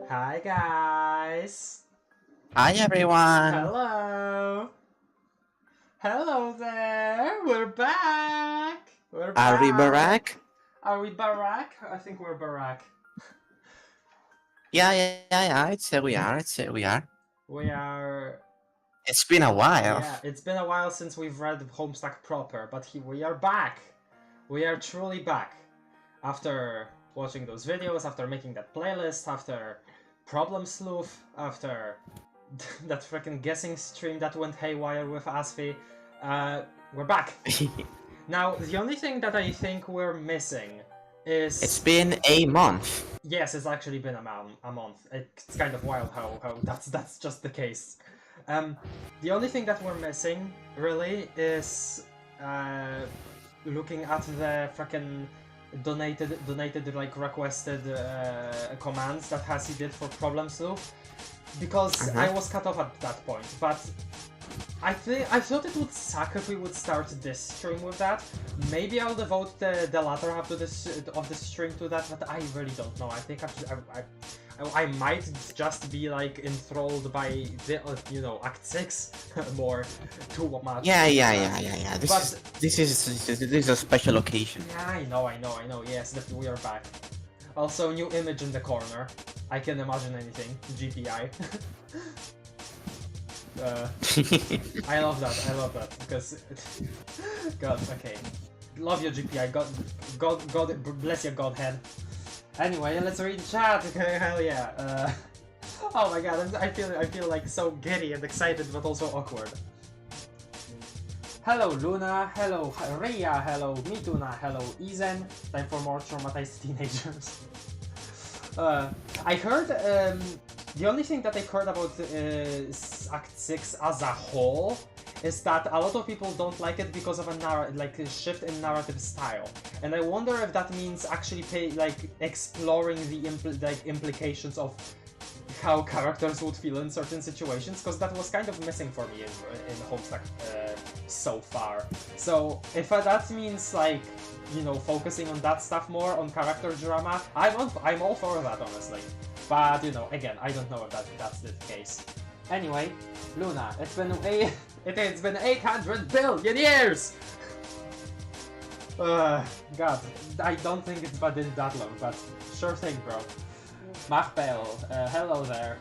Hi guys! Hi everyone! Hello! Hello there! We're back! We're Are we back! back? Are we Barack? I think we're Barack. Yeah. We are. We are... It's been a while. Yeah, it's been a while since we've read Homestuck proper, but we are back! We are truly back. After watching those videos, after making that playlist, after Problem Sleuth, after that freaking guessing stream that went haywire with Asfi, we're back. Now, the only thing that I think we're missing is... It's been a month. Yes, it's actually been a month. It's kind of wild how that's just the case. The only thing that we're missing, really, is looking at the freaking donated like requested commands that Hassie did for Problem Sleuth, because I was cut off at that point, but I thought it would suck if we would start this stream with that. Maybe I'll devote the latter half of the stream to that, but I really don't know. I think I might just be like enthralled by the Act 6 more too much. Yeah. This is a special occasion. Yeah, I know. Yes, that we are back. Also, new image in the corner. I can imagine anything. GPI. I love that because God, okay, love your GPI. God bless your Godhead. Anyway, let's read chat. Okay, hell yeah. Oh my God, I feel like so giddy and excited, but also awkward. Hello Luna, hello Rhea, hello Mituna, hello Izen. Time for more traumatized teenagers. I heard the only thing that I heard about Act 6 as a whole is that a lot of people don't like it because of a shift in narrative style, and I wonder if that means actually exploring the implications of how characters would feel in certain situations, because that was kind of missing for me in Homestuck so far. So if that means focusing on that stuff more, on character drama, I'm all for that, honestly. But again, I don't know if that's the case. Anyway, Luna, it's been 800 billion years. God, I don't think it's been that long, but sure thing, bro. Machbel, hello there.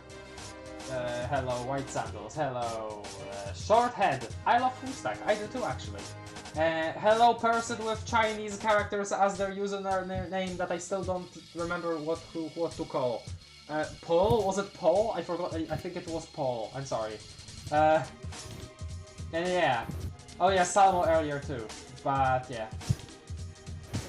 Hello, White Sandals. Hello, Shorthead. I love Homestuck. I do too, actually. Hello, person with Chinese characters as their username that I still don't remember what to call. Paul? Was it Paul? I forgot. I think it was Paul. I'm sorry. And yeah. Oh yeah, Salmo earlier too. But yeah.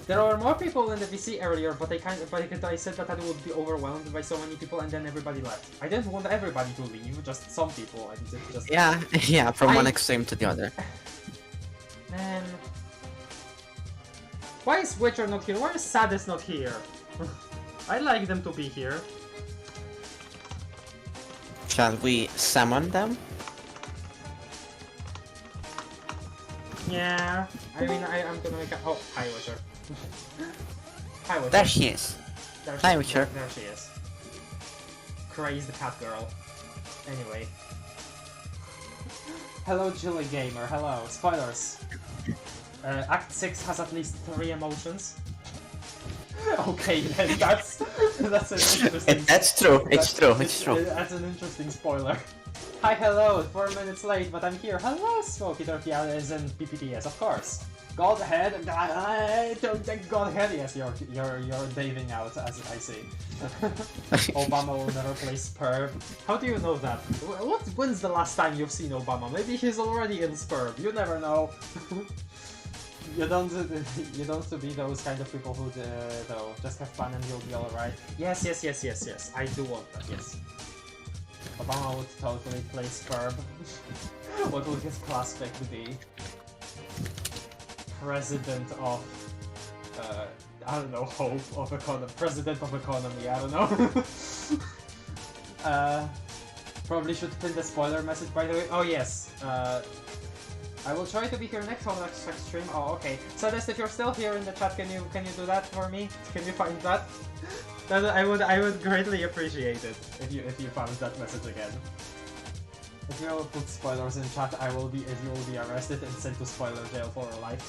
There were more people in the VC earlier, but I said that I would be overwhelmed by so many people, and then everybody left. I didn't want everybody to leave, just some people, and it just... Yeah, yeah, from one extreme to the other. Man... Why is Witcher not here? Why is Sadis not here? I'd like them to be here. Shall we summon them? Yeah, I mean, I'm gonna make a... Oh, hi, Witcher. Hi, Witcher. There she is. Hi, Witcher. There she is. Crazed cat girl. Anyway. Hello, Jilly Gamer. Hello. Spoilers. Act 6 has at least 3 emotions. Okay, then that's an interesting... That's true, it's true. That's an interesting spoiler. Hi, hello, 4 minutes late, but I'm here. Hello, Smoky Turkey, as in PPTS, of course. Godhead, Godhead, yes, you're daving out, as I see. Obama will never play Spurb. How do you know that? When's the last time you've seen Obama? Maybe he's already in Spurb, you never know. You don't be those kind of people who though just have fun and you'll be alright. Yes, I do want that, yes. Obama would totally play Spurb. What would his class pick be? President of... I don't know, hope of economy. President of economy, I don't know. Probably should pin the spoiler message, by the way. Oh yes, I will try to be here next on next stream. Oh, okay. So if you're still here in the chat, can you do that for me? Can you find that? I would greatly appreciate it if you found that message again. If you will put spoilers in chat, you will be arrested and sent to spoiler jail for life.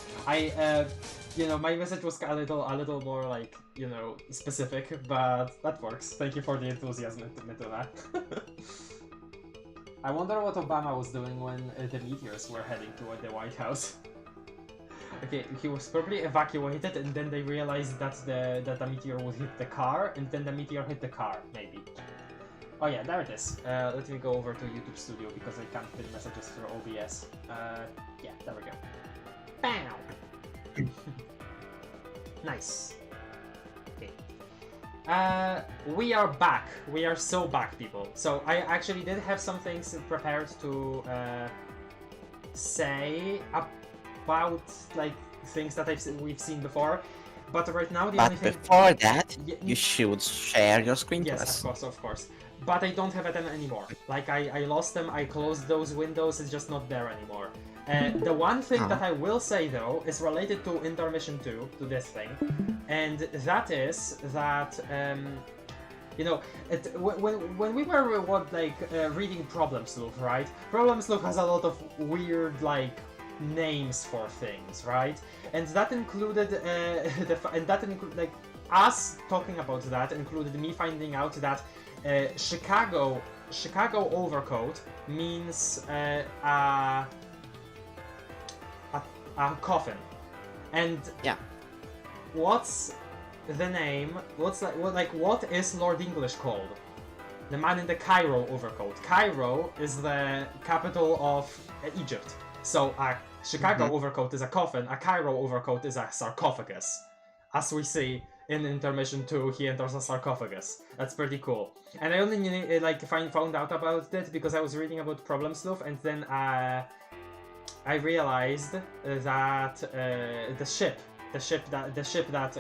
You know, my message was a little more like, you know, specific, but that works. Thank you for the enthusiasm, Mituna. I wonder what Obama was doing when the meteors were heading toward the White House. Okay, he was probably evacuated, and then they realized that the meteor would hit the car, and then the meteor hit the car, maybe. Oh yeah, there it is. Let me go over to YouTube Studio because I can't fit messages through OBS. Yeah, there we go. Bam! Nice. Okay. We are back. We are so back, people. So I actually did have some things prepared to say about like things that we've seen before, but right now the only thing. But before that, you should share your screen to us. Yes, of course. But I don't have them anymore. Like I lost them. I closed those windows. It's just not there anymore. The one thing that I will say though is related to Intermission 2, to this thing, and that is that you know, when we were reading Problem Sleuth, right? Problem Sleuth has a lot of weird like names for things, right? And that included like us talking about that included me finding out that Chicago overcoat means a coffin, and yeah, what's the name? What is Lord English called? The man in the Cairo overcoat. Cairo is the capital of Egypt. So a Chicago overcoat is a coffin. A Cairo overcoat is a sarcophagus. As we see in Intermission 2, he enters a sarcophagus. That's pretty cool. And I only found out about it because I was reading about Problem Sleuth, and then I realized that the ship that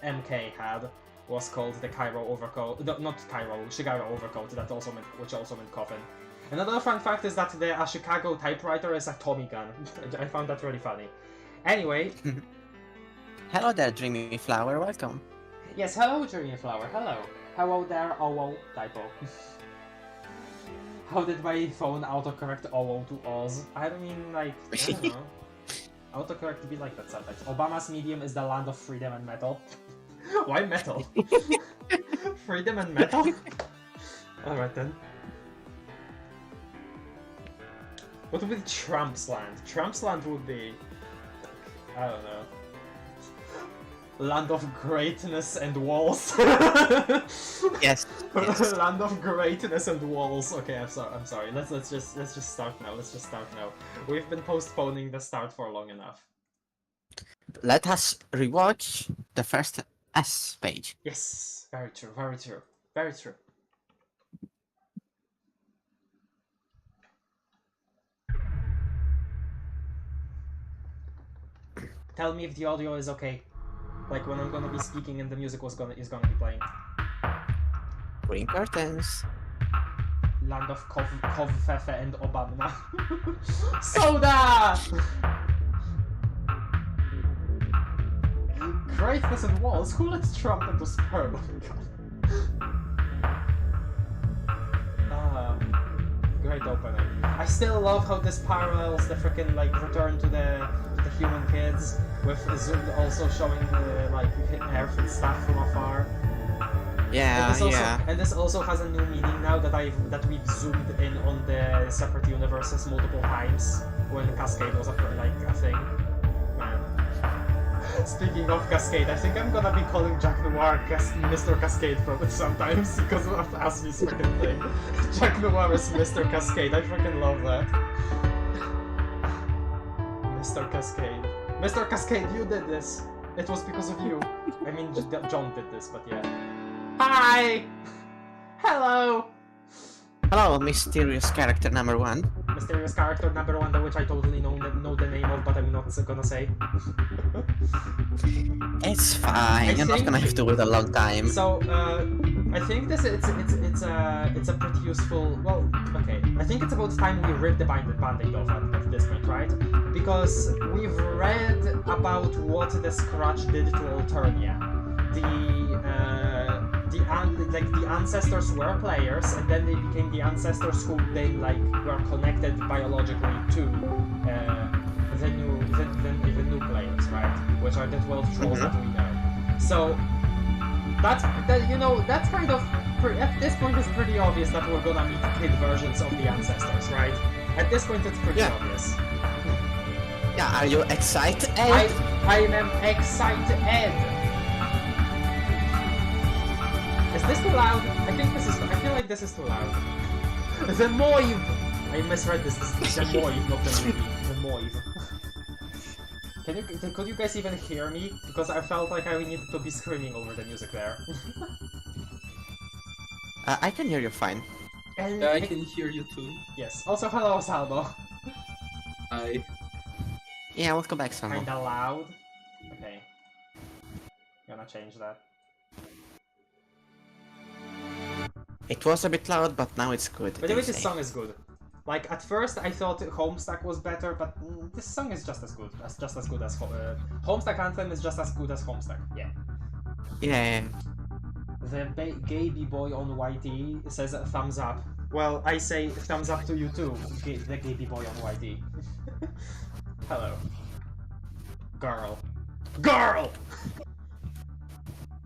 MK had was called the Cairo overcoat. No, not Cairo, Chicago overcoat. Which also meant coffin. Another fun fact is that a Chicago typewriter is a Tommy gun. I found that really funny. Anyway. Hello there, Dreamy Flower. Welcome. Yes, hello, Dreamy Flower. Hello. Hello there, OO typo. How did my phone autocorrect OO to Oz? I mean, like, I don't know. Autocorrect be like that sometimes. Obama's medium is the land of freedom and metal. Why metal? Freedom and metal? Alright then. What would be Trump's land? Trump's land would be... I don't know. Land of greatness and walls. Yes. Yes. Land of greatness and walls. Okay, I'm sorry. Let's just start now. Let's just start now. We've been postponing the start for long enough. Let us rewatch the first S page. Yes, very true, very true, very true. Tell me if the audio is okay. Like when I'm gonna be speaking and the music is gonna be playing. Green curtains. Land of Fefe and Obama. Soda! Greatness and walls. Who lets Trump into sperm? Oh my god. Great opening. I still love how this parallels the freaking like return to the human kids with Zoom also showing like Earth and stuff from afar. Yeah, And this also has a new meaning now that we've zoomed in on the separate universes multiple times when Cascade was a thing. Man. Speaking of Cascade, I think I'm gonna be calling Jack Noir Mr. Cascade from it sometimes because of Asmi's freaking thing. Jack Noir is Mr. Cascade. I freaking love that. Mr. Cascade. Mr. Cascade, you did this. It was because of you. I mean, John did this, but yeah. Hi! Hello! Hello, mysterious character number 1. Mysterious character number 1, which I totally know the name of, but I'm not gonna say. It's fine. You're not gonna have to wait a long time. So, I think it's a pretty useful. Well, okay. I think it's about time we rip the band-aid off at this point, right? Because we've read about what the Scratch did to Alternia. The ancestors were players, and then they became the ancestors who they were connected biologically to the new players, right? Which are the 12 trolls that we know. So that's kind of at this point it's pretty obvious that we're gonna meet kid versions of the ancestors, right? At this point it's pretty obvious. Yeah, are you excited? I am excited. Is this too loud? I feel like this is too loud. The Moiv! I misread this. This is the Moiv, not the movie. The Moiv. Could you guys even hear me? Because I felt like I needed to be screaming over the music there. I can hear you fine. And I can hear you too. Yes. Also, hello, Salvo. Hi. Yeah, welcome back, Salvo. Kinda loud. Okay. Gonna change that. It was a bit loud, but now it's good. By the way, this song is good. Like, at first I thought Homestuck was better, but this song is just as good. Homestuck Anthem is just as good as Homestuck, yeah. Yeah. The gay b-boy on YT says thumbs up. Well, I say thumbs up to you too, the gay b-boy on YT. Hello. Girl. Girl!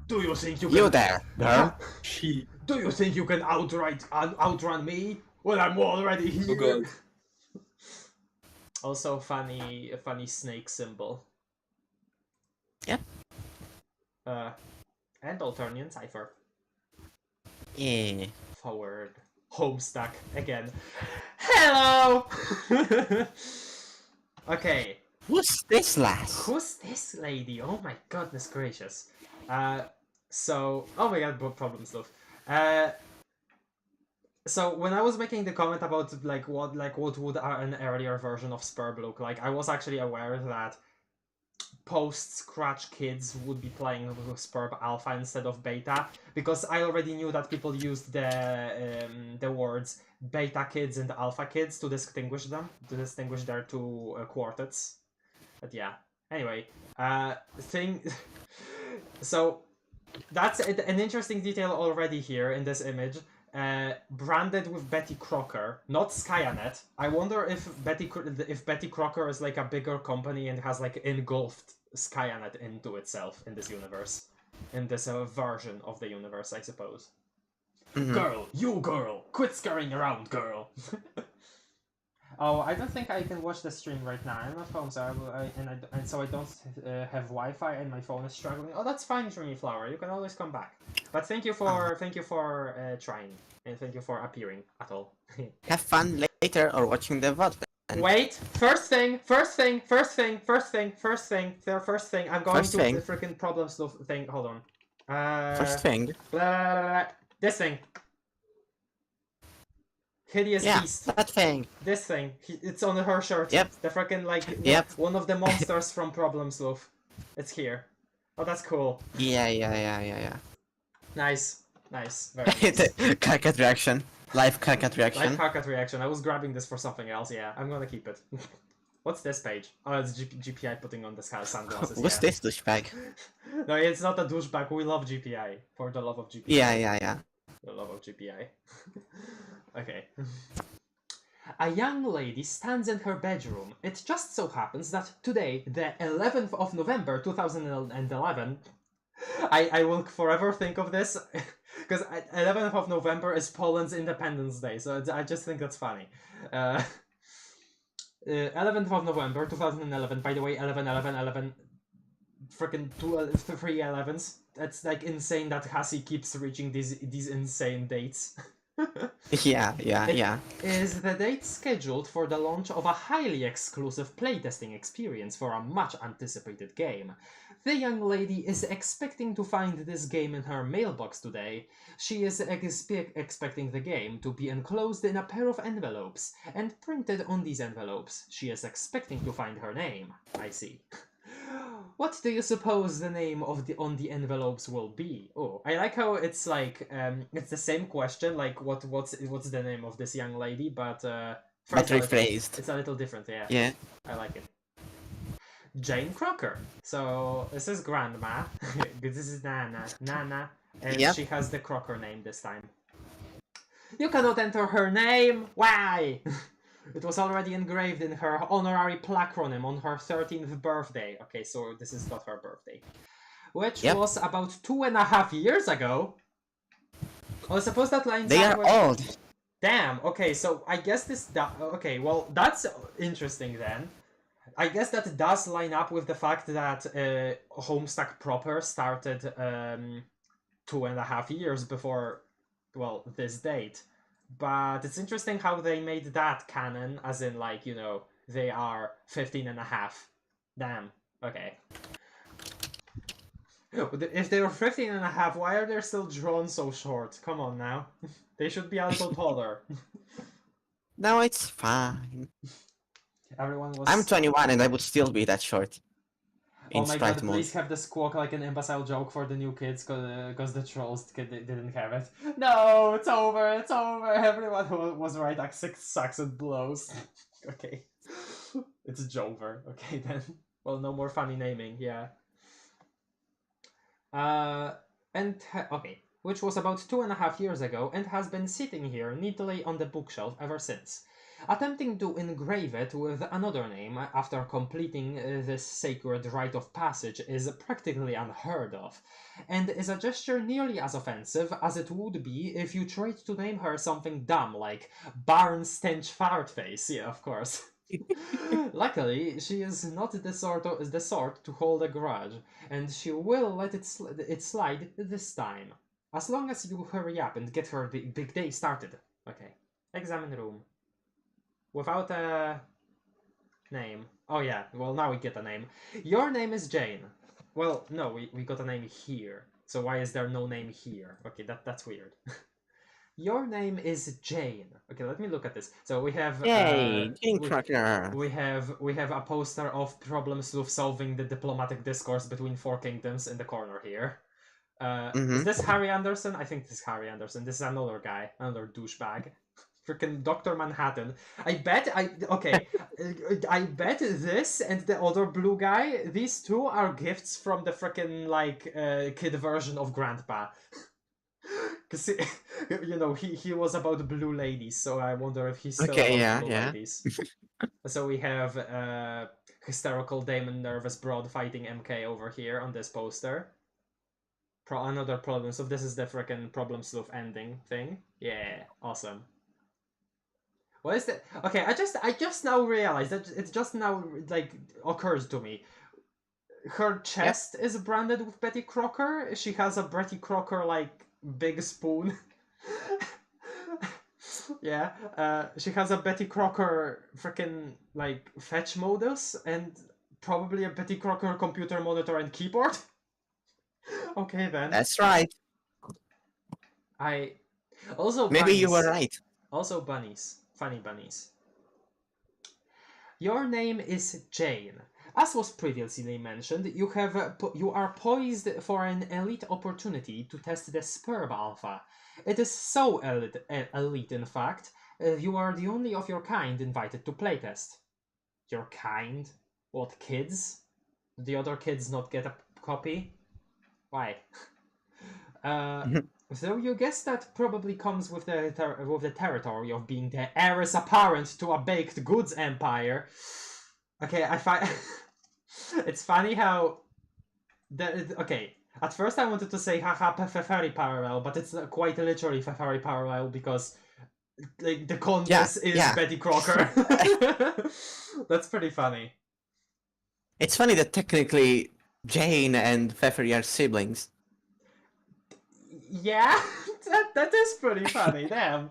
Do you think you can... You there, girl? She. Do you think you can outrun me? Well, I'm already here. Oh god. Also, funny snake symbol. Yep. And Alternian cipher. Yeah. Forward. Homestuck again. Hello. Okay. Who's this lass? Who's this lady? Oh my goodness gracious. So, oh my god, problem stuff. So when I was making the comment about what would an earlier version of Spurb look like, I was actually aware that post-Scratch kids would be playing with Spurb Alpha instead of Beta, because I already knew that people used the words Beta kids and Alpha kids to distinguish their two quartets. But yeah. Anyway, so that's an interesting detail already here in this image. Branded with Betty Crocker, not Skyanet. I wonder if Betty Crocker is like a bigger company and has like engulfed Skyanet into itself in this universe, in this version of the universe, I suppose. Mm-hmm. Girl, quit scurrying around, girl. Oh, I don't think I can watch the stream right now. I'm not home, so and so I don't have Wi-Fi, and my phone is struggling. Oh, that's fine, Dreamy Flower. You can always come back. But thank you for trying, and thank you for appearing at all. Have fun later or watching the VOD. Wait! First thing. I'm going First to thing. the freaking problems thing. Hold on. First thing. This thing. Hideous Yeah, beast. that thing. This thing. It's on her shirt. Yep. The freaking like Yep. one of the monsters from Problem Sleuth. It's here. Oh, that's cool. Yeah. Nice. Very nice. Carcat reaction. Live carcat reaction. Live carcat reaction. I was grabbing this for something else. Yeah, I'm gonna keep it. What's this page? Oh, it's GPI putting on the sunglasses. What's this douchebag? No, it's not a douchebag. We love GPI. For the love of GPI. Yeah. The love of GPI. Okay. A young lady stands in her bedroom. It just so happens that today, the 11th of November 2011, I will forever think of this, because 11th of November is Poland's Independence Day, so I just think that's funny. 11th of November 2011, by the way, 11, freaking 3 11s. That's like insane that Hassie keeps reaching these insane dates. Yeah. Is the date scheduled for the launch of a highly exclusive playtesting experience for a much anticipated game. The young lady is expecting to find this game in her mailbox today. She is expecting the game to be enclosed in a pair of envelopes, and printed on these envelopes, she is expecting to find her name. I see. What do you suppose the name of on the envelopes will be? Oh, I like how it's like it's the same question, like what's the name of this young lady, but rephrased. It's a little different, yeah. Yeah. I like it. Jane Crocker. So this is Grandma. This is Nana, and Yep. she has the Crocker name this time. You cannot enter her name. Why? It was already engraved in her honorary placronym on her 13th birthday. Okay, so this is not her birthday. Which was about 2.5 years ago. Oh, I suppose that lines They up are with... old. Damn, okay, so I guess this... Okay, well, that's interesting then. I guess that does line up with the fact that Homestuck proper started 2.5 years before, well, this date. But it's interesting how they made that canon, as in, like, you know, they are 15.5. Damn. Okay. If they were 15.5, why are they still drawn so short? Come on now. They should be a little taller. No, it's fine. Everyone was... I'm 21 and I would still be that short. Oh my god, please have the squawk like an imbecile joke for the new kids, because the trolls didn't have it. No, it's over, everyone was right, like 6 sucks and blows. Okay. It's Jover, okay then. Well, no more funny naming, yeah. Okay, which was about 2.5 years ago and has been sitting here neatly on the bookshelf ever since. Attempting to engrave it with another name after completing this sacred rite of passage is practically unheard of, and is a gesture nearly as offensive as it would be if you tried to name her something dumb like Barn Stench Fartface. Yeah, of course. Luckily, she is not the sort to hold a grudge, and she will let it slide this time. As long as you hurry up and get her big day started. Okay. Examine room. Without a name. Oh yeah, well now we get a name. Your name is Jane. Well, no, we got a name here. So why is there no name here? Okay, that's weird. Your name is Jane. Okay, let me look at this. So we have Yay, Jane Crocker. we have a poster of problems with solving the diplomatic discourse between 4 kingdoms in the corner here. Is this Harry Anderson? I think this is Harry Anderson. This is another guy, another douchebag. Freaking Dr. Manhattan. I bet this and the other blue guy, these two are gifts from the freaking like kid version of Grandpa. Because you know he was about blue ladies, so I wonder if he's still about blue ladies. So we have hysterical Damon Nervous Broad fighting MK over here on this poster. Another problem. So this is the freaking problem sleuth ending thing. Yeah, awesome. What is that? Okay, I just now realized that it just now like occurs to me. Her chest is branded with Betty Crocker. She has a Betty Crocker like big spoon. Yeah, she has a Betty Crocker freaking like fetch modus and probably a Betty Crocker computer monitor and keyboard. Okay then. That's right. I also Maybe bunnies. you were right. Also bunnies. Funny bunnies. Your name is Jane. As was previously mentioned, you are poised for an elite opportunity to test the Sperm Alpha. It is so elite in fact, you are the only of your kind invited to playtest. Your kind? What, kids? Do the other kids not get a copy? Why? So you guess that probably comes with the territory of being the heiress apparent to a baked goods empire. Okay, I find it's funny how okay. At first, I wanted to say haha very parallel, but it's quite literally very parallel because like the Countess is Betty Crocker. That's pretty funny. It's funny that technically Jane and Pfeffery are siblings. Yeah, that is pretty funny. Damn.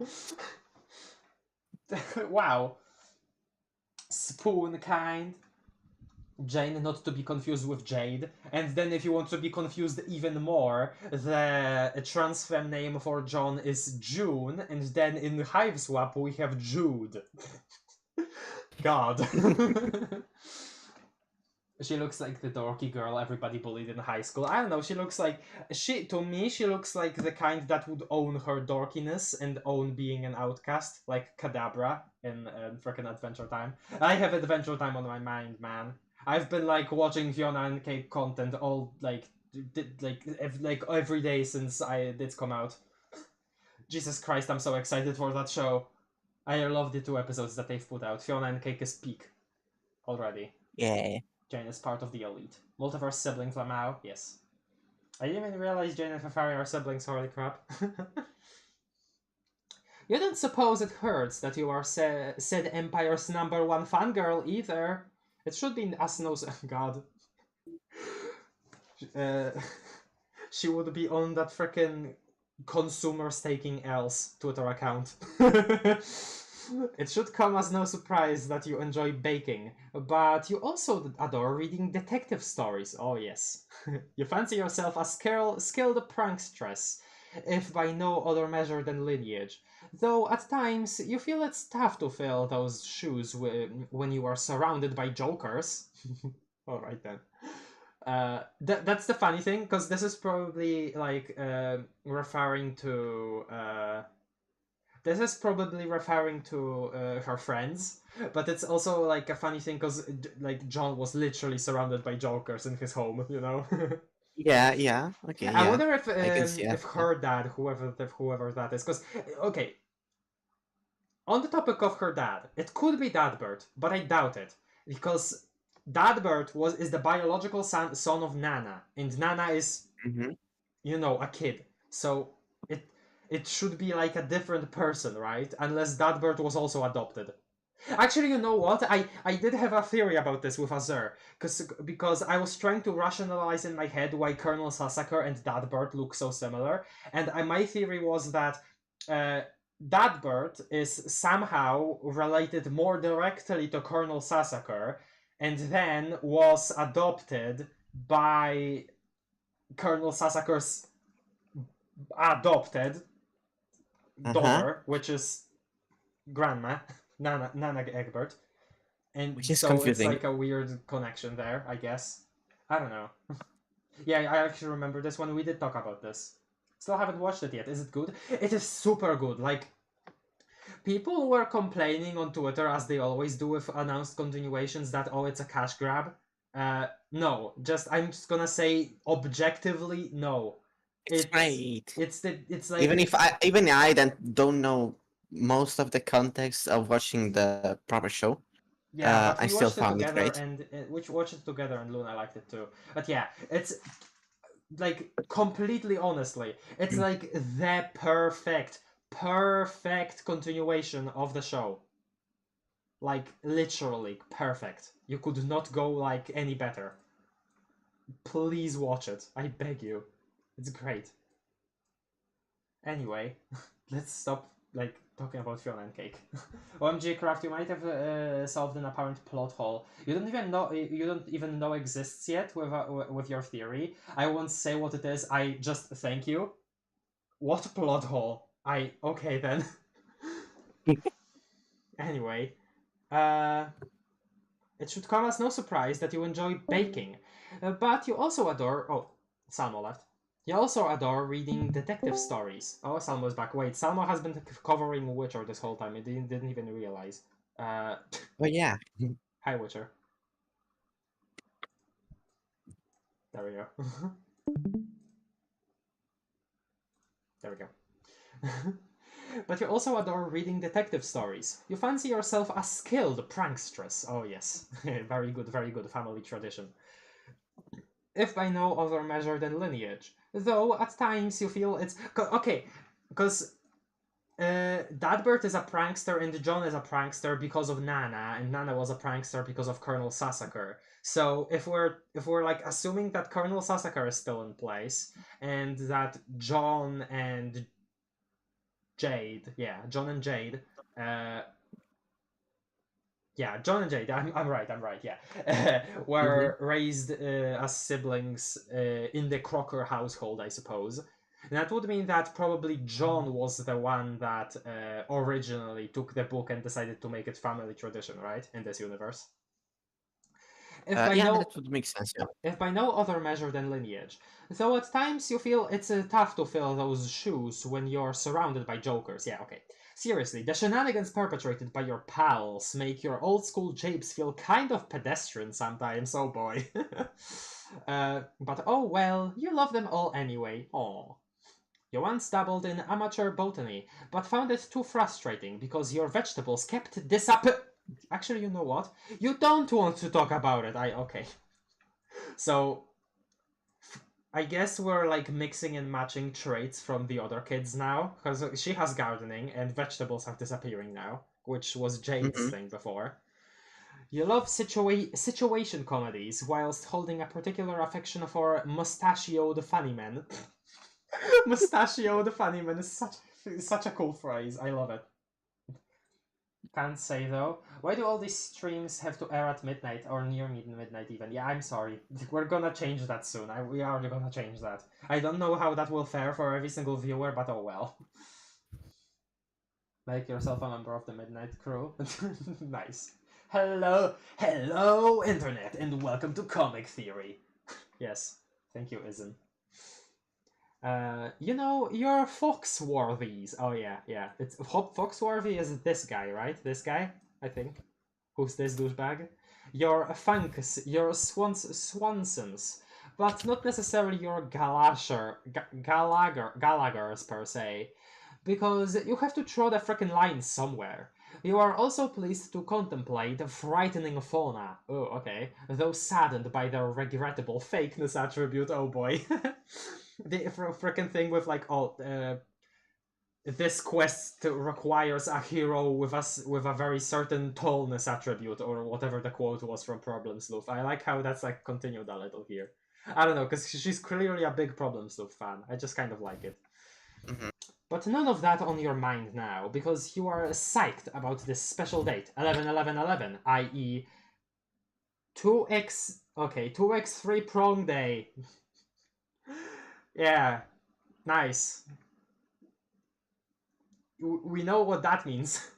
Wow. Spoon kind. Jane, not to be confused with Jade. And then if you want to be confused even more, the transfer name for John is June, and then in Hive Swap we have Jude. God. She looks like the dorky girl everybody bullied in high school. I don't know, she looks like... To me, she looks like the kind that would own her dorkiness and own being an outcast, like Kadabra in frickin' Adventure Time. I have Adventure Time on my mind, man. I've been like watching Fiona and Cake content all like every day since it's come out. Jesus Christ, I'm so excited for that show. I love the 2 episodes that they've put out. Fiona and Cake is peak already. Yeah. Jane is part of the elite. Multiverse siblings Lamau, yes. I didn't even realize Jane and Fafari are siblings, holy crap. You don't suppose it hurts that you are said Empire's #1 fangirl either. It should be as no... God. She would be on that frickin' consumer staking else Twitter account. It should come as no surprise that you enjoy baking, but you also adore reading detective stories. Oh yes. You fancy yourself a skilled prankstress, if by no other measure than lineage. Though at times you feel it's tough to fill those shoes when you are surrounded by jokers. Alright then. That's the funny thing, because this is probably like referring to her friends, but it's also like a funny thing because like John was literally surrounded by jokers in his home, you know. Yeah. Okay. I wonder if her dad, whoever that is, because okay, on the topic of her dad, it could be Dadbert, but I doubt it because Dadbert is the biological son of Nana, and Nana is, you know, a kid, so it should be like a different person, right? Unless Dadbert was also adopted. Actually, you know what? I did have a theory about this with Azur, because I was trying to rationalize in my head why Colonel Sassaker and Dadbert look so similar, and my theory was that Dadbert is somehow related more directly to Colonel Sassaker, and then was adopted by Colonel Sassaker's adopted daughter, which is Grandma, Nana Egbert. And which is so confusing. It's like a weird connection there, I guess. I don't know. Yeah, I actually remember this one. We did talk about this. Still haven't watched it yet. Is it good? It is super good. Like, people were complaining on Twitter, as they always do with announced continuations, that, oh, it's a cash grab. No. I'm just gonna say, objectively, no. It's great. It's like... Even I don't know most of the context of watching the proper show. Yeah, but I still found it great. And we watched it together, and Luna liked it too. But yeah, it's like, completely honestly, it's like the perfect continuation of the show. Like, literally perfect. You could not go, like, any better. Please watch it. I beg you. It's great. Anyway, let's stop, like, talking about Fiona and Cake. OMG Craft, you might have solved an apparent plot hole. You don't even know exists yet with your theory. I won't say what it is. I just thank you. What plot hole? Okay then. Anyway, it should come as no surprise that you enjoy baking, but you also adore. Oh, Salmo left. You also adore reading detective stories. Oh, Salmo's back. Wait, Salmo has been covering Witcher this whole time. I didn't even realize. Oh yeah. Hi, Witcher. There we go. There we go. But you also adore reading detective stories. You fancy yourself a skilled prankstress. Oh yes, very good family tradition. If by no other measure than lineage. Though at times you feel it's... Okay, because Dadbert is a prankster and John is a prankster because of Nana, and Nana was a prankster because of Colonel Sassaker. So if we're like assuming that Colonel Sassaker is still in place, and that John and Jade, John and Jade, John and Jade, I'm right, were raised as siblings in the Crocker household, I suppose. And that would mean that probably John was the one that originally took the book and decided to make it family tradition, right? In this universe. That would make sense, yeah. If by no other measure than lineage. Though at times you feel it's tough to fill those shoes when you're surrounded by jokers. Yeah, okay. Seriously, the shenanigans perpetrated by your pals make your old school japes feel kind of pedestrian sometimes, oh boy. But oh well, you love them all anyway. Aww. You once dabbled in amateur botany, but found it too frustrating because your vegetables kept Actually, you know what? You don't want to talk about it. Okay. So, I guess we're like mixing and matching traits from the other kids now, because she has gardening and vegetables are disappearing now, which was Jade's thing before. You love situation comedies whilst holding a particular affection for mustachioed funny men. Mustachioed funny man is such a cool phrase. I love it. Can't say though. Why do all these streams have to air at midnight or near midnight even? Yeah, I'm sorry. We're gonna change that soon. We are gonna change that. I don't know how that will fare for every single viewer, but oh well. Make yourself a member of the Midnight Crew. Nice. Hello, internet, and welcome to Comic Theory. Yes, thank you, Izin. You know, you're Foxworthies. Oh yeah. It's Foxworthy is this guy, right? This guy, I think. Who's this douchebag? You're Funks, you're Swansons, but not necessarily your Gallaghers per se, because you have to draw the frickin' line somewhere. You are also pleased to contemplate a frightening fauna. Oh, okay. Though saddened by their regrettable fakeness attribute, oh boy. The frickin' thing with like, this quest requires a hero with a very certain tallness attribute, or whatever the quote was from Problem Sleuth. I like how that's like continued a little here. I don't know, because she's clearly a big Problem Sleuth fan. I just kind of like it. But none of that on your mind now, because you are psyched about this special date, 11/11/11, i.e. 2x3 prong day. Yeah, nice. We know what that means.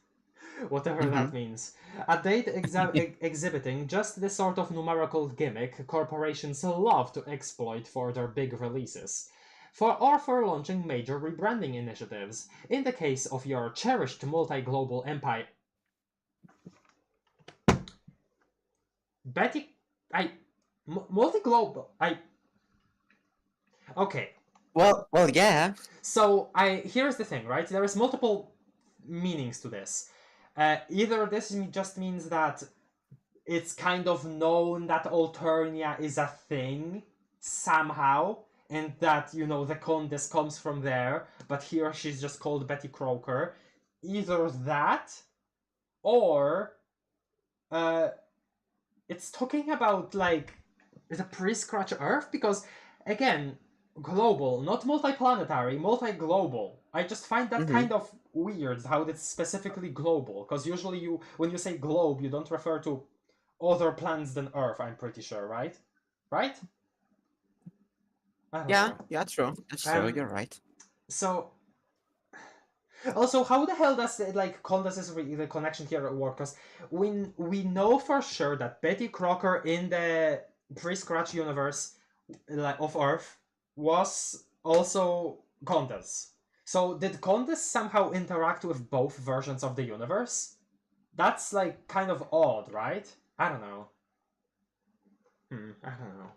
Whatever that means. A date exhibiting just the sort of numerical gimmick corporations love to exploit for their big releases. For launching major rebranding initiatives. In the case of your cherished multi-global empire... multi-global... Okay. Well, yeah. So, here's the thing, right? There is multiple meanings to this. Either this just means that it's kind of known that Alternia is a thing, somehow, and that, you know, the Condis comes from there, but here she's just called Betty Crocker. Either that, or uh, it's talking about like the pre-scratch Earth because, again, global, not multi-planetary, multi-global. I just find that kind of weird how it's specifically global because usually when you say globe, you don't refer to other planets than Earth. I'm pretty sure, right? Right? I don't Yeah, know. yeah, true. That's true. You're right. So, also, how the hell does the connection here work? Because we know for sure that Betty Crocker in the pre-scratch universe of Earth was also Condes. So did Condes somehow interact with both versions of the universe? That's like kind of odd, right? I don't know. I don't know.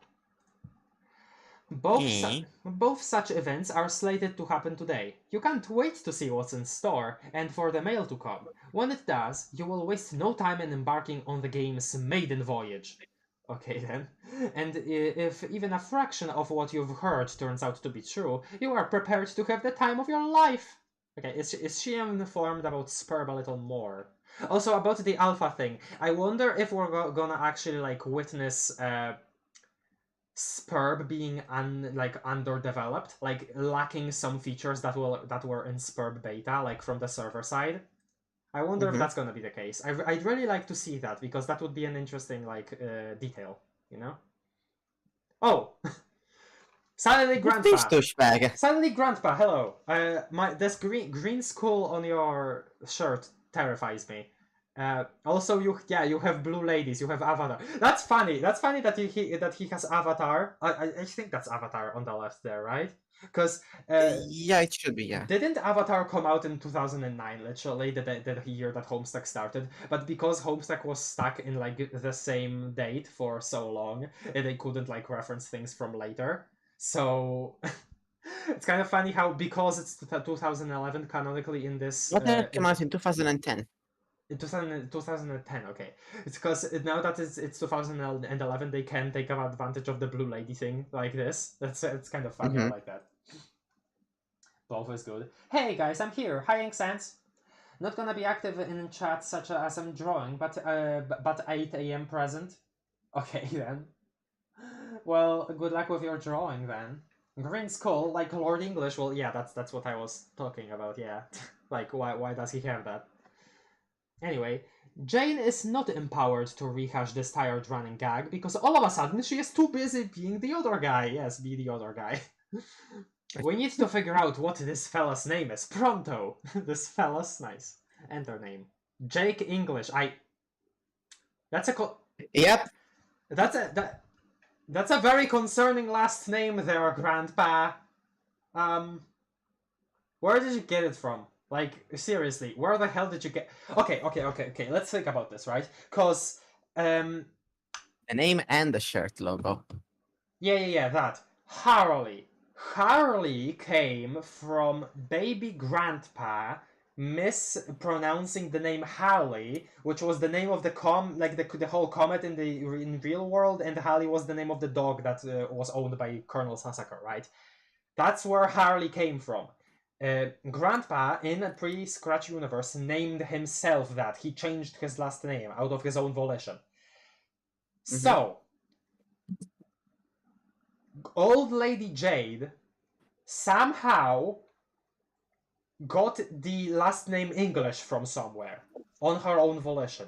Both such events are slated to happen today. You can't wait to see what's in store and for the mail to come. When it does, you will waste no time in embarking on the game's maiden voyage. Okay then. And if even a fraction of what you've heard turns out to be true, you are prepared to have the time of your life. Okay, is she informed about Spurb a little more? Also, about the alpha thing, I wonder if we're gonna actually like witness Spurb being underdeveloped, like lacking some features that were in Spurb beta, like from the server side. I wonder if that's gonna be the case. I'd really like to see that because that would be an interesting detail, you know. Oh, suddenly Grandpa. Douchebag. Suddenly Grandpa. Hello. This green skull on your shirt terrifies me. Also, you have blue ladies. You have Avatar. That's funny. That's funny that he has Avatar. I think that's Avatar on the left there, right? Because Yeah, it should be, yeah. didn't Avatar come out in 2009, literally the year that Homestuck started? But because Homestuck was stuck in like the same date for so long, they couldn't like reference things from later. So it's kind of funny how because it's 2011 canonically in this What came out in 2010? in 2010, okay. It's because now that it's 2011, they can take advantage of the blue lady thing like this. It's kind of funny. I like that. Both is good. Hey guys, I'm here. Hi, Ink Sans. Not gonna be active in chat such as I'm drawing, but 8 a.m. present. Okay then. Well, good luck with your drawing then. Green Skull, like Lord English. Well, yeah, that's what I was talking about. Yeah, like why does he have that? Anyway, Jane is not empowered to rehash this tired running gag because all of a sudden she is too busy being the other guy. Yes, be the other guy. We need to figure out what this fella's name is. Pronto! This fella's nice. Enter name. Jake English. That's a Yep. That's a very concerning last name there, Grandpa. Where did you get it from? Like, seriously, where the hell did you get... Okay, let's think about this, right? Because, The name and the shirt logo. Yeah, that. Harley. Harley came from baby grandpa mispronouncing the name Harley, which was the name of the the whole comet in real world, and Harley was the name of the dog that was owned by Colonel Sasaka, right? That's where Harley came from. Grandpa in a pre-Scratch universe named himself that. He changed his last name out of his own volition. So, old lady Jade somehow got the last name English from somewhere on her own volition.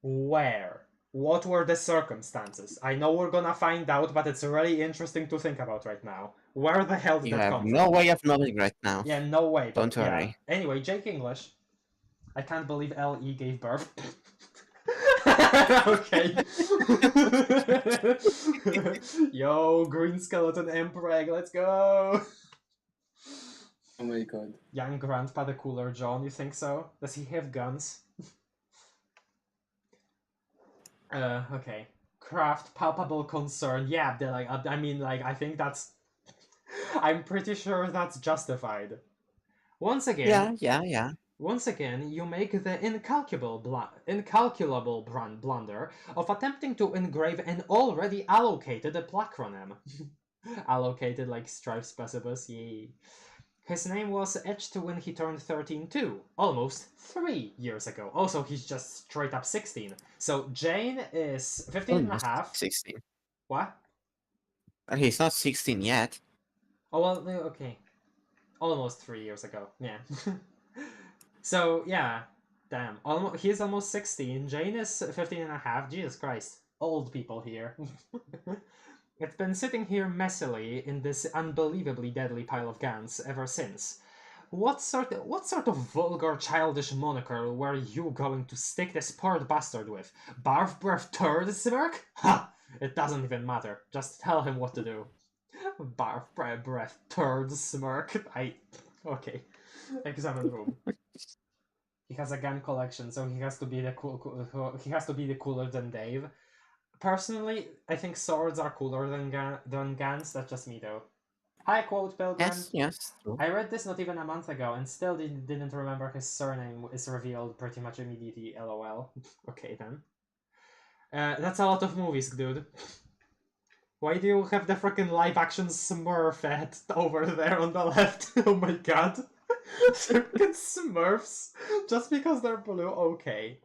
Where? What were the circumstances? I know we're gonna find out, but it's really interesting to think about right now. Where the hell did You that have come no from? way of knowing right now. Yeah, no way. Don't worry. Yeah. Anyway, Jake English. I can't believe LE gave birth. Okay. Yo, Green Skeleton Emperor, let's go. Oh my god. Young Grandpa the Cooler John, you think so? Does he have guns? Okay. Craft palpable concern. Yeah, they're like, I mean, like, I think that's... I'm pretty sure that's justified. Once again... Yeah. Once again, you make the incalculable blunder of attempting to engrave an already allocated placronym. Allocated like Stripe Specibus, yay. His name was etched when he turned 13 too, almost 3 years ago. Also, he's just straight up 16. So Jane is 15 and a Almost half. 16. What? He's not 16 yet. Oh, well, okay. Almost 3 years ago, yeah. So, yeah, damn. He's almost 16. Jane is 15 and a half. Jesus Christ. Old people here. It's been sitting here messily in this unbelievably deadly pile of guns ever since. What sort of vulgar, childish moniker were you going to stick this poor bastard with? Barf breath turd smirk? Ha! It doesn't even matter. Just tell him what to do. Barf breath turd smirk. Okay. Examine room. He has a gun collection, so he has to be the he has to be the cooler than Dave. Personally, I think swords are cooler than guns. That's just me, though. Hi, quote Pilgrim. Yes, true. I read this not even a month ago and still didn't remember his surname is revealed pretty much immediately. LOL. Okay then. That's a lot of movies, dude. Why do you have the freaking live-action Smurf head over there on the left? Oh my god. Freaking Smurfs. Just because they're blue, okay.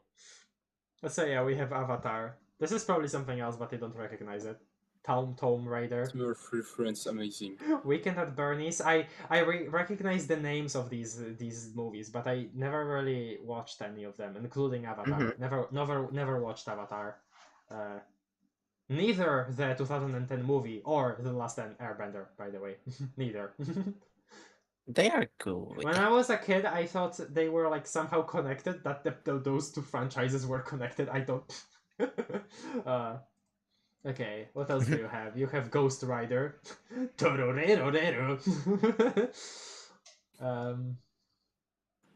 So yeah, we have Avatar. This is probably something else, but I don't recognize it. Tomb Raider. Smurf reference, amazing. Weekend at Bernie's. I recognize the names of these movies, but I never really watched any of them, including Avatar. Never watched Avatar. Neither the 2010 movie or the Last Airbender, by the way. Neither. They are cool. When I was a kid, I thought they were like somehow connected. That those two franchises were connected. I don't. Okay, what else do you have? You have Ghost Rider.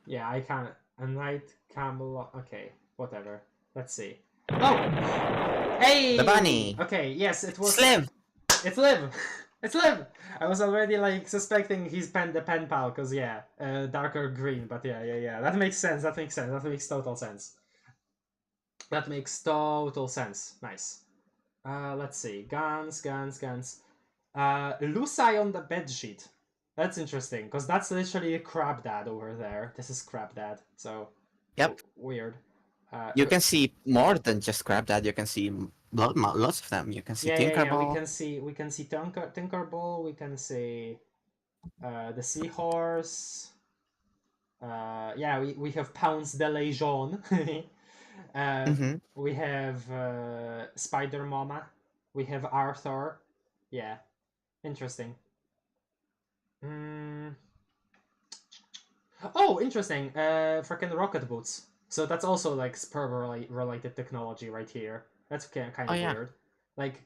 Yeah, I can't. A Night Camelot. Okay, whatever. Let's see. Oh! Hey! The bunny! Okay, yes, it was. Slim! It's Liv! It's Liv! I was already like suspecting he's the pen pal, cause yeah, darker green, but yeah. That makes sense, that makes total sense. That makes total sense. Nice. Let's see. Guns. Lucy on the bedsheet. That's interesting, because that's literally Crab Dad over there. This is Crab Dad, so... Yep. Weird. You can see more than just Crab Dad. You can see lots of them. You can see Tinkerbell. We can see Tinkerbell. We can see the Seahorse. Yeah, we have Pounce de Legion. We have Spider Mama. We have Arthur. Yeah, interesting. Oh, interesting. Freaking rocket boots. So that's also like sperm-related technology right here. That's kind of weird. Like,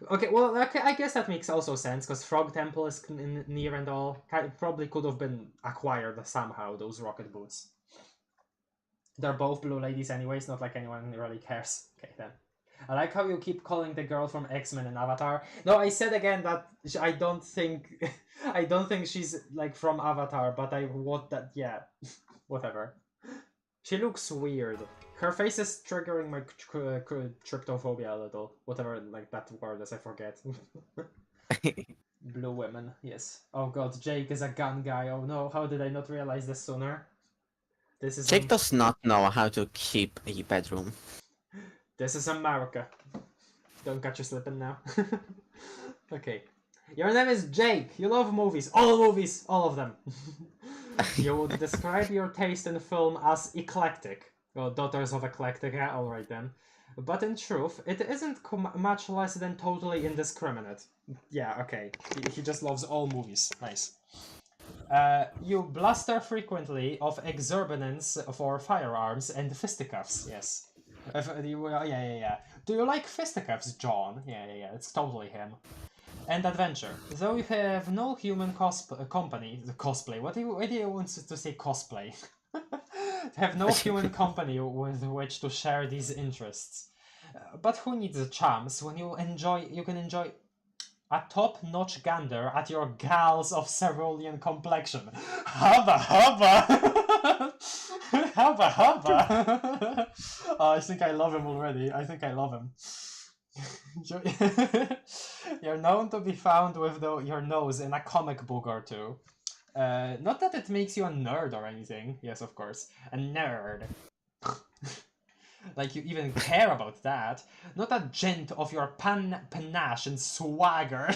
okay, well, I guess that makes also sense because Frog Temple is near and all. Probably could have been acquired somehow. Those rocket boots. They're both blue ladies anyways. Not like anyone really cares. Okay then. I like how you keep calling the girl from X-Men and Avatar. No, I said again that I don't think she's like from Avatar, but I want that. Yeah, whatever. She looks weird. Her face is triggering my tryptophobia a little. Whatever, like that word is, I forget. Blue women, yes. Oh god, Jake is a gun guy. Oh no, how did I not realize this sooner? This is Jake does not know how to keep a bedroom. This is America. Don't catch you slipping now. Okay. Your name is Jake. You love movies. All of them. You would describe your taste in film as eclectic. Well, daughters of eclectic, yeah, alright then. But in truth, it isn't much less than totally indiscriminate. Yeah, okay. He just loves all movies. Nice. You bluster frequently of exuberance for firearms and fisticuffs. Yes. Yeah. Do you like fisticuffs, John? Yeah. It's totally him. And adventure. Though you have no human cosplay. What do you want to say cosplay? Have no human company with which to share these interests. But who needs charms when you can enjoy a top-notch gander at your gals of cerulean complexion. Hubba! Hubba! Oh, I think I love him already. You're known to be found with your nose in a comic book or two. Not that it makes you a nerd or anything. Yes, of course. A nerd. Like you even care about that. Not a gent of your panache and swagger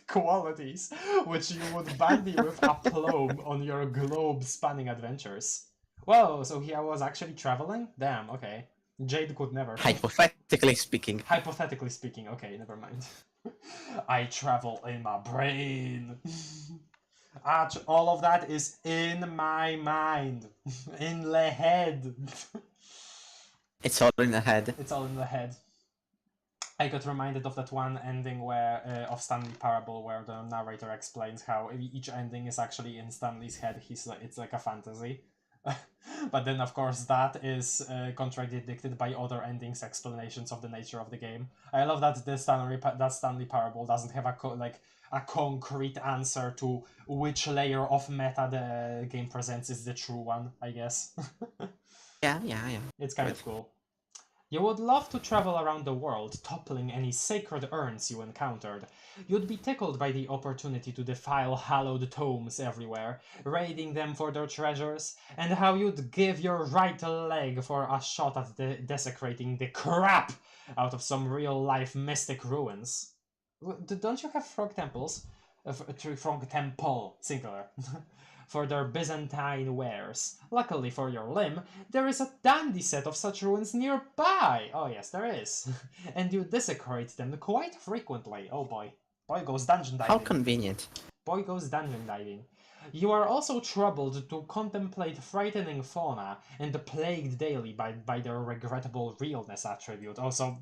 qualities, which you would bandy with aplomb on your globe-spanning adventures. Whoa, so he was actually traveling? Damn, okay. Jade could never. Hypothetically speaking. Hypothetically speaking, okay, never mind. I travel in my brain. All of that is in my mind. In the head. It's all in the head. It's all in the head. I got reminded of that one ending where of Stanley Parable, where the narrator explains how each ending is actually in Stanley's head. It's like a fantasy. But then, of course, that is contradicted by other endings explanations of the nature of the game. I love that the Stanley Parable doesn't have a concrete answer to which layer of meta the game presents is the true one, I guess. Yeah. It's kind of cool. You would love to travel around the world, toppling any sacred urns you encountered. You'd be tickled by the opportunity to defile hallowed tomes everywhere, raiding them for their treasures, and how you'd give your right leg for a shot at desecrating the crap out of some real-life mystic ruins. Don't you have frog temples? Frog temple, singular. For their Byzantine wares. Luckily for your limb, there is a dandy set of such ruins nearby! Oh yes, there is. And you desecrate them quite frequently. Oh boy. Boy goes dungeon diving. How convenient. Boy goes dungeon diving. You are also troubled to contemplate frightening fauna and plagued daily by their regrettable realness attribute. Also,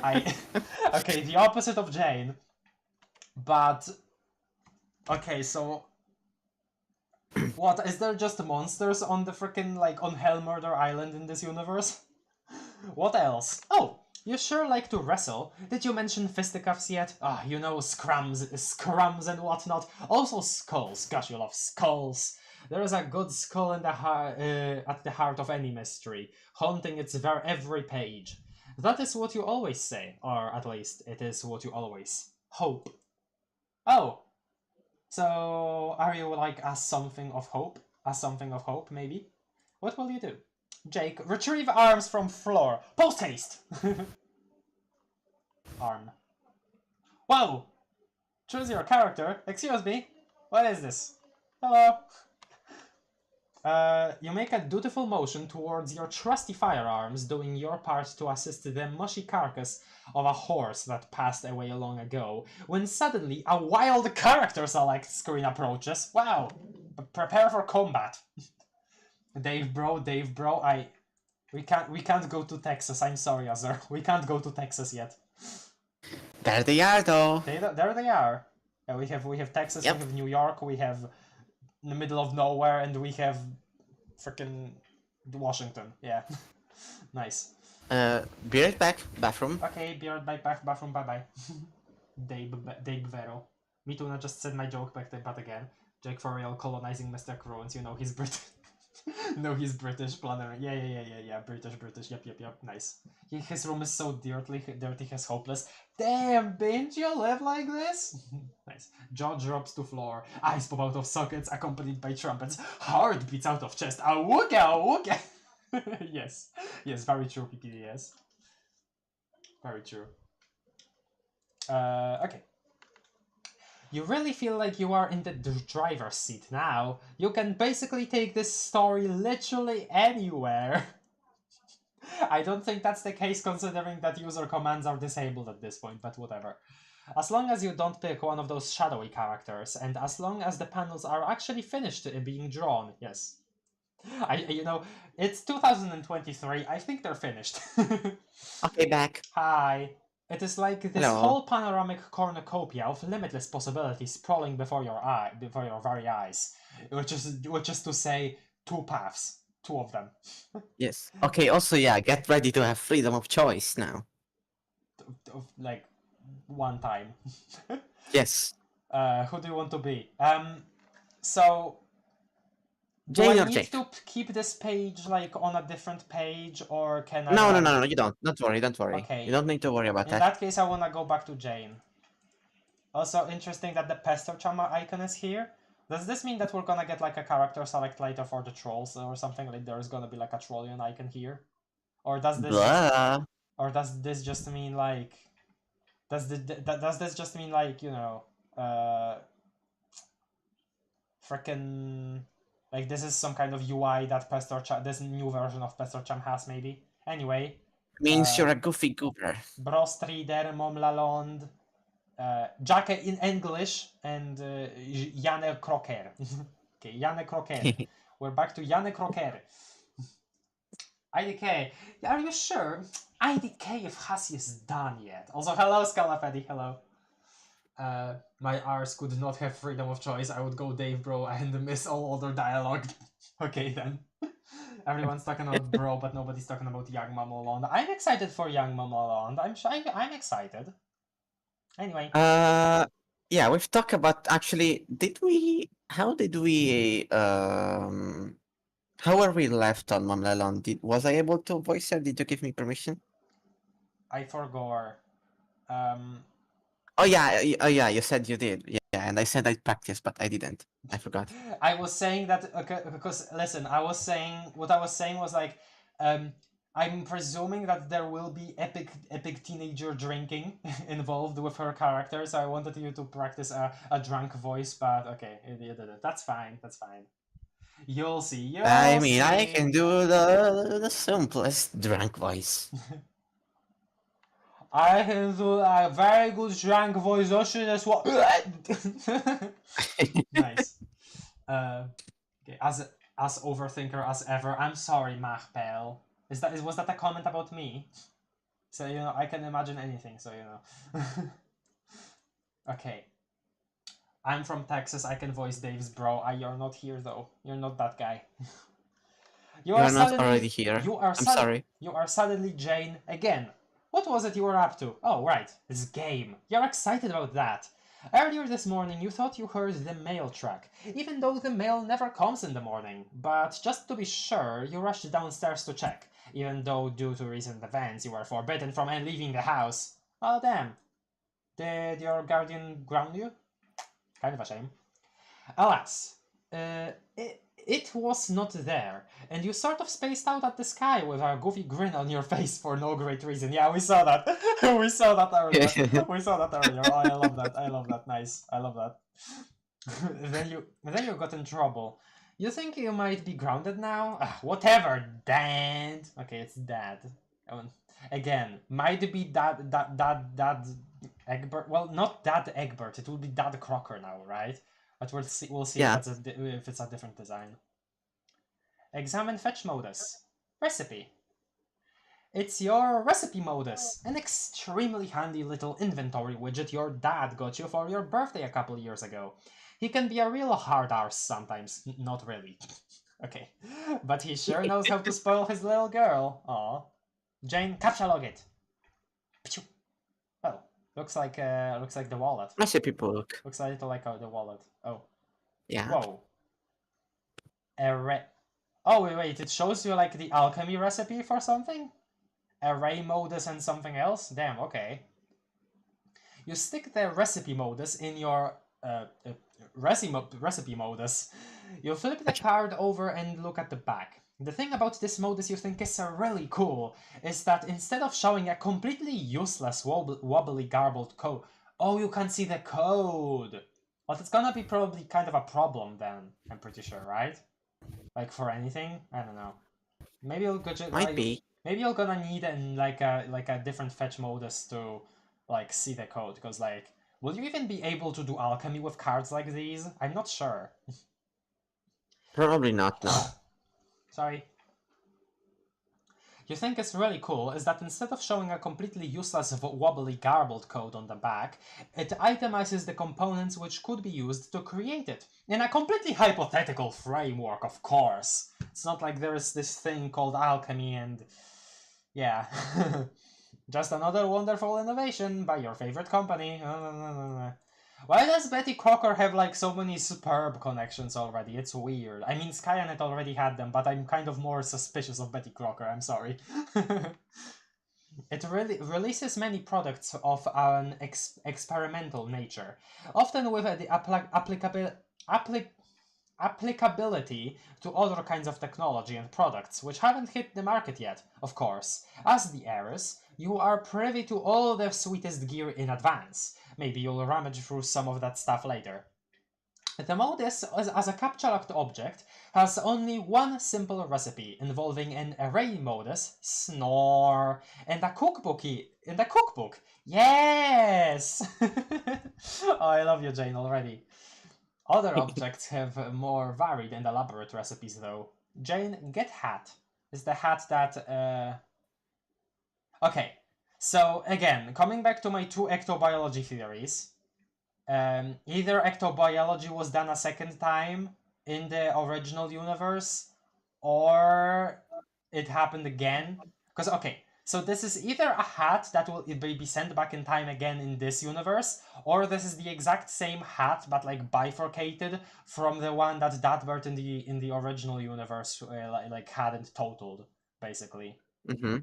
okay, the opposite of Jane. But, okay, so... What, is there just monsters on the frickin', on Hellmurder Island in this universe? What else? Oh, you sure like to wrestle. Did you mention fisticuffs yet? Ah, you know, scrums and whatnot. Also skulls. Gosh, you love skulls. There is a good skull in the at the heart of any mystery, haunting its every page. That is what you always say, or at least it is what you always hope. Oh! So, are you like a something of hope? A something of hope, maybe? What will you do? Jake, retrieve arms from floor. Post haste! Arm. Whoa! Choose your character. Excuse me. What is this? Hello. You make a dutiful motion towards your trusty firearms, doing your part to assist the mushy carcass of a horse that passed away long ago, when suddenly a wild character select screen approaches. Wow! Prepare for combat. Dave bro, we can't go to Texas. I'm sorry, Azur. We can't go to Texas yet. There they are, though. There they are. We have Texas, Yep. we have New York, we have in the middle of nowhere, and we have frickin' Washington. Yeah. Nice. Be right back. Bathroom. Okay, be right back, bathroom, bye-bye. Dave Vero. Me too, not just said my joke back then, but again. Jake for real colonizing Mr. Crones, you know he's British. No, he's British planner. Yeah. British. Yep. Nice. His room is so dirty, he's hopeless. Damn, binge, you live like this? Nice. Jaw drops to floor. Eyes pop out of sockets, accompanied by trumpets. Heart beats out of chest. Awooga! Yes, very true, PPDS. Very true. Okay. You really feel like you are in the driver's seat now. You can basically take this story literally anywhere. I don't think that's the case considering that user commands are disabled at this point, but whatever. As long as you don't pick one of those shadowy characters, and as long as the panels are actually finished being drawn, yes. It's 2023, I think they're finished. Okay, back. Hi. It is like this Hello. whole panoramic cornucopia of limitless possibilities sprawling before your very eyes, which is to say, two paths, two of them. Yes. Okay, also, yeah, get ready to have freedom of choice now. Like, one time. Yes. Who do you want to be? So... Do Jane I or need Jake? to keep this page, on a different page, or can I... No, you don't. Don't worry. Okay. You don't need to worry about In that. that case, I want to go back to Jane. Also, interesting that the Pesterchama icon is here. Does this mean that we're gonna get like a character select later for the trolls or something? Like there's gonna be like a trollian icon here? Or does this Blah. does this just mean like does this just mean like, you know, frickin' like this is some kind of UI that this new version of Pestercham has maybe? Anyway, Means you're a goofy goober. Brostrider, Momlalond, Jack in English, and Janne Crocker. Okay, Janne Crocker. We're back to Janne Crocker. IDK. Are you sure? IDK if Hassi is done yet. Also, hello, Scalafetti, hello. My Rs could not have freedom of choice. I would go Dave Bro and miss all other dialogue. Okay, then. Everyone's talking about Bro, but nobody's talking about Young Mamalond. I'm excited for Young Mamalond. I'm excited. Anyway. Yeah, we've talked about actually. How were we left on Mamlalon? Was I able to voice her? Did you give me permission? I forgot. Oh yeah, you said you did. Yeah, and I said I'd practice, but I didn't. I forgot. I was saying that because listen, what I was saying was like, I'm presuming that there will be epic teenager drinking involved with her character, so I wanted you to practice a drunk voice, but okay, you did it. That's fine. That's fine. You'll see. I mean, I can do the simplest drunk voice. I can do a very good drunk voice. That's what. Nice. Okay, as overthinker as ever. I'm sorry, Machpel. Was that a comment about me? So you know, I can imagine anything. So you know. Okay. I'm from Texas. I can voice Dave's bro. You're not here though. You're not that guy. You are not already here. I'm sorry. You are suddenly Jane again. What was it you were up to? Oh, right, this game. You're excited about that. Earlier this morning you thought you heard the mail truck, even though the mail never comes in the morning. But just to be sure, you rushed downstairs to check, even though due to recent events you were forbidden from leaving the house. Oh, damn. Did your guardian ground you? Kind of a shame. Alas, it was not there, and you sort of spaced out at the sky with a goofy grin on your face for no great reason. Yeah, we saw that. We saw that earlier. We saw that earlier. Oh, I love that. I love that. Nice. I love that. then you got in trouble. You think you might be grounded now? Whatever, Dad. Okay, it's Dad. Again, might be Dad Egbert. Well, not Dad Egbert. It will be Dad Crocker now, right? But we'll see. We'll see Yeah. if it's a different design. Examine fetch modus. Recipe. It's your recipe modus, an extremely handy little inventory widget your dad got you for your birthday a couple years ago. He can be a real hard arse sometimes. Not really. Okay. But he sure knows how to spoil his little girl. Aw. Jane, captcha-log it. Oh, looks like the wallet. Recipe book. Looks a little like the wallet. Oh. Yeah. Whoa. Oh, wait, it shows you like the alchemy recipe for something? Array modus and something else? Damn, okay. You stick the recipe modus in your recipe modus. You flip the card over and look at the back. The thing about this modus you think is really cool is that instead of showing a completely useless wobbly garbled code, oh, you can see the code. But it's gonna be probably kind of a problem then, I'm pretty sure, right? Like for anything? I don't know. Maybe you'll go Might be. Maybe you're gonna need like a different fetch modus to like see the code, because like, will you even be able to do alchemy with cards like these? I'm not sure. Probably not, no. Sorry. You think it's really cool is that instead of showing a completely useless wobbly garbled code on the back, it itemizes the components which could be used to create it. In a completely hypothetical framework, of course. It's not like there is this thing called alchemy and... yeah. Just another wonderful innovation by your favorite company. Why does Betty Crocker have like so many superb connections already? It's weird. I mean, Skynet already had them, but I'm kind of more suspicious of Betty Crocker, I'm sorry. It really releases many products of an experimental nature, often with the applicability to other kinds of technology and products which haven't hit the market yet, of course. As the heiress, you are privy to all the sweetest gear in advance. Maybe you'll rummage through some of that stuff later. The modus, as a capture-locked object, has only one simple recipe involving an array modus, snore, and a cookbook. Yes! Oh, I love you, Jane, already. Other objects have more varied and elaborate recipes, though. Jane, get hat. Is the hat that, Okay, so again, coming back to my two ectobiology theories, either ectobiology was done a second time in the original universe, or it happened again. Because, okay, so this is either a hat that will be sent back in time again in this universe, or this is the exact same hat but like bifurcated from the one that Dadbert in the original universe like hadn't totaled, basically. Mm-hmm.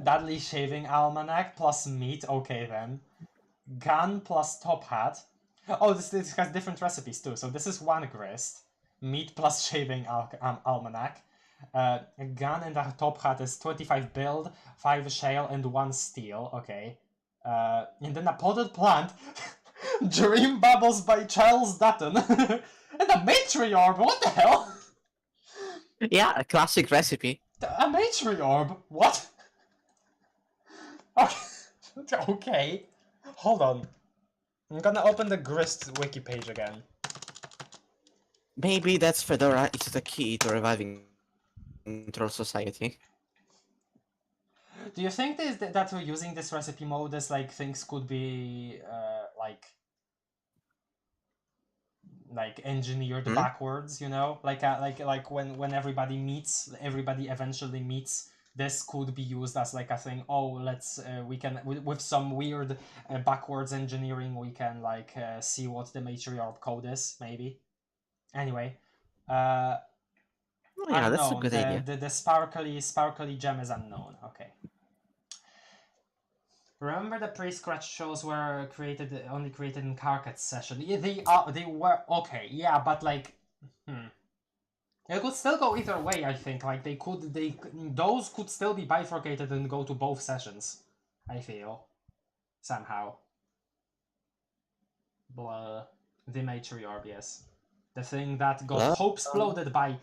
Dudley shaving almanac plus meat, okay then. Gun plus top hat. Oh, this has different recipes too. So this is one grist. Meat plus shaving almanac. A gun and a top hat is 25 build, 5 shale, and 1 steel. Okay. And then a potted plant. Dream Bubbles by Charles Dutton. And a matriarch. What the hell? Yeah, a classic recipe. A matriarch. What? Okay. Okay. Hold on. I'm gonna open the grist wiki page again. Maybe that's Fedora is the key to reviving troll society. Do you think that we're using this recipe mode as like things could be like engineered backwards, you know? Like when everybody eventually meets, this could be used as like a thing. Oh, let's we can with some weird backwards engineering we can like see what the matriarch code is, maybe. Anyway, Oh, yeah, that's a unknown. good idea. The sparkly gem is unknown. Okay. Remember the pre-scratch shows were only created in Carcat's session. Yeah, they were okay. Yeah, but like, it could still go either way. I think like those could still be bifurcated and go to both sessions. I feel somehow. Blah. The matriarch, yes. The thing that got hope exploded by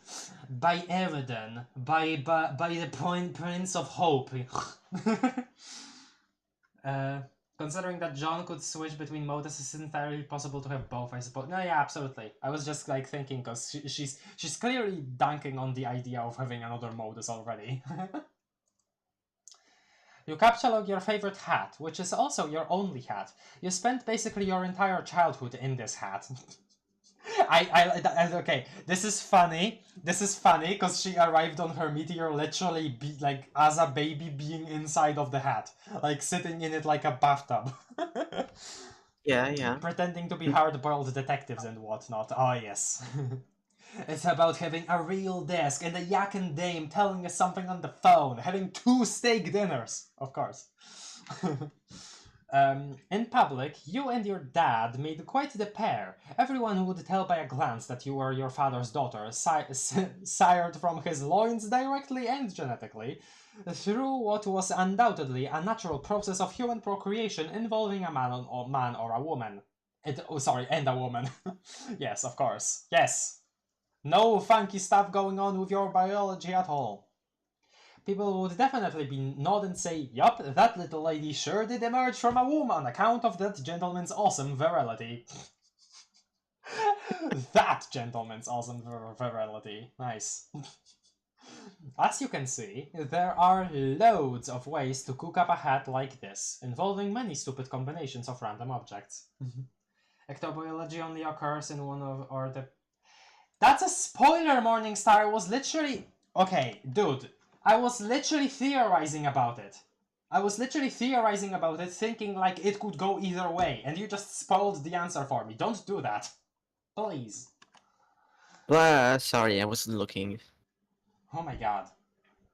Eridan, by the Prince of Hope. Considering that John could switch between modes, it's entirely possible to have both, I suppose. No, yeah, absolutely. I was just like thinking because she's clearly dunking on the idea of having another modus already. You capture your favorite hat, which is also your only hat. You spent basically your entire childhood in this hat. Okay, this is funny. This is funny because she arrived on her meteor literally like as a baby being inside of the hat, like sitting in it like a bathtub. Yeah. Pretending to be hard-boiled detectives and whatnot. Oh yes. It's about having a real desk and a yak and dame telling us something on the phone, having 2 steak dinners, of course. In public, you and your dad made quite the pair. Everyone would tell by a glance that you were your father's daughter, sired from his loins directly and genetically, through what was undoubtedly a natural process of human procreation involving a man or a woman. And a woman. Yes, of course. Yes. No funky stuff going on with your biology at all. People would definitely nod and say, yup, that little lady sure did emerge from a womb on account of that gentleman's awesome virility. That gentleman's awesome virility. Nice. As you can see, there are loads of ways to cook up a hat like this, involving many stupid combinations of random objects. Ectobiology only occurs in one or the... That's a spoiler, Morningstar! It was literally... Okay, dude. I was literally theorizing about it. Thinking like it could go either way, and you just spoiled the answer for me. Don't do that. Please. Sorry, I wasn't looking. Oh my god.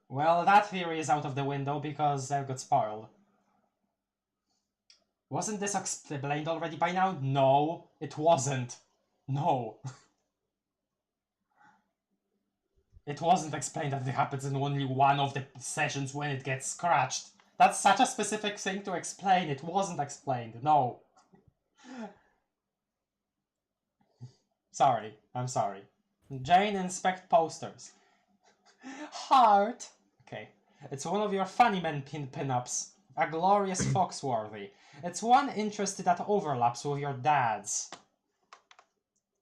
Well, that theory is out of the window because I got spoiled. Wasn't this explained already by now? No, it wasn't. No. It wasn't explained that it happens in only one of the sessions when it gets scratched. That's such a specific thing to explain. It wasn't explained. No. Sorry. I'm sorry. Jane, inspect posters. Heart. Okay. It's one of your funny men pin-ups. A glorious Foxworthy. It's one interest that overlaps with your dad's.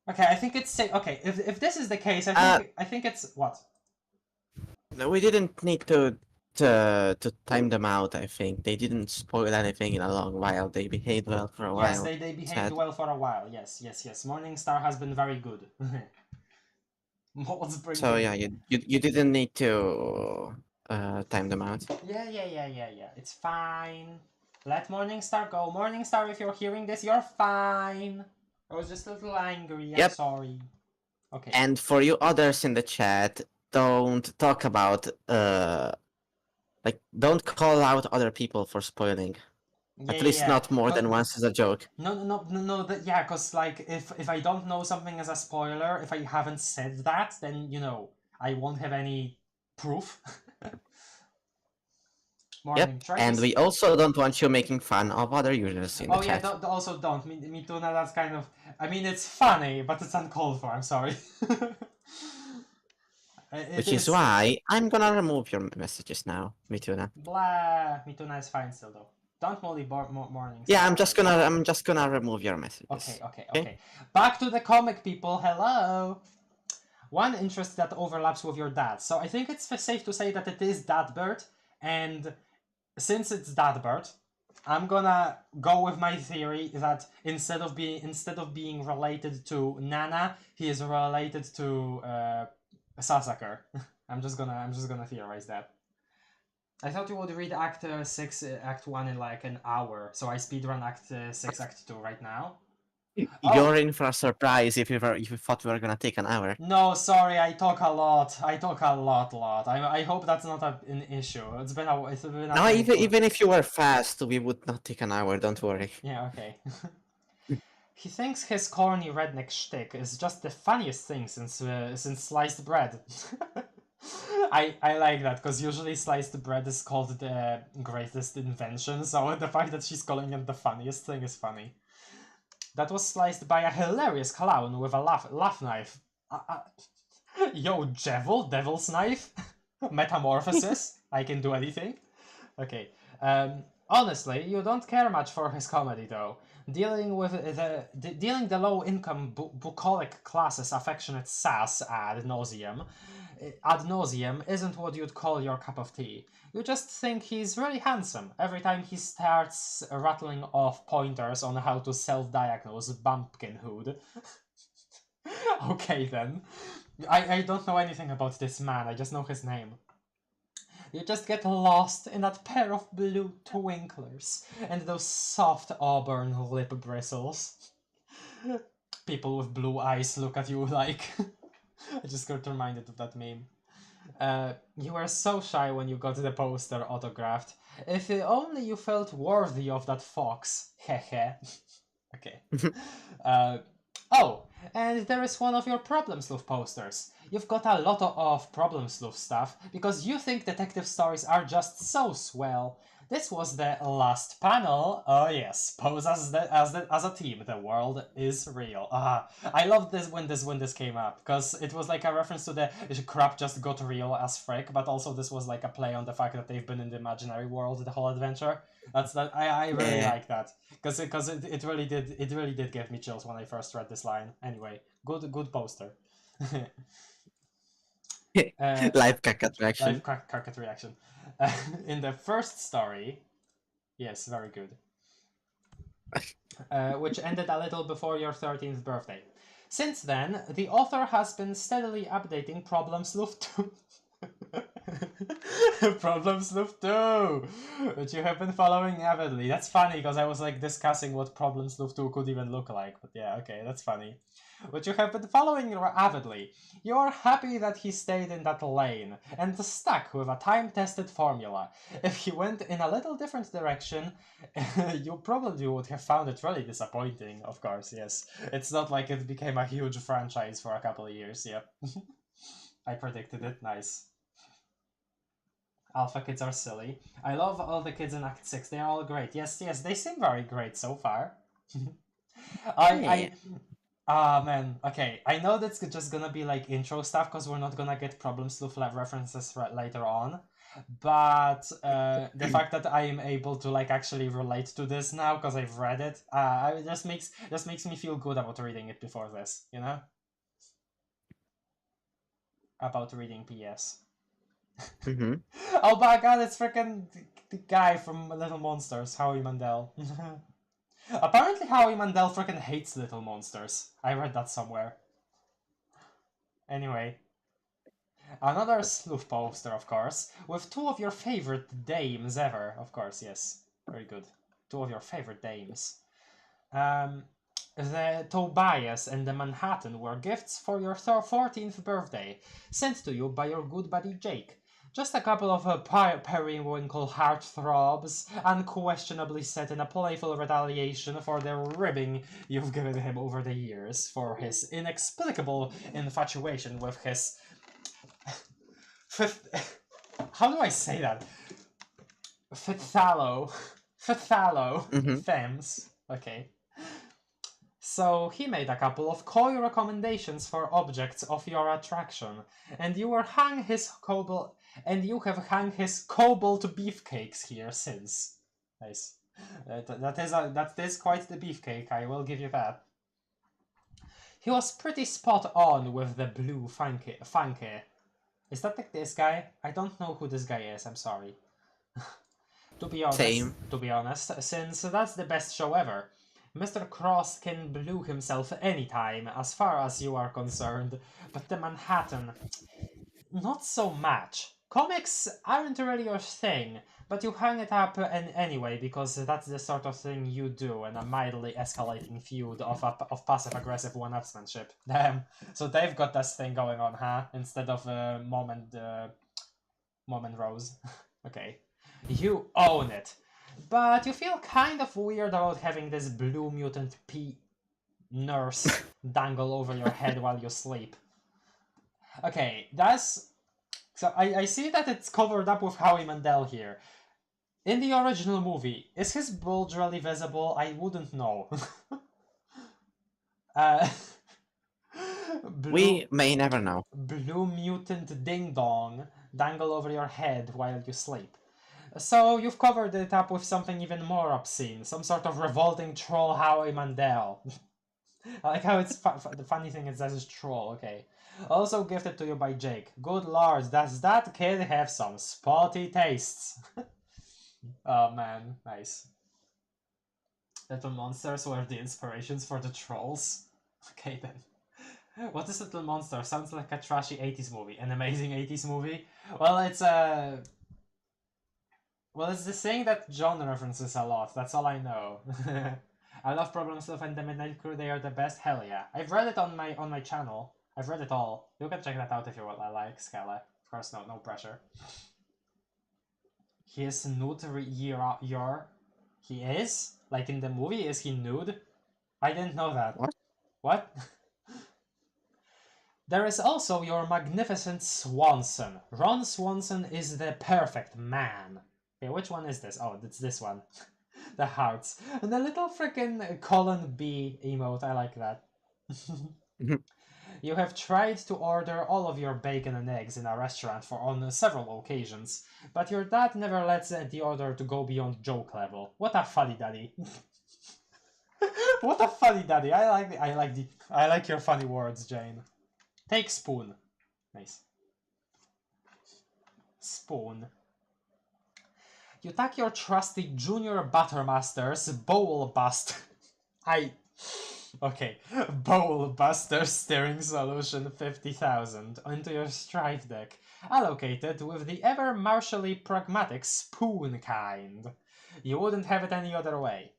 Okay, I think it's safe. Okay, if this is the case, I think it's what? No, we didn't need to time them out. I think they didn't spoil anything in a long while. They behaved well for a while. Yes, they behaved well for a while. Yes. Morningstar has been very good. So yeah, you didn't need to time them out. Yeah. It's fine. Let Morningstar go. Morningstar, if you're hearing this, you're fine. I was just a little angry. I'm sorry. Okay. And for you others in the chat, don't talk about like don't call out other people for spoiling. At least not more than once as a joke. No. Yeah, because like if I don't know something as a spoiler, if I haven't said that, then you know I won't have any proof. And we also don't want you making fun of other users in the chat. Oh yeah, also don't. Me too. Now that's kind of. I mean, it's funny, but it's uncalled for. I'm sorry. Which is why I'm gonna remove your messages now, Mituna. Blah. Mituna is fine still though. Don't molly mornings. Yeah, I'm just gonna remove your messages. Okay. Back to the comic, people. Hello. One interest that overlaps with your dad. So I think it's safe to say that it is Dadbert, and since it's Dadbert, I'm gonna go with my theory that instead of being related to Nana, he is related to Sasakar. I'm just gonna theorize that. I thought you would read Act 6, Act 1 in like an hour, so I speedrun Act 6, Act 2 right now. You're in for a surprise if you thought we were gonna take an hour. No, sorry, I talk a lot. I hope that's not an issue. It's been a No, even if you were fast, we would not take an hour. Don't worry. Yeah, okay. He thinks his corny redneck shtick is just the funniest thing since sliced bread. I like that because usually sliced bread is called the greatest invention, so the fact that she's calling it the funniest thing is funny. That was sliced by a hilarious clown with a laugh knife. Yo, devil's knife? Metamorphosis? I can do anything? Okay. Honestly, you don't care much for his comedy, though. Dealing the low-income bucolic class's affectionate sass ad nauseum isn't what you'd call your cup of tea. You just think he's really handsome every time he starts rattling off pointers on how to self-diagnose bumpkinhood. Okay then. I don't know anything about this man, I just know his name. You just get lost in that pair of blue twinklers and those soft auburn lip bristles. People with blue eyes look at you like... I just got reminded of that meme. You were so shy when you got the poster autographed. If only you felt worthy of that fox. Hehe. Okay. Oh, and there is one of your Problem Sleuth posters. You've got a lot of Problem Sleuth stuff because you think detective stories are just so swell. This was the last panel. Oh yes, pose as a team. The world is real. I loved this when this came up because it was like a reference to the crap just got real as frick, but also this was like a play on the fact that they've been in the imaginary world the whole adventure. I really like that because it really did give me chills when I first read this line. Anyway, good poster. Live cacat reaction. Live cacat reaction. In the first story, yes, very good. Which ended a little before your 13th birthday. Since then, the author has been steadily updating Problem Sleuth 2. Problem Sleuth 2, which you have been following avidly. That's funny because I was like discussing what Problem Sleuth 2 could even look like, but yeah, okay, that's funny. Which you have been following avidly. You are happy that he stayed in that lane and stuck with a time-tested formula. If he went in a little different direction, you probably would have found it really disappointing, of course, yes. It's not like it became a huge franchise for a couple of years, yep. I predicted it. Nice. Alpha kids are silly. I love all the kids in Act 6. They are all great. Yes, yes, they seem very great so far. Man, okay. I know that's just gonna be like intro stuff because we're not gonna get problems with references later on. But the fact that I am able to like actually relate to this now because I've read it, it just makes me feel good about reading it before this, you know? About reading PS. Mm-hmm. Oh my god, it's freaking the guy from Little Monsters, Howie Mandel. Apparently Howie Mandel freaking hates Little Monsters. I read that somewhere. Anyway. Another sleuth poster, of course, with two of your favorite dames ever. Of course, yes. Very good. Two of your favorite dames. The Tobias and the Manhattan were gifts for your 14th birthday, sent to you by your good buddy Jake. Just a couple of periwinkle heartthrobs, unquestionably set in a playful retaliation for the ribbing you've given him over the years for his inexplicable infatuation with his... How do I say that? Phthalo. Thems. Okay. So he made a couple of coy recommendations for objects of your attraction, and you have hung his cobalt beefcakes here since. Nice. That is quite the beefcake, I will give you that. He was pretty spot on with the blue funky. Is that like this guy? I don't know who this guy is, I'm sorry. To be honest, since that's the best show ever. Mr. Cross can blue himself anytime, as far as you are concerned, but the Manhattan, not so much. Comics aren't really your thing, but you hang it up anyway because that's the sort of thing you do in a mildly escalating feud of passive-aggressive one-upsmanship. Damn, so they've got this thing going on, huh? Instead of Mom and Rose. Okay. You own it. But you feel kind of weird about having this blue mutant nurse dangle over your head while you sleep. Okay, that's... So I see that it's covered up with Howie Mandel here. In the original movie, is his bulge really visible? I wouldn't know. We may never know. Blue mutant ding-dong dangle over your head while you sleep. So you've covered it up with something even more obscene, some sort of revolting troll Howie Mandel. I like how it's the funny thing is that it's troll, okay. Also gifted to you by Jake. Good lord, does that kid have some spotty tastes? Oh man, nice. Little Monsters were the inspirations for the trolls. Okay then. What is Little Monster? Sounds like a trashy 80s movie. An amazing 80s movie? Well, it's the saying that John references a lot, that's all I know. I love Problem Stuff and the Midnight Crew, they are the best, hell yeah. I've read it on my channel. I've read it all. You can check that out if you like, Scala. Of course, no pressure. He is nude, he is? Like in the movie, is he nude? I didn't know that. What? What? There is also your magnificent Swanson. Ron Swanson is the perfect man. Okay, which one is this? Oh, it's this one. The hearts. And the little frickin' colon B emote, I like that. You have tried to order all of your bacon and eggs in a restaurant on several occasions, but your dad never lets the order to go beyond joke level. What a funny daddy. What a funny daddy. I like your funny words, Jane. Take spoon. Nice. Spoon. You tack your trusty Junior Buttermaster's Bowl Bust. Okay. Bowl Buster Steering Solution 50,000 into your strife deck, allocated with the ever martially pragmatic spoon kind. You wouldn't have it any other way.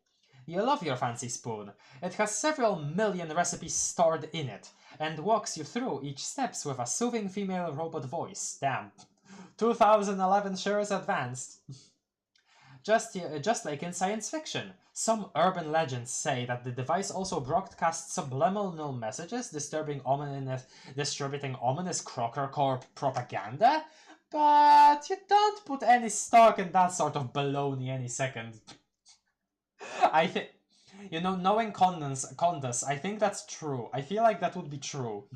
You love your fancy spoon. It has several million recipes stored in it, and walks you through each steps with a soothing female robot voice. Damn. 2011 shares advanced. just like in science fiction. Some urban legends say that the device also broadcasts subliminal messages distributing ominous Crocker Corp propaganda, but you don't put any stock in that sort of baloney any second. I think, you know, knowing Condas, I think that's true. I feel like that would be true.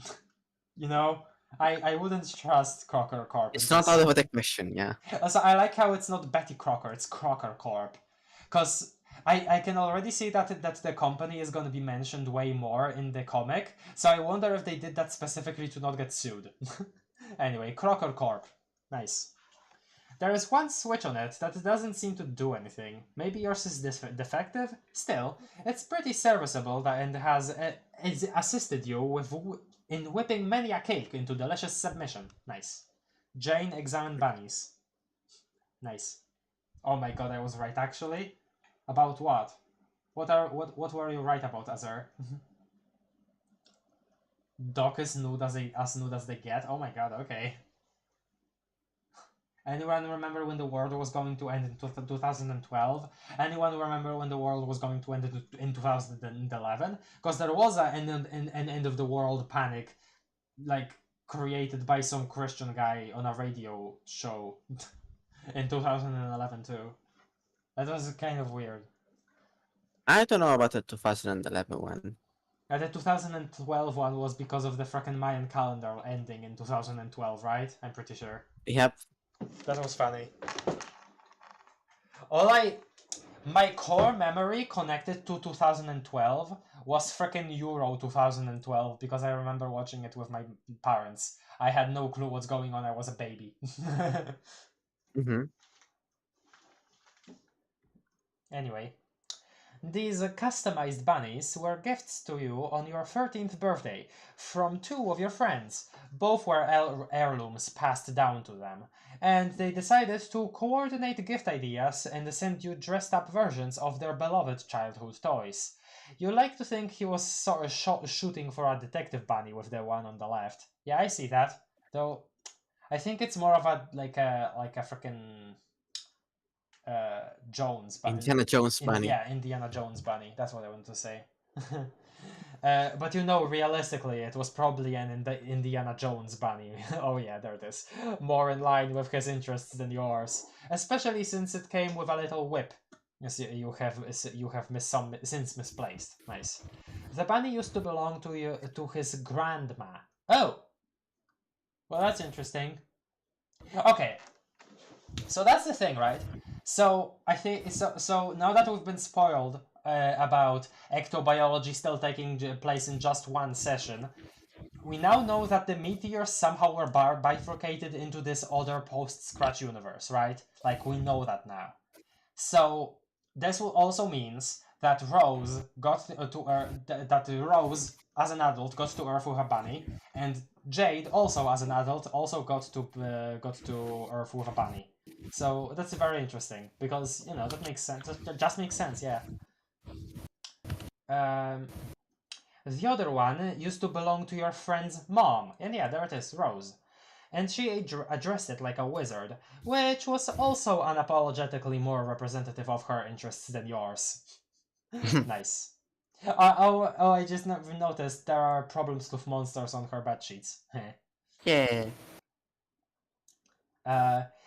You know, I wouldn't trust Crocker Corp. It's not out of the question, yeah. Also, I like how it's not Betty Crocker, it's Crocker Corp. Because I can already see that the company is going to be mentioned way more in the comic, so I wonder if they did that specifically to not get sued. Anyway, Crocker Corp. Nice. There is one switch on it that doesn't seem to do anything. Maybe yours is defective? Still, it's pretty serviceable and has assisted you in whipping many a cake into delicious submission. Nice. Jane examined bunnies. Nice. Oh my god, I was right actually. About what? What were you right about, Azur? Doc is nude as nude as they get. Oh my god, okay. Anyone remember when the world was going to end in 2012? Anyone remember when the world was going to end in 2011? Because there was an end of the world panic, like, created by some Christian guy on a radio show in 2011 too. That was kind of weird. I don't know about the 2011 one. The 2012 one was because of the frickin' Mayan calendar ending in 2012, right? I'm pretty sure. Yep. That was funny. My core memory connected to 2012 was frickin' Euro 2012 because I remember watching it with my parents. I had no clue what's going on, I was a baby. Mm-hmm. Anyway. These customized bunnies were gifts to you on your 13th birthday from two of your friends. Both were heirlooms passed down to them, and they decided to coordinate gift ideas and send you dressed up versions of their beloved childhood toys. You like to think he was sort of shooting for a detective bunny with the one on the left. Yeah, I see that. Though I think it's more of a like a freaking Jones bunny. Indiana Jones bunny. Yeah, Indiana Jones bunny. That's what I want to say. But you know, realistically, it was probably an Indiana Jones bunny. Oh yeah, there it is. More in line with his interests than yours, especially since it came with a little whip. Yes, you have since misplaced. Nice. The bunny used to belong to his grandma. Oh, well, that's interesting. Okay, so that's the thing, right? So I think so. Now that we've been spoiled about ectobiology still taking place in just one session, we now know that the meteors somehow were bifurcated into this other post-Scratch universe, right? Like, we know that now. So this also means that Rose got to Earth. That Rose, as an adult, got to Earth with a bunny, and Jade, also as an adult, also got to Earth with a bunny. So that's very interesting because, you know, that makes sense. That just makes sense, yeah. The other one used to belong to your friend's mom, and yeah, there it is, Rose. And she addressed it like a wizard, which was also unapologetically more representative of her interests than yours. Nice. Oh, I just noticed there are problems with monsters on her bedsheets. Yeah.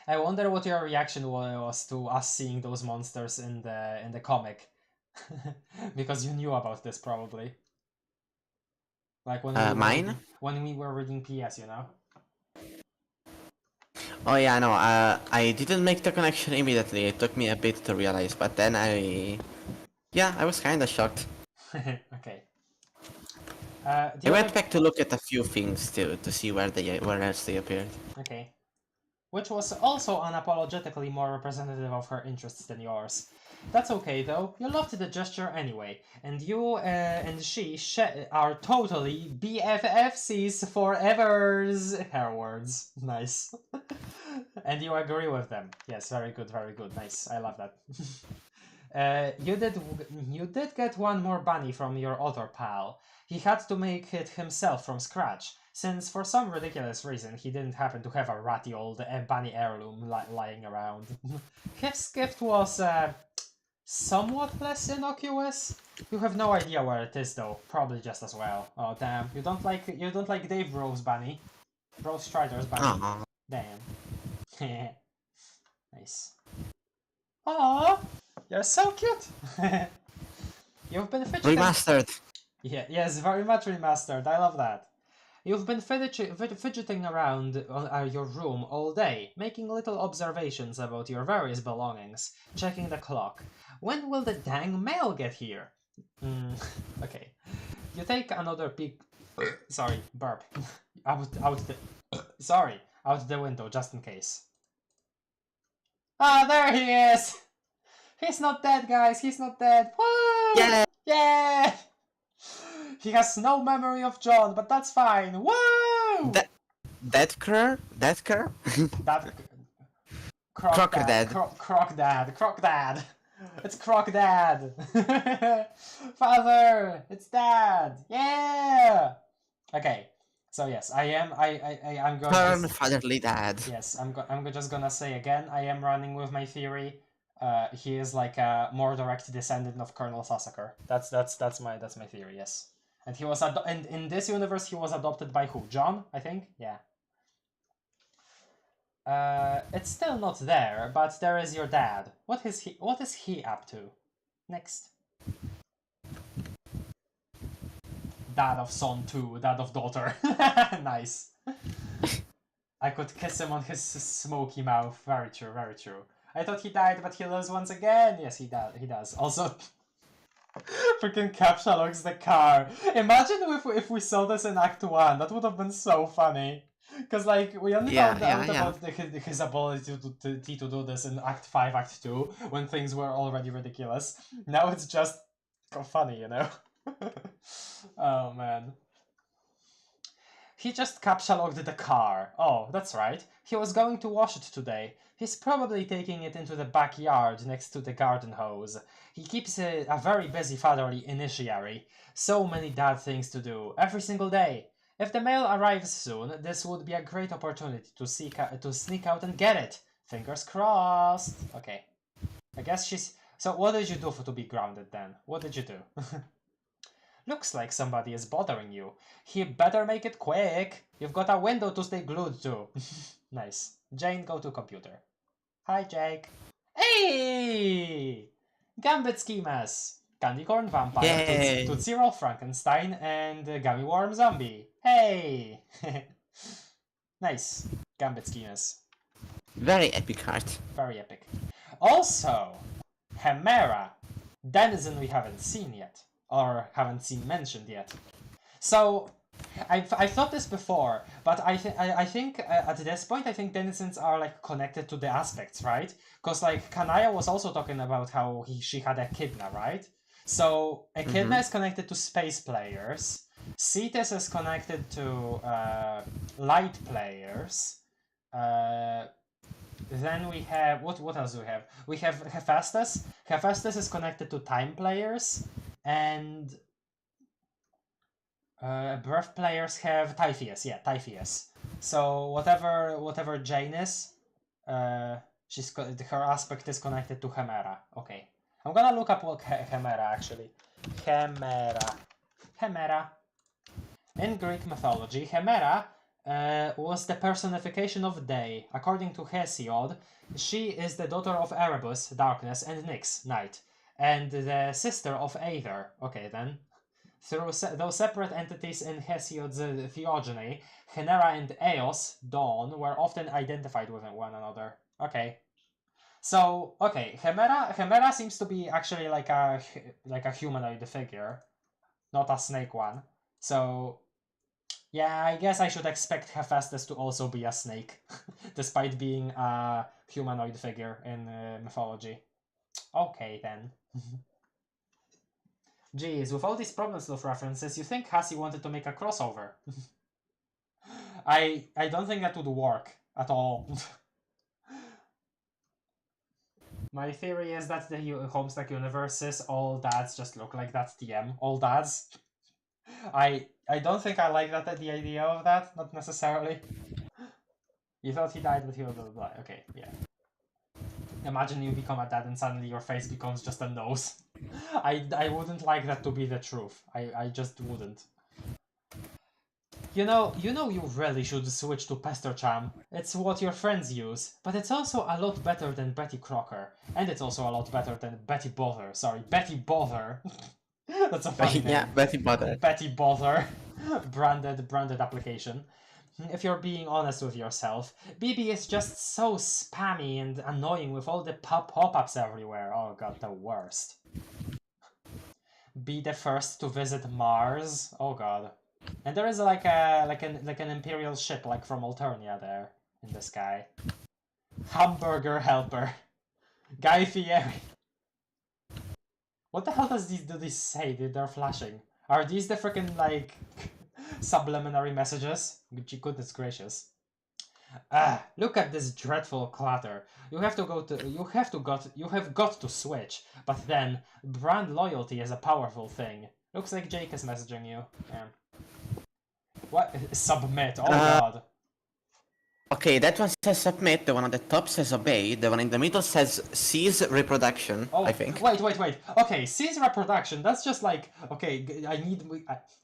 I wonder what your reaction was to us seeing those monsters in the comic, because you knew about this probably. Like when we were reading PS, you know. Oh yeah, no. I didn't make the connection immediately. It took me a bit to realize, but then I was kind of shocked. Okay. I went back to look at a few things to see where else they appeared. Okay. Which was also unapologetically more representative of her interests than yours. That's okay though, you loved the gesture anyway, and you and she are totally BFFCs forevers. Her words. Nice. And you agree with them. Yes, very good, nice. I love that. You did get one more bunny from your other pal. He had to make it himself from scratch, since for some ridiculous reason he didn't happen to have a ratty old bunny heirloom lying around. His gift was somewhat less innocuous. You have no idea where it is though. Probably just as well. Oh damn! You don't like Dave Bro's bunny, Bro Strider's bunny. Aw. Damn. Nice. Aww, you're so cute. You've been fidgeting. Remastered. Yeah, yes, very much remastered. I love that. You've been fidgeting around your room all day, making little observations about your various belongings, checking the clock. When will the dang mail get here? Okay. You take another peek. Sorry, burp. Out the window just in case. Ah, there he is! He's not dead, guys. He's not dead. Woo! Yeah. Yeah! He has no memory of John, but that's fine. Woo! That cur? That Crocker Dad. Croc Dad. It's Croc Dad. Father, it's Dad. Yeah. Okay. So yes, I'm going. Turn fatherly dad. Yes, I'm just gonna say again. I am running with my theory. He is like a more direct descendant of Colonel Sassaker. That's my theory. Yes. And he was in this universe he was adopted by who? John, I think. Yeah. It's still not there, but there is your dad. What is he up to? Next. Dad of son 2, dad of daughter. Nice. I could kiss him on his smoky mouth. Very true, very true. I thought he died, but he lives once again. Yes, he does. Also, freaking Pesterlog's the car. Imagine if we saw this in Act 1. That would have been so funny. Because, like, we only found out about his ability to do this in Act 5, Act 2, when things were already ridiculous. Now it's just funny, you know? Oh, man. He just Pesterlogged the car. Oh, that's right. He was going to wash it today. He's probably taking it into the backyard next to the garden hose. He keeps a very busy fatherly initiary. So many dad things to do, every single day. If the mail arrives soon, this would be a great opportunity to sneak out and get it. Fingers crossed. Okay. I guess she's... So what did you do to be grounded then? What did you do? Looks like somebody is bothering you. He better make it quick. You've got a window to stay glued to. Nice. Jane, go to computer. Hi, Jake. Hey! Gambit schemas. Candy corn vampire, Tootsie Roll Frankenstein, and Gummy Worm Zombie. Hey! Nice. Gambit schemas. Very epic art. Very epic. Also, Chimera. Denizen we haven't seen yet. Or haven't seen mentioned yet. So, I thought this before, but I think at this point, I think denizens are like connected to the aspects, right? Because like Kanaya was also talking about how she had Echidna, right? So Echidna is connected to space players. Cetus is connected to light players. Then we have what else do we have? We have Hephaestus. Hephaestus is connected to time players. And breath players have Typhoeus, yeah, Typhoeus. So whatever Jane is, her aspect is connected to Chimera. Okay, I'm gonna look up what Chimera actually. Chimera. In Greek mythology, Chimera was the personification of day. According to Hesiod, she is the daughter of Erebus, darkness, and Nyx, night. And the sister of Aether. Okay, then. Through those separate entities in Hesiod's theogony, Chimera and Eos, dawn, were often identified with one another. Okay. So, okay, Chimera seems to be actually like a humanoid figure, not a snake one. So, yeah, I guess I should expect Hephaestus to also be a snake, despite being a humanoid figure in mythology. Okay, then. Jeez, with all these problems of references, you think Hassie wanted to make a crossover. I don't think that would work at all. My theory is that the Homestuck universes, all dads just look like that TM. All dads. I don't think I like that the idea of that, not necessarily. You thought he died, but he will die. Okay, yeah. Imagine you become a dad and suddenly your face becomes just a nose. I wouldn't like that to be the truth. I just wouldn't. You know you really should switch to Pestercham. It's what your friends use, but it's also a lot better than Betty Crocker. And it's also a lot better than Betty Bother. Sorry, Betty Bother. That's a funny name. Yeah, Betty Bother. Betty Bother. branded application. If you're being honest with yourself, BB is just so spammy and annoying with all the pop-ups everywhere. Oh god, the worst. Be the first to visit Mars. Oh god. And there is like an imperial ship like from Alternia there in the sky. Hamburger helper. Guy Fieri. What the hell do these say? They're flashing. Are these the freaking like subliminary messages? Goodness gracious. Look at this dreadful clutter. You have got to switch. But then brand loyalty is a powerful thing. Looks like Jake is messaging you. Yeah. What? Submit. Oh god. Okay, that one says submit, the one on the top says obey, the one in the middle says cease reproduction, Oh, I think. Wait. Okay, cease reproduction. That's just like, okay,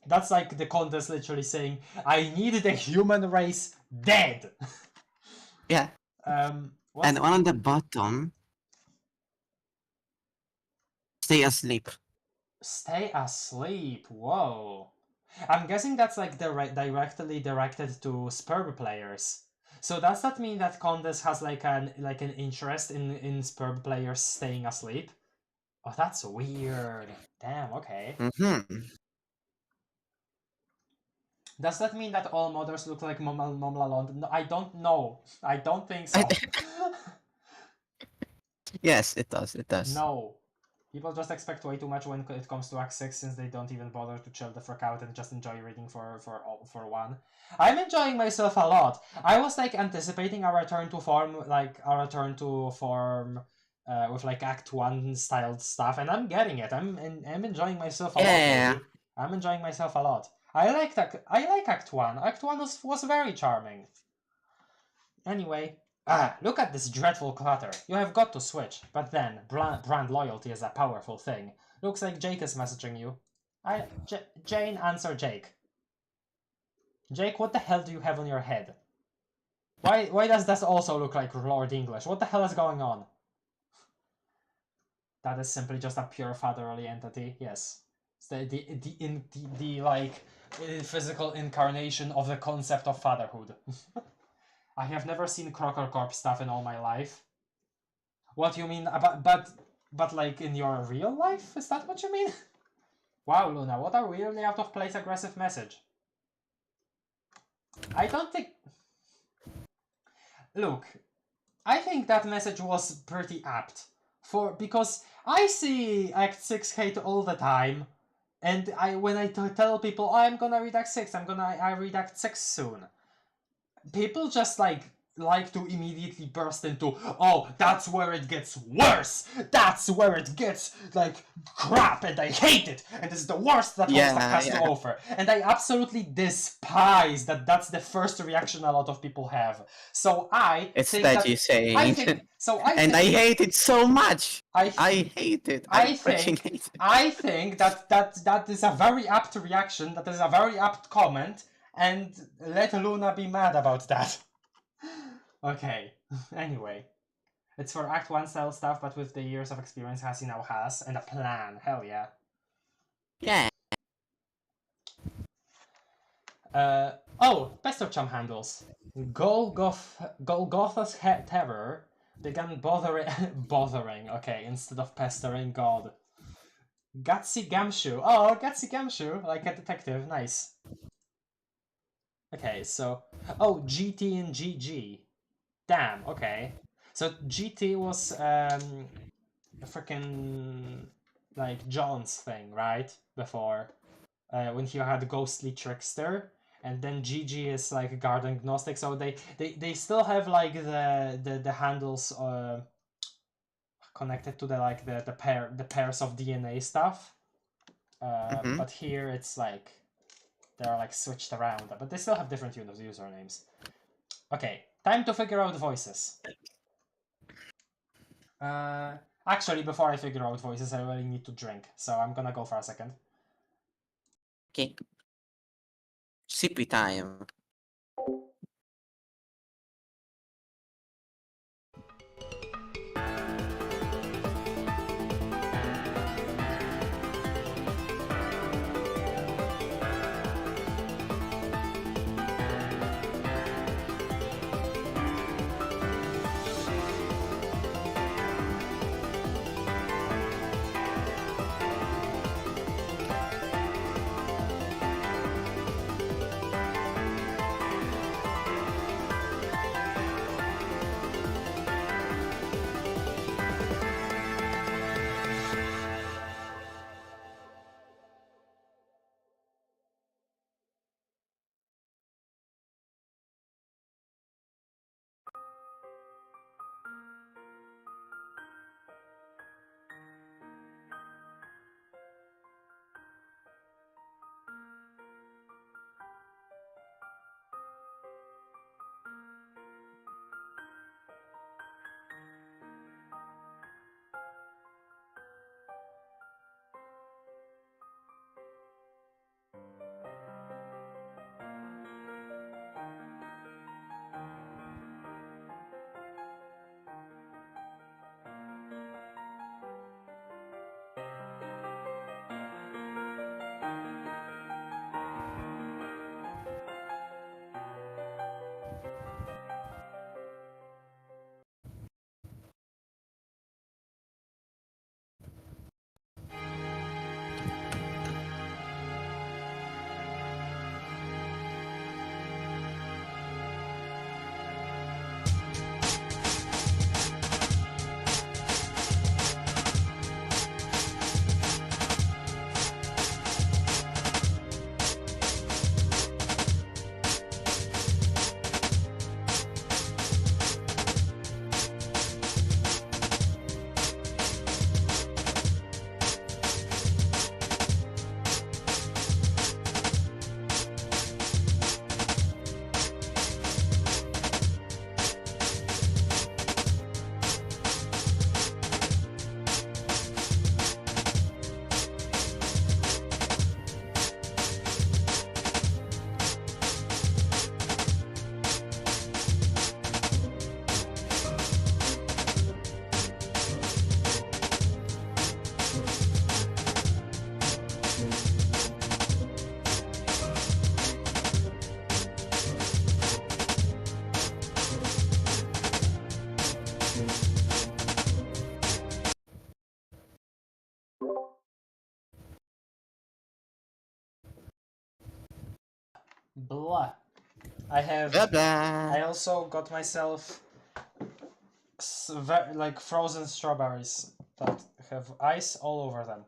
that's like the contest literally saying, I need the human race dead. Yeah. And one on the bottom, stay asleep. Stay asleep. Whoa. I'm guessing that's like directly directed to Spurb players. So does that mean that Condes has like an interest in Spurb players staying asleep? Oh, that's weird. Damn, okay. Does that mean that all modders look like Momlalond? No, I don't know. I don't think so. Yes, it does, it does. No. People just expect way too much when it comes to Act 6 since they don't even bother to chill the frick out and just enjoy reading for one. I'm enjoying myself a lot. I was like anticipating a return to form, with like Act 1 styled stuff, and I'm getting it. I'm enjoying myself a lot. Really. I'm enjoying myself a lot. I like Act 1. Act 1 was very charming. Anyway. Look at this dreadful clutter. You have got to switch, but then brand loyalty is a powerful thing. Looks like Jake is messaging you. Jane, answer Jake. Jake, what the hell do you have on your head? Why does that also look like Lord English? What the hell is going on? That is simply just a pure fatherly entity. Yes, it's the like physical incarnation of the concept of fatherhood. I have never seen Crocker Corp stuff in all my life. What do you mean? But like in your real life? Is that what you mean? Wow, Luna, what a weirdly out of place aggressive message. I don't think... Look, I think that message was pretty apt. Because I see Act 6 hate all the time. And when I tell people, oh, I'm gonna read Act 6, I read Act 6 soon. People just like to immediately burst into, oh, that's where it gets worse. That's where it gets like crap, and I hate it. And it's the worst that Homestuck has to offer. And I absolutely despise that. That's the first reaction a lot of people have. So I think that you say. I hate it so much. I hate it. I freaking hate it. I think that is a very apt reaction. That is a very apt comment. And let Luna be mad about that. Okay, anyway. It's for Act 1 style stuff, but with the years of experience Hassie now has, and a plan. Hell yeah. Yeah. Pestercham handles. Golgotha's terror began bothering, okay, instead of pestering God. Gatsy Gamshu. Oh, Gatsy Gamshu, like a detective, nice. Okay, so... Oh, GT and GG. Damn, okay. So GT was freaking like John's thing, right? Before, when he had Ghostly Trickster, and then GG is like Garden Gnostic. So they still have like the handles. God connected to the pairs of DNA stuff. But here it's like they're like switched around, but they still have different usernames. Okay, time to figure out voices. Actually, before I figure out voices, I really need to drink, so I'm gonna go for a second. Okay. Sippy time. Blah. I have. Blah blah. I also got myself like frozen strawberries that have ice all over them.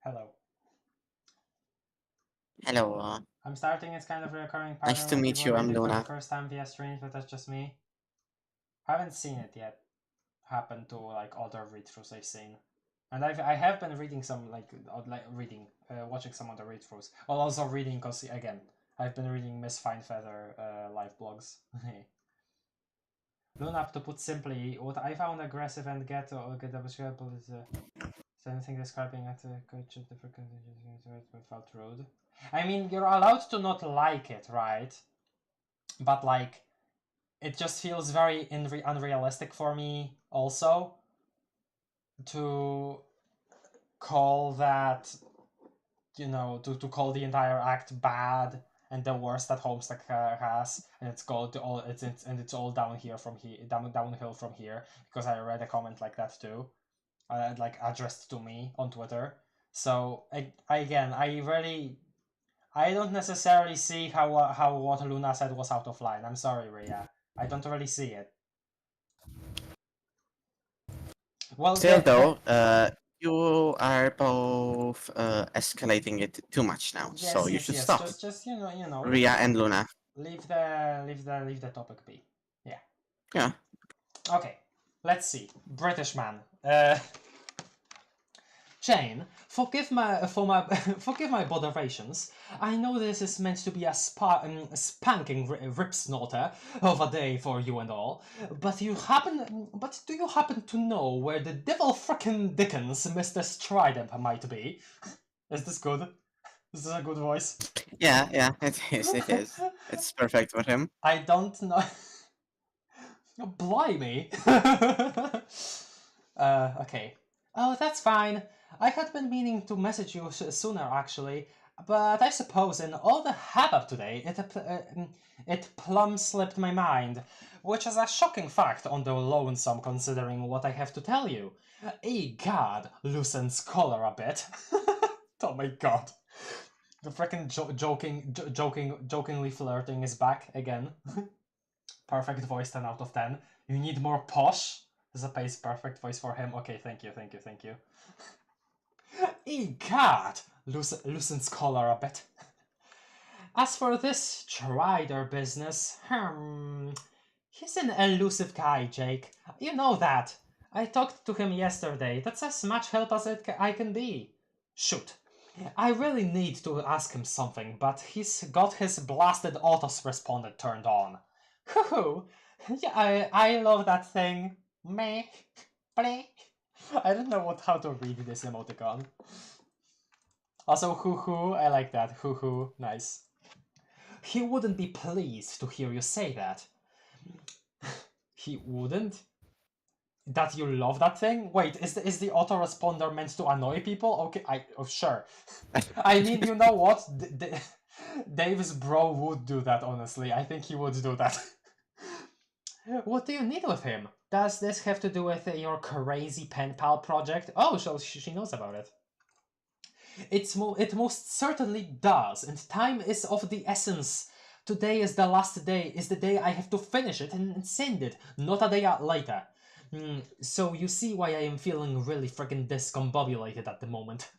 Hello. Hello. I'm starting its kind of recurring pattern. Nice to where meet people you, read I'm it for the Luna. first time via streams, but that's just me. Haven't seen it yet. Happen to like other read-throughs I've seen, and I have been reading some watching some other read-throughs. Well, also reading because again I've been reading Miss Finefeather live blogs. Luna, to put simply, what I found aggressive and get observable is anything describing it felt rude. I mean, you're allowed to not like it, right? But like, it just feels very unrealistic for me also to call that, you know, to call the entire act bad and the worst that Homestuck has, and it's all downhill from here because I read a comment like that too, like addressed to me on Twitter. So I don't necessarily see how what Luna said was out of line. I'm sorry, Rhea. I don't really see it. Well, Still though, you are both escalating it too much now, yes, so you should stop. Just you know, Rhea and Luna. leave the topic be. Yeah. Yeah. Okay. Let's see. British man. Jane, forgive my forgive my boderations. I know this is meant to be a spanking rip snorter of a day for you and all, but do you happen to know where the devil frickin' Dickens Mr. Strident might be? Is this good? Is this a good voice? Yeah, it is. It's perfect for him. I don't know. Blimey. Okay. Oh, that's fine. I had been meaning to message you sooner, actually, but I suppose in all the hubbub today, it plumb slipped my mind, which is a shocking fact on the lonesome considering what I have to tell you. Egad, loosens collar a bit. Oh my god. The frickin' jokingly flirting is back again. Perfect voice, 10 out of 10. You need more posh? This is a pace perfect voice for him. Okay, thank you. Egad! Loosens collar a bit. As for this Strider business, he's an elusive guy, Jake. You know that. I talked to him yesterday. That's as much help as I can be. Shoot. I really need to ask him something, but he's got his blasted autoresponder turned on. Hoo-hoo! Yeah, I love that thing. Meh. Bleh. I don't know how to read this emoticon. Also, hoo-hoo, I like that. Hoo-hoo, nice. He wouldn't be pleased to hear you say that. He wouldn't? That you love that thing? Wait, is the autoresponder meant to annoy people? Okay, sure. I mean, you know what? Dave's bro would do that, honestly. I think he would do that. What do you need with him? Does this have to do with your crazy pen pal project? Oh, so she knows about it. It most certainly does, and time is of the essence. Today is the last day, is the day I have to finish it and send it, not a day later. So you see why I am feeling really friggin' discombobulated at the moment.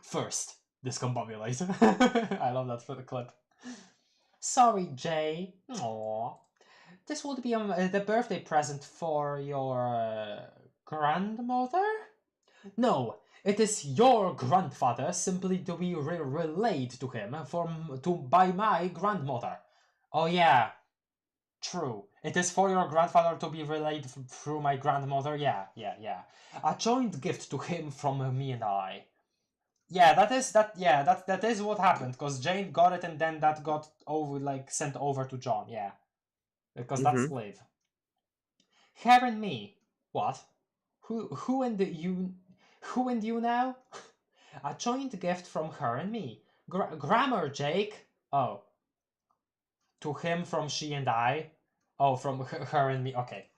First, discombobulate. I love that for the clip. Sorry, Jay. Aww. This would be the birthday present for your grandmother? No, it is your grandfather simply to be relayed to him by my grandmother. Oh yeah, true. It is for your grandfather to be relayed through my grandmother. Yeah. A joint gift to him from me and I. Yeah, that is what happened, because Jane got it and then that got sent over to John, yeah. Because that's Liv. Her and me. What? Who and you now? A joint gift from her and me. Grammar, Jake. Oh. To him from she and I. Oh, from her and me. Okay.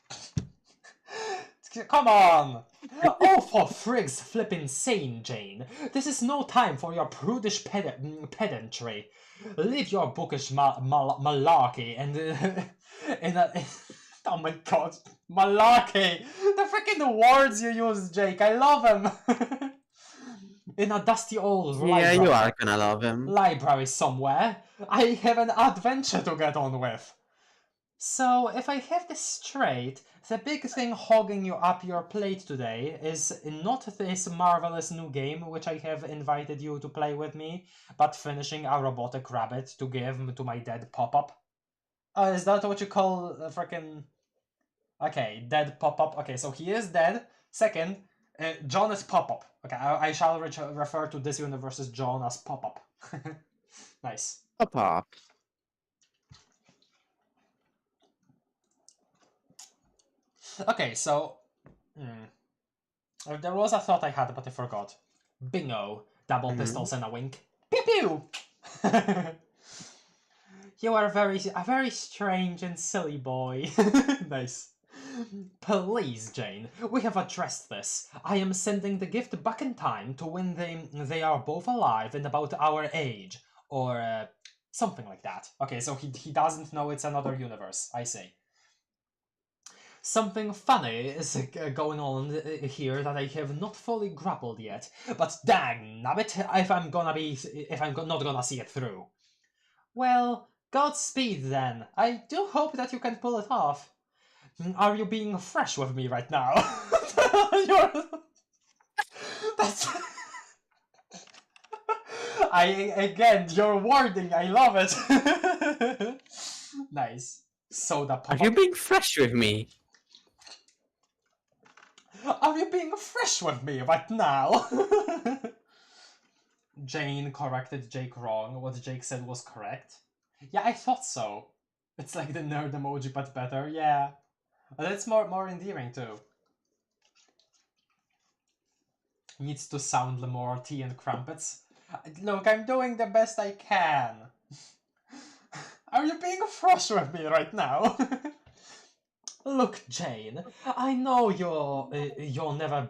Come on! Oh, for frigg's flippin' sane, Jane. This is no time for your prudish pedantry. Leave your bookish malarkey and oh my god, malarkey! The freaking words you use, Jake, I love them! In a dusty old library. Yeah, you are gonna love him. Library somewhere. I have an adventure to get on with. So, if I have this straight, the big thing hogging you up your plate today is not this marvelous new game which I have invited you to play with me, but finishing a robotic rabbit to give to my dead pop-up. Is that what you call frickin'... Okay, dead pop-up. Okay, so he is dead. Second, John is pop-up. Okay, I shall refer to this universe as John as pop-up. Nice. Pop-up. Okay, so... There was a thought I had, but I forgot. Bingo. Double pistols and a wink. Pew pew! You are a very strange and silly boy. Nice. Please, Jane, we have addressed this. I am sending the gift back in time to when they are both alive and about our age. Or something like that. Okay, so he doesn't know it's another universe, I see. Something funny is going on here that I have not fully grappled yet, but dang nabbit if I'm not gonna see it through. Well, Godspeed then. I do hope that you can pull it off. Are you being fresh with me right now? You're... That's... Again, your wording, I love it. Nice. Soda pop. Are you being fresh with me? Are you being fresh with me right now? Jane corrected Jake wrong. What Jake said was correct. Yeah, I thought so. It's like the nerd emoji, but better. Yeah, but it's more endearing too. Needs to sound more tea and crumpets. Look, I'm doing the best I can. Are you being fresh with me right now? Look, Jane, I know you'll never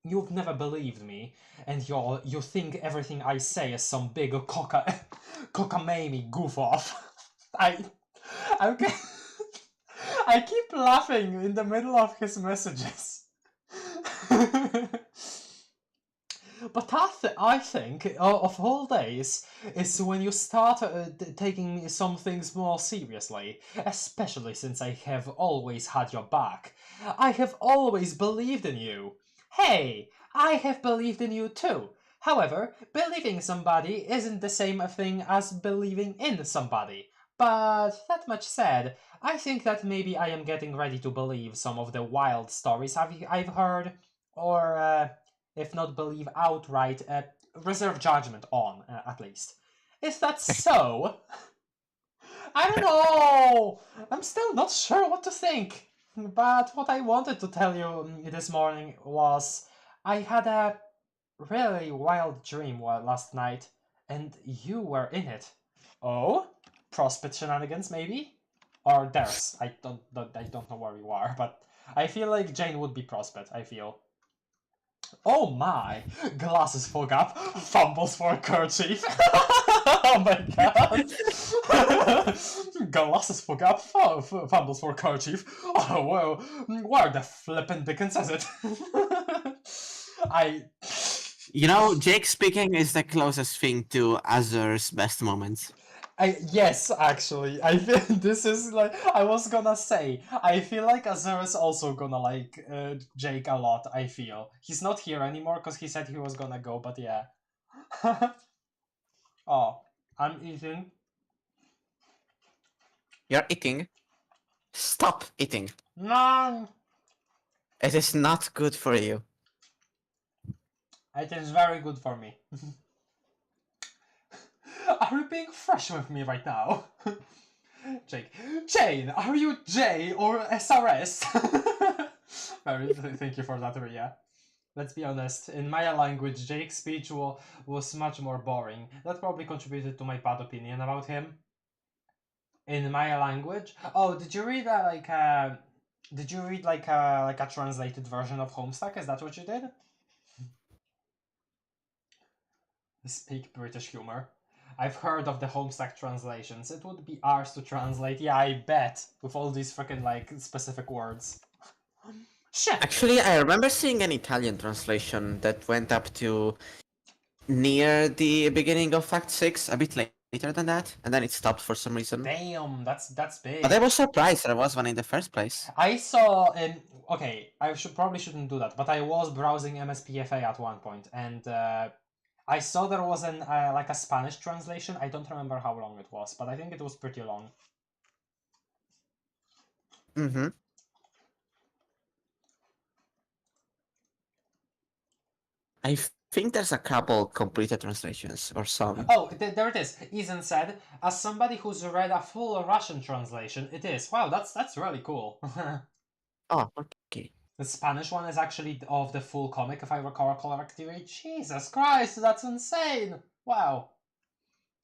you've never believed me, and you think everything I say is some big cockamamie goof off. Okay. I keep laughing in the middle of his messages. But I think of all days is when you start taking some things more seriously, especially since I have always had your back. I have always believed in you. Hey, I have believed in you too. However, believing somebody isn't the same thing as believing in somebody. But that much said, I think that maybe I am getting ready to believe some of the wild stories I've heard, or if not believe outright, reserve judgment on, at least. Is that so? I don't know! I'm still not sure what to think. But what I wanted to tell you this morning was I had a really wild dream last night, and you were in it. Oh? Prospect shenanigans, maybe? Or theirs. I don't know where you are, but I feel like Jane would be Prospect, I feel. Oh my! Glasses fog up, fumbles for a kerchief. Oh my god! Glasses fog up, fumbles for a kerchief. Oh well, where the flippin' Dickens is it? You know, Jake speaking is the closest thing to Azur's best moments. Yes, actually, I feel this is like I was gonna say. I feel like Azur is also gonna like Jake a lot. I feel he's not here anymore because he said he was gonna go, but yeah. Oh, I'm eating. You're eating. Stop eating. No, It is not good for you. it is very good for me. Are you being fresh with me right now? Jake. Jane, are you J or SRS? Thank you for that, Ria. Let's be honest, in Maya language, Jake's speech was much more boring. That probably contributed to my bad opinion about him. In Maya language? Oh, did you read did you read like a translated version of Homestuck? Is that what you did? Speak British humor. I've heard of the Homestuck translations. It would be ours to translate. Yeah, I bet. With all these freaking like specific words. Shit. Actually, I remember seeing an Italian translation that went up to near the beginning of Act 6, a bit later than that, and then it stopped for some reason. Damn, that's big. But I was surprised there was one in the first place. I saw okay, I probably shouldn't do that, but I was browsing MSPFA at one point, and I saw there was an like a Spanish translation. I don't remember how long it was, but I think it was pretty long. Mm-hmm. I think there's a couple completed translations, or some. Oh, there it is. Ethan said, as somebody who's read a full Russian translation, it is. Wow, that's really cool. Oh, okay. The Spanish one is actually of the full comic, if I recall correctly. Jesus Christ, that's insane! Wow.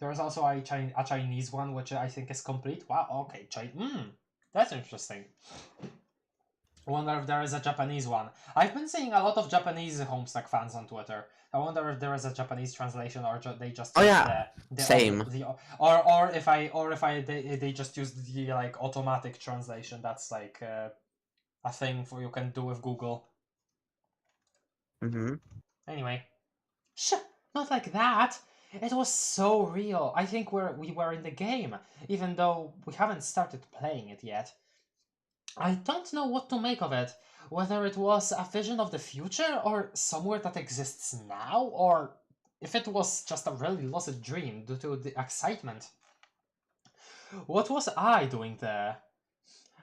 There's also a Chinese one, which I think is complete. Wow, okay, that's interesting. I wonder if there is a Japanese one. I've been seeing a lot of Japanese Homestuck fans on Twitter. I wonder if there is a Japanese translation, or they just Oh use yeah, same. or if they just use the like automatic translation. That's like a thing for you can do with Google. Mm-hmm. Anyway, not like that. It was so real. I think we were in the game, even though we haven't started playing it yet. I don't know what to make of it. Whether it was a vision of the future, or somewhere that exists now, or if it was just a really lucid dream due to the excitement. What was I doing there?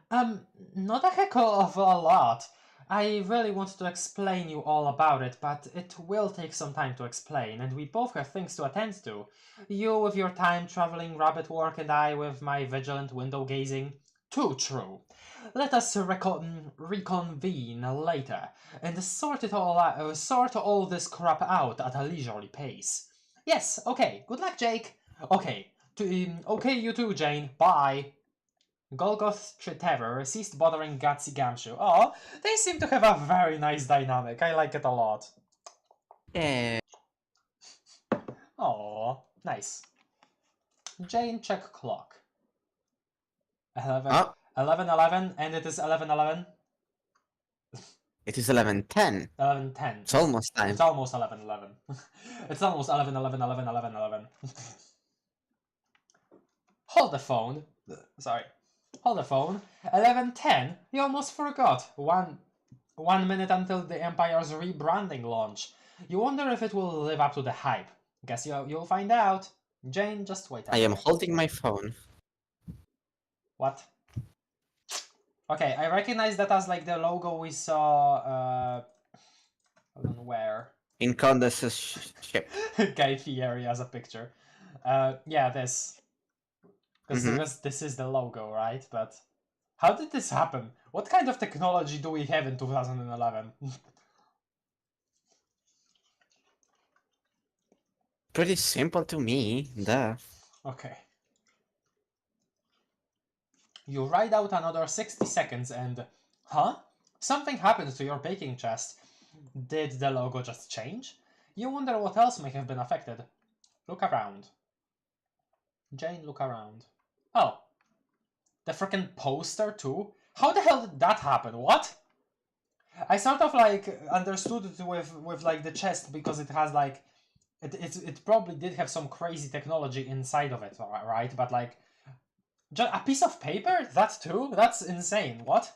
Not a heck of a lot. I really want to explain you all about it, but it will take some time to explain, and we both have things to attend to. You with your time-traveling rabbit work, and I with my vigilant window-gazing. Too true. Let us reconvene later, and sort all this crap out at a leisurely pace. Yes, okay, good luck, Jake. Okay, okay, you too, Jane. Bye. Golgoth Tritever ceased bothering Gatsy Gamshu. Oh, they seem to have a very nice dynamic. I like it a lot. Yeah. Oh, nice. Jane, check clock. 11, Oh, 11:11, and it is 11:11. it is 11:10. 11:10. It's almost time. It's almost 11:11. It's almost 11:11. Hold the phone. Sorry. Hold the phone. 11:10. You almost forgot. One minute until the Empire's rebranding launch. You wonder if it will live up to the hype. Guess you'll find out. Jane, just wait. I am holding my phone. What? Okay, I recognize that as like the logo we saw. I don't know where. In Condes's ship. Guy Fieri as a picture. Yeah, this. Because this is the logo, right? But how did this happen? What kind of technology do we have in 2011? Pretty simple to me, duh. Okay. You ride out another 60 seconds and... Huh? Something happened to your baking chest. Did the logo just change? You wonder what else may have been affected. Look around. Jane, look around. Oh. The frickin' poster too? How the hell did that happen? What? I sort of like understood it with like the chest because it has like... It probably did have some crazy technology inside of it, right? But like... Just a piece of paper? That too? That's insane. What?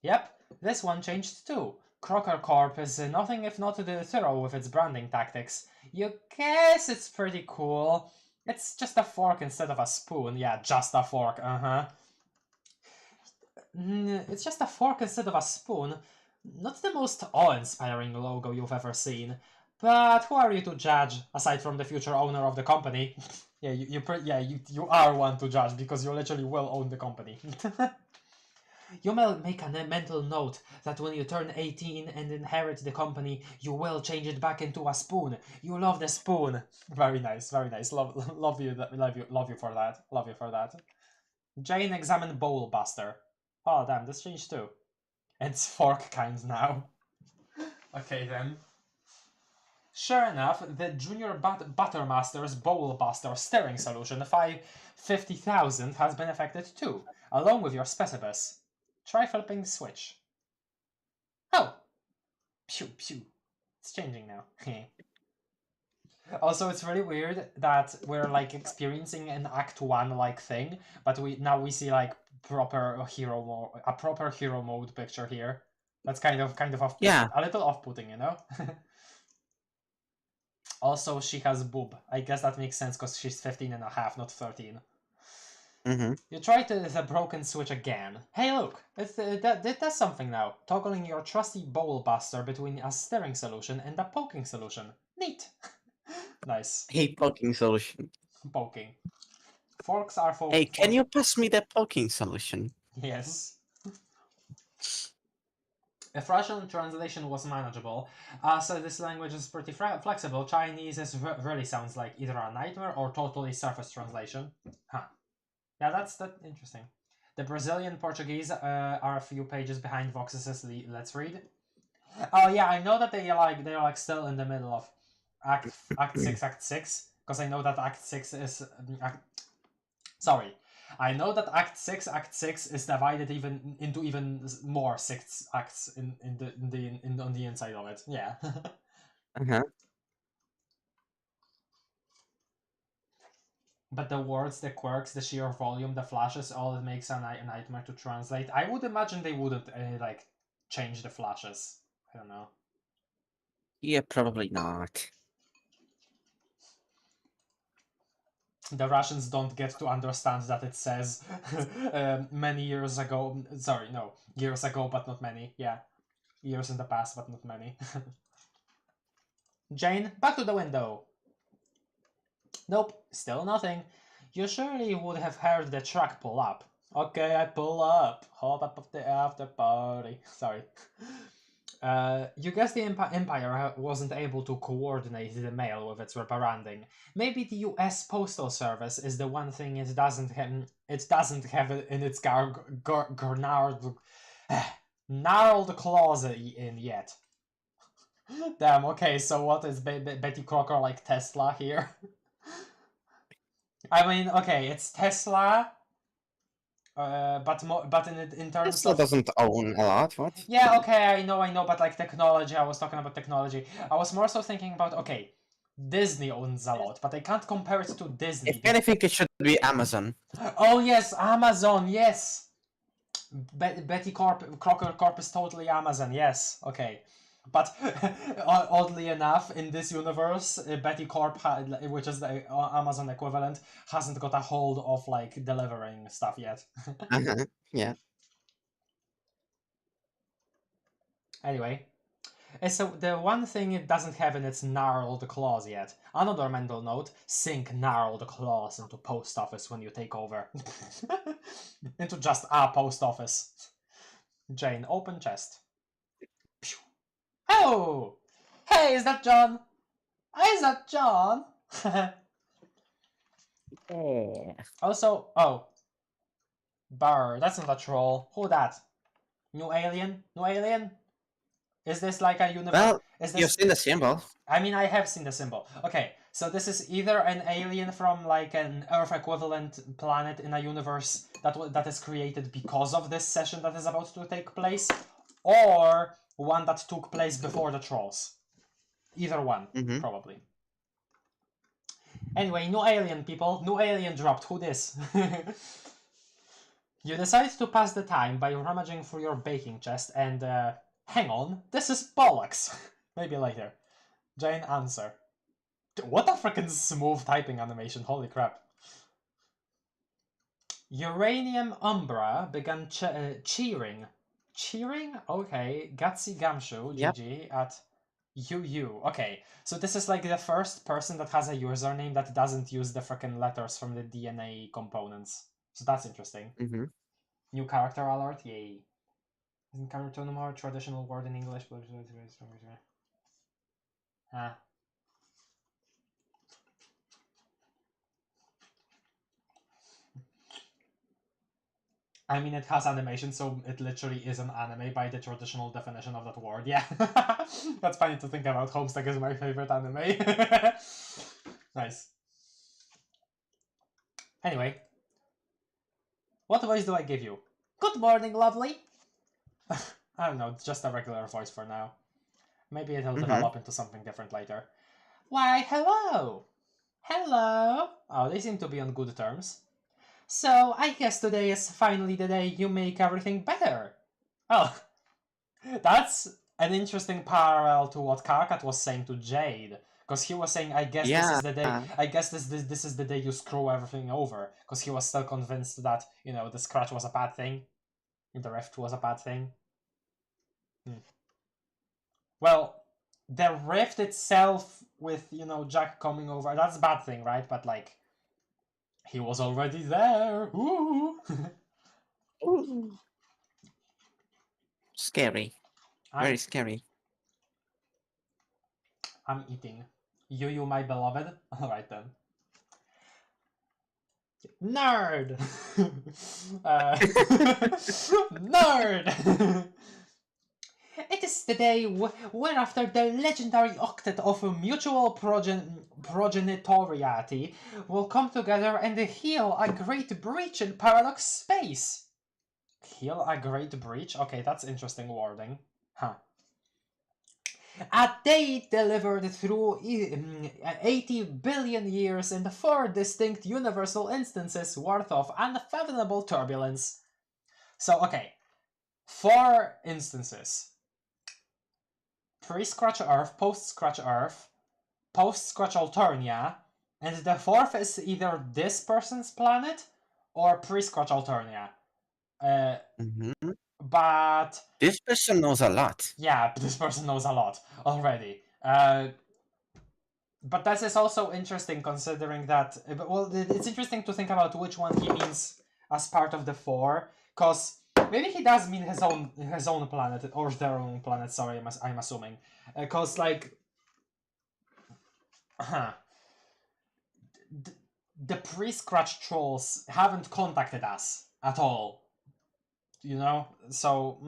Yep, this one changed too. Crocker Corp is nothing if not thorough with its branding tactics. You guess it's pretty cool. It's just a fork instead of a spoon. Yeah, just a fork, It's just a fork instead of a spoon. Not the most awe-inspiring logo you've ever seen. But who are you to judge, aside from the future owner of the company? Yeah, you are one to judge because you literally will own the company. You may make a mental note that when you turn 18 and inherit the company, you will change it back into a spoon. You love the spoon. Very nice, very nice. Love you for that. Love you for that. Jane examined Bowl Buster. Oh damn, this changed too. It's fork kind now. Okay then. Sure enough, the Junior Buttermaster's Bowl Buster steering solution 550,000 has been affected too, along with your specibus. Try flipping the switch. Oh! Pew pew. It's changing now. Also, it's really weird that we're like experiencing an Act 1 like thing, but we see like a proper hero mode picture here. That's kind of off, Yeah. a little off-putting, you know? Also, she has boob. I guess that makes sense because she's 15 and a half, not 13. You try the broken switch again. Hey look, it does something now, toggling your trusty bowl buster between a steering solution and a poking solution. Neat! Nice. Hey, poking solution. Poking. Forks are for... Hey, can you pass me the poking solution? Yes. If Russian translation was manageable, so this language is pretty flexible, Chinese really sounds like either a nightmare or totally surface translation. Huh. Yeah, that's interesting. The Brazilian Portuguese are a few pages behind Vox's Let's Read. Oh yeah, I know that they're like still in the middle of Act 6, because I know that Act 6 is sorry. I know that Act 6 is divided into even more 6 acts on the inside of it. Yeah. But the words, the quirks, the sheer volume, the flashes, all it makes a nightmare to translate. I would imagine they wouldn't like change the flashes. I don't know. Yeah, probably not. The Russians don't get to understand that it says many years ago. Sorry, no, years ago, but not many. Yeah, years in the past, but not many. Jane, back to the window. Nope, still nothing. You surely would have heard the truck pull up. Okay, I pull up. Hold up of the after party. Sorry. You guess the Empire wasn't able to coordinate the mail with its rebranding. Maybe the U.S. Postal Service is the one thing it doesn't have. It doesn't have it in its gnarled claws in yet. Damn. Okay, so what is Betty Crocker like Tesla here? I mean, okay, it's Tesla. But in terms Tesla of doesn't own a lot, what? yeah, okay, I know, but like technology, I was talking about technology. I was more so thinking about okay, Disney owns a lot, but I can't compare it to Disney. If anything, it should be Amazon. Oh yes, Amazon, yes. Betty Crocker Corp is totally Amazon, yes, okay. But oddly enough, in this universe, Betty Corp, which is the Amazon equivalent, hasn't got a hold of like delivering stuff yet. Yeah. Anyway, so the one thing it doesn't have in its gnarled claws yet. Another mental note: sink gnarled claws into post office when you take over. Into just a post office. Jane, open chest. Pew. Oh! Hey, is that John? Is that John? Yeah. Also, oh. Burr, that's not a troll. Who that? New alien? New alien? Is this like a universe? Well, is you've this... seen the symbol. I mean, I have seen the symbol. Okay, so this is either an alien from like an Earth equivalent planet in a universe that is created because of this session that is about to take place, or one that took place before the trolls. Either one, probably. Anyway, new alien, people. New alien dropped. Who this? You decide to pass the time by rummaging through your baking chest and, hang on, this is bollocks. Maybe later. Jane, answer. What a freaking smooth typing animation, holy crap. Uranium Umbra began cheering. Cheering? Okay. Gatsy Gamshu, Yep. GG, at UU. Okay, so this is like the first person that has a username that doesn't use the freaking letters from the DNA components. So that's interesting. New character alert, yay. Isn't character no more traditional word in English? Ah. I mean, it has animation, so it literally is an anime by the traditional definition of that word. Yeah, that's funny to think about. Homestuck is my favorite anime. Nice. Anyway, what voice do I give you? Good morning, lovely. I don't know, it's just a regular voice for now. Maybe it'll develop into something different later. Why, hello! Hello! Oh, they seem to be on good terms. So, I guess today is finally the day you make everything better. Oh, that's an interesting parallel to what Karkat was saying to Jade. Because he was saying, I guess this is the day, I guess this is the day you screw everything over. Because he was still convinced that, you know, the scratch was a bad thing. The rift was a bad thing. Well, the rift itself with, you know, Jack coming over, that's a bad thing, right? But, like, he was already there. Ooh. Ooh. Scary. Very scary. I'm eating. You, my beloved? Alright then. Nerd! Nerd! It is the day whereafter the legendary octet of mutual progenitoriality will come together and heal a great breach in paradox space. Heal a great breach? Okay, that's interesting wording. Huh. A date delivered through 80 billion years in 4 distinct universal instances worth of unfathomable turbulence. So, okay, 4 instances. Pre-Scratch Earth, post-Scratch Earth, post-Scratch Alternia, and the 4th is either this person's planet or pre-Scratch Alternia. But this person knows a lot. yeah, this person knows a lot already. But that is also interesting considering that. Well, it's interesting to think about which one he means as part of the 4, because maybe he does mean his own planet or their own planet. Sorry, I'm assuming, because like, the pre-Scratch trolls haven't contacted us at all. You know, so.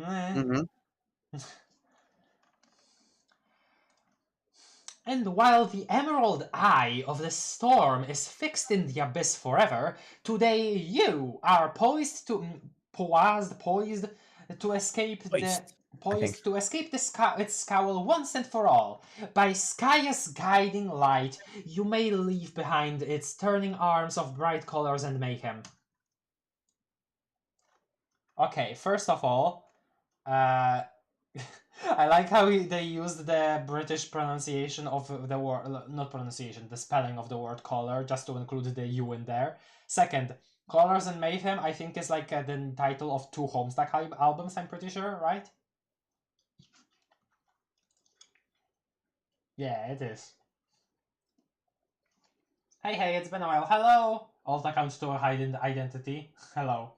And while the emerald eye of the storm is fixed in the abyss forever, today you are poised to escape its scowl once and for all. By Sky's guiding light, you may leave behind its turning arms of bright colors and mayhem. Okay, first of all, I like how they used the British pronunciation of the word, not pronunciation, the spelling of the word color, just to include the U in there. Second, Colors and Mayhem, I think, is like the title of 2 Homestuck albums, I'm pretty sure, right? Yeah, it is. Hey, it's been a while. Hello! Alt accounts to hide in the identity. Hello.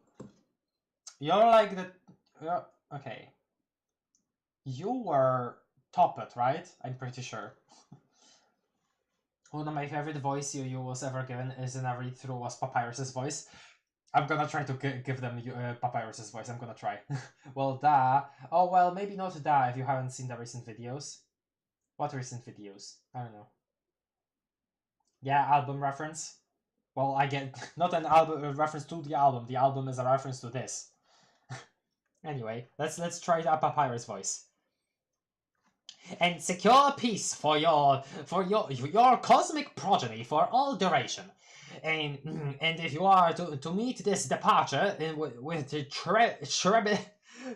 You're like the... okay. You were Toppet, right? I'm pretty sure. One of my favorite voice you was ever given is in a read-through was Papyrus's voice. I'm gonna try to give them Papyrus's voice. I'm gonna try. Well, da. Oh, well, maybe not da if you haven't seen the recent videos. What recent videos? I don't know. Yeah, album reference. Well, I get not an album reference to the album. The album is a reference to this. Anyway, let's try the Papyrus voice. And secure peace for your cosmic progeny for all duration. And if you are to meet this departure with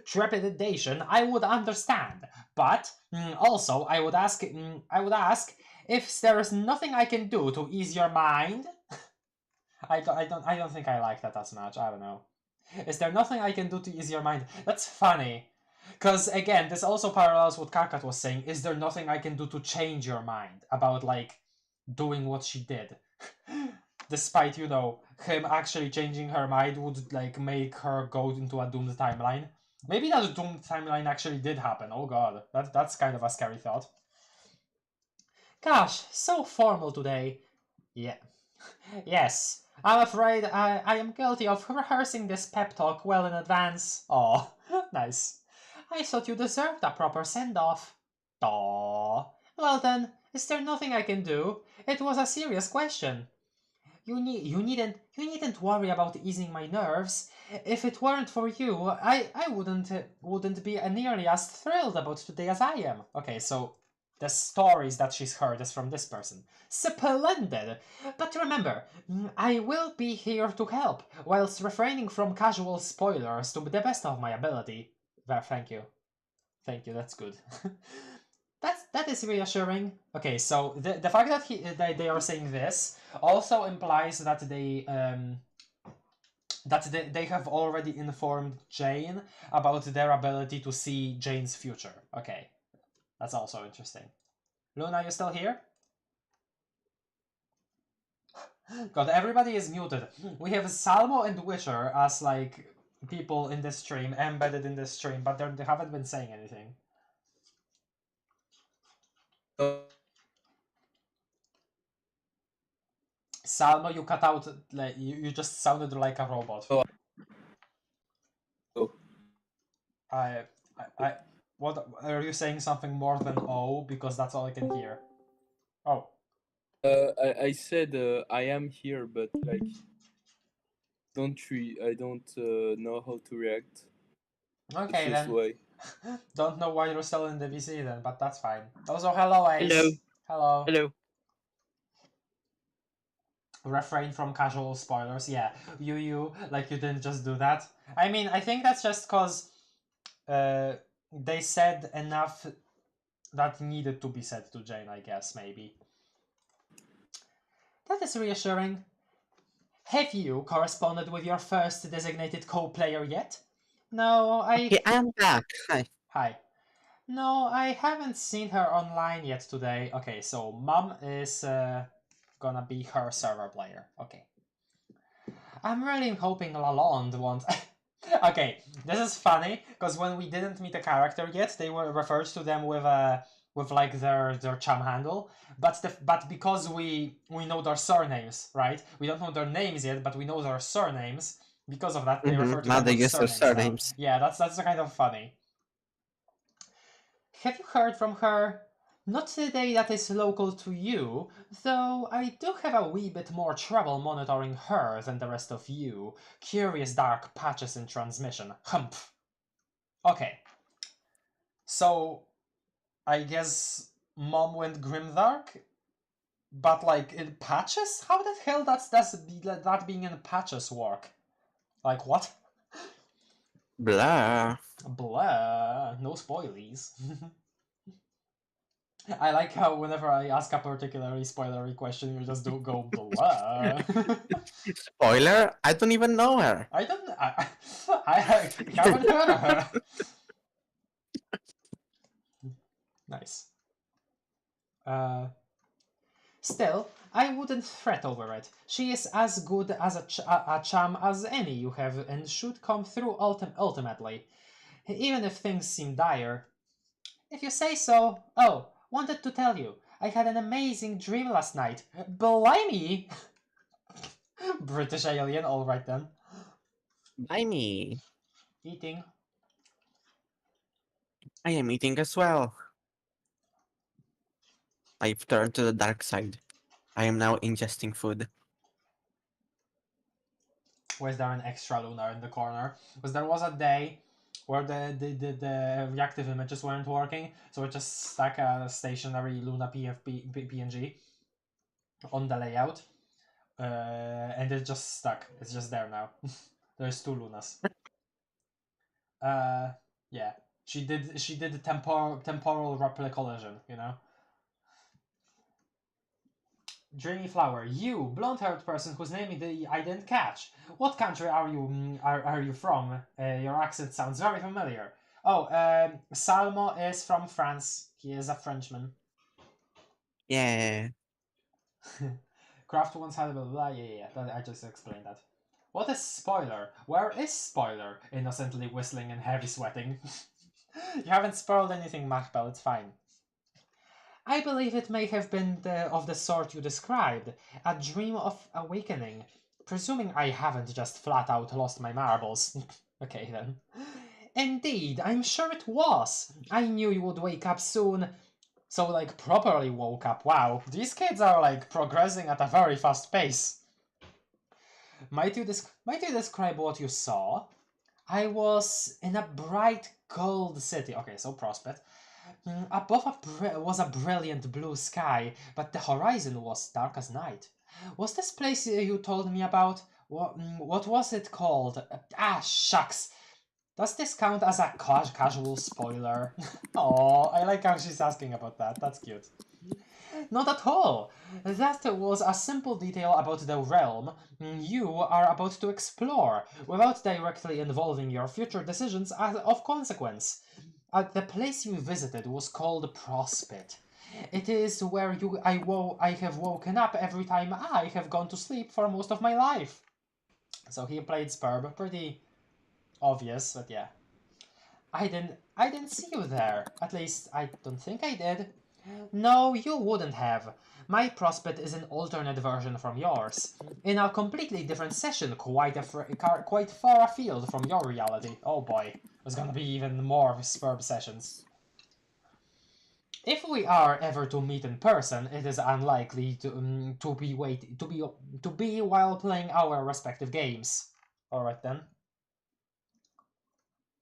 trepidation, I would understand. But also, I would ask if there is nothing I can do to ease your mind. I don't think I like that as much. I don't know. Is there nothing I can do to ease your mind? That's funny. Because, again, this also parallels what Karkat was saying. Is there nothing I can do to change your mind about, like, doing what she did? Despite, you know, him actually changing her mind would, like, make her go into a doomed timeline. Maybe that doomed timeline actually did happen. Oh god, that's kind of a scary thought. Gosh, so formal today. Yeah. Yes, I'm afraid I am guilty of rehearsing this pep talk well in advance. Oh, nice. I thought you deserved a proper send-off. Aww. Well then, is there nothing I can do? It was a serious question. You needn't worry about easing my nerves. If it weren't for you, I wouldn't be nearly as thrilled about today as I am. Okay, so the stories that she's heard is from this person. Splendid! But remember, I will be here to help, whilst refraining from casual spoilers to the best of my ability. Thank you. Thank you, that's good. That is reassuring. Okay, so the fact that they are saying this also implies that they have already informed Jane about their ability to see Jane's future. Okay, that's also interesting. Luna, you still here? God, everybody is muted. We have Salmo and Witcher as like people in this stream, embedded in this stream, but they haven't been saying anything. Salmo, you cut out, like, you just sounded like a robot. Oh. What, are you saying something more than oh, because that's all I can hear? Oh. I said I am here, but like, I don't know how to react. Okay That's then. why. Don't know why you're still in the VC then, but that's fine. Also, hello Ace. Hello. Hello. Hello. Refrain from casual spoilers. Yeah, you like you didn't just do that. I mean, I think that's just cause they said enough that needed to be said to Jane, I guess, maybe. That is reassuring. Have you corresponded with your first designated co-player yet? No, Okay, I am back. Hi. Hi. No, I haven't seen her online yet today. Okay, so Mom is gonna be her server player. Okay. I'm really hoping Lalonde won't... Okay, this is funny, because when we didn't meet a character yet, they were referred to them with like their chum handle, but because we know their surnames, right? We don't know their names yet, but we know their surnames. Because of that, they refer to Now them they with use their surnames. surnames. Yeah, that's kind of funny. Have you heard from her? Not today that is local to you, though I do have a wee bit more trouble monitoring her than the rest of you. Curious dark patches in transmission. Humph. Okay. So, I guess Mom went grimdark? But like, in patches? How the hell does that being in patches work? Like, what? Blah. Blah. No spoilies. I like how whenever I ask a particularly spoilery question, you just do go blah. Spoiler? I don't even know her. I don't. I haven't heard of her. Nice. Still, I wouldn't fret over it. She is as good as a chum as any you have, and should come through ultimately, even if things seem dire. If you say so. Oh, wanted to tell you, I had an amazing dream last night. Blimey! British alien, alright then. By me. Eating. I am eating as well. I've turned to the dark side. I am now ingesting food. Was there an extra lunar in the corner? Because there was a day where the reactive images weren't working, so it just stuck a stationary Luna PNG on the layout, and it just stuck. It's just there now. There's two Lunas. Yeah, she did temporal collision, you know. Dreamy Flower, you blonde-haired person whose name I didn't catch. What country are you from? Your accent sounds very familiar. Oh, Salmo is from France. He is a Frenchman. Yeah. Craft once had a blah blah. Yeah. I just explained that. What is spoiler? Where is spoiler? Innocently whistling and heavy sweating. You haven't spoiled anything, Machbel. It's fine. I believe it may have been of the sort you described, a dream of awakening. Presuming I haven't just flat out lost my marbles. Okay then. Indeed, I'm sure it was. I knew you would wake up soon. So, like, properly woke up. Wow, these kids are, like, progressing at a very fast pace. Might you describe what you saw? I was in a bright gold city. Okay, so Prospect. Above was a brilliant blue sky, but the horizon was dark as night. Was this place you told me about? What was it called? Shucks. Does this count as a casual spoiler? Oh, I like how she's asking about that. That's cute. Not at all. That was a simple detail about the realm you are about to explore, without directly involving your future decisions of consequence. The place you visited was called Prospect. It is where I have woken up every time I have gone to sleep for most of my life. So he played Spurb, pretty obvious, but yeah. I didn't see you there. At least I don't think I did. No, you wouldn't have. My prospect is an alternate version from yours, in a completely different session, quite far afield from your reality. Oh boy, there's gonna be even more Spurb sessions. If we are ever to meet in person, it is unlikely to be while playing our respective games. All right then.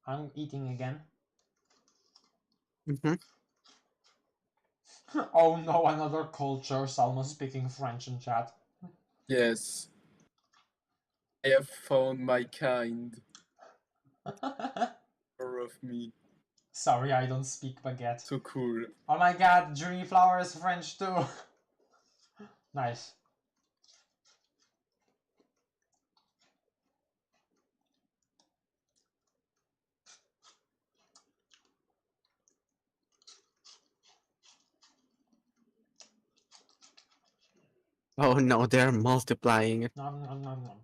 I'm eating again. Mm-hmm. Oh no, another culture. Salmo speaking French in chat. Yes. I have found my kind. More of me. Sorry, I don't speak baguette. So cool. Oh my god, Dreamy Flower is French too. Nice. Oh no, they're multiplying. Nom, nom, nom, nom.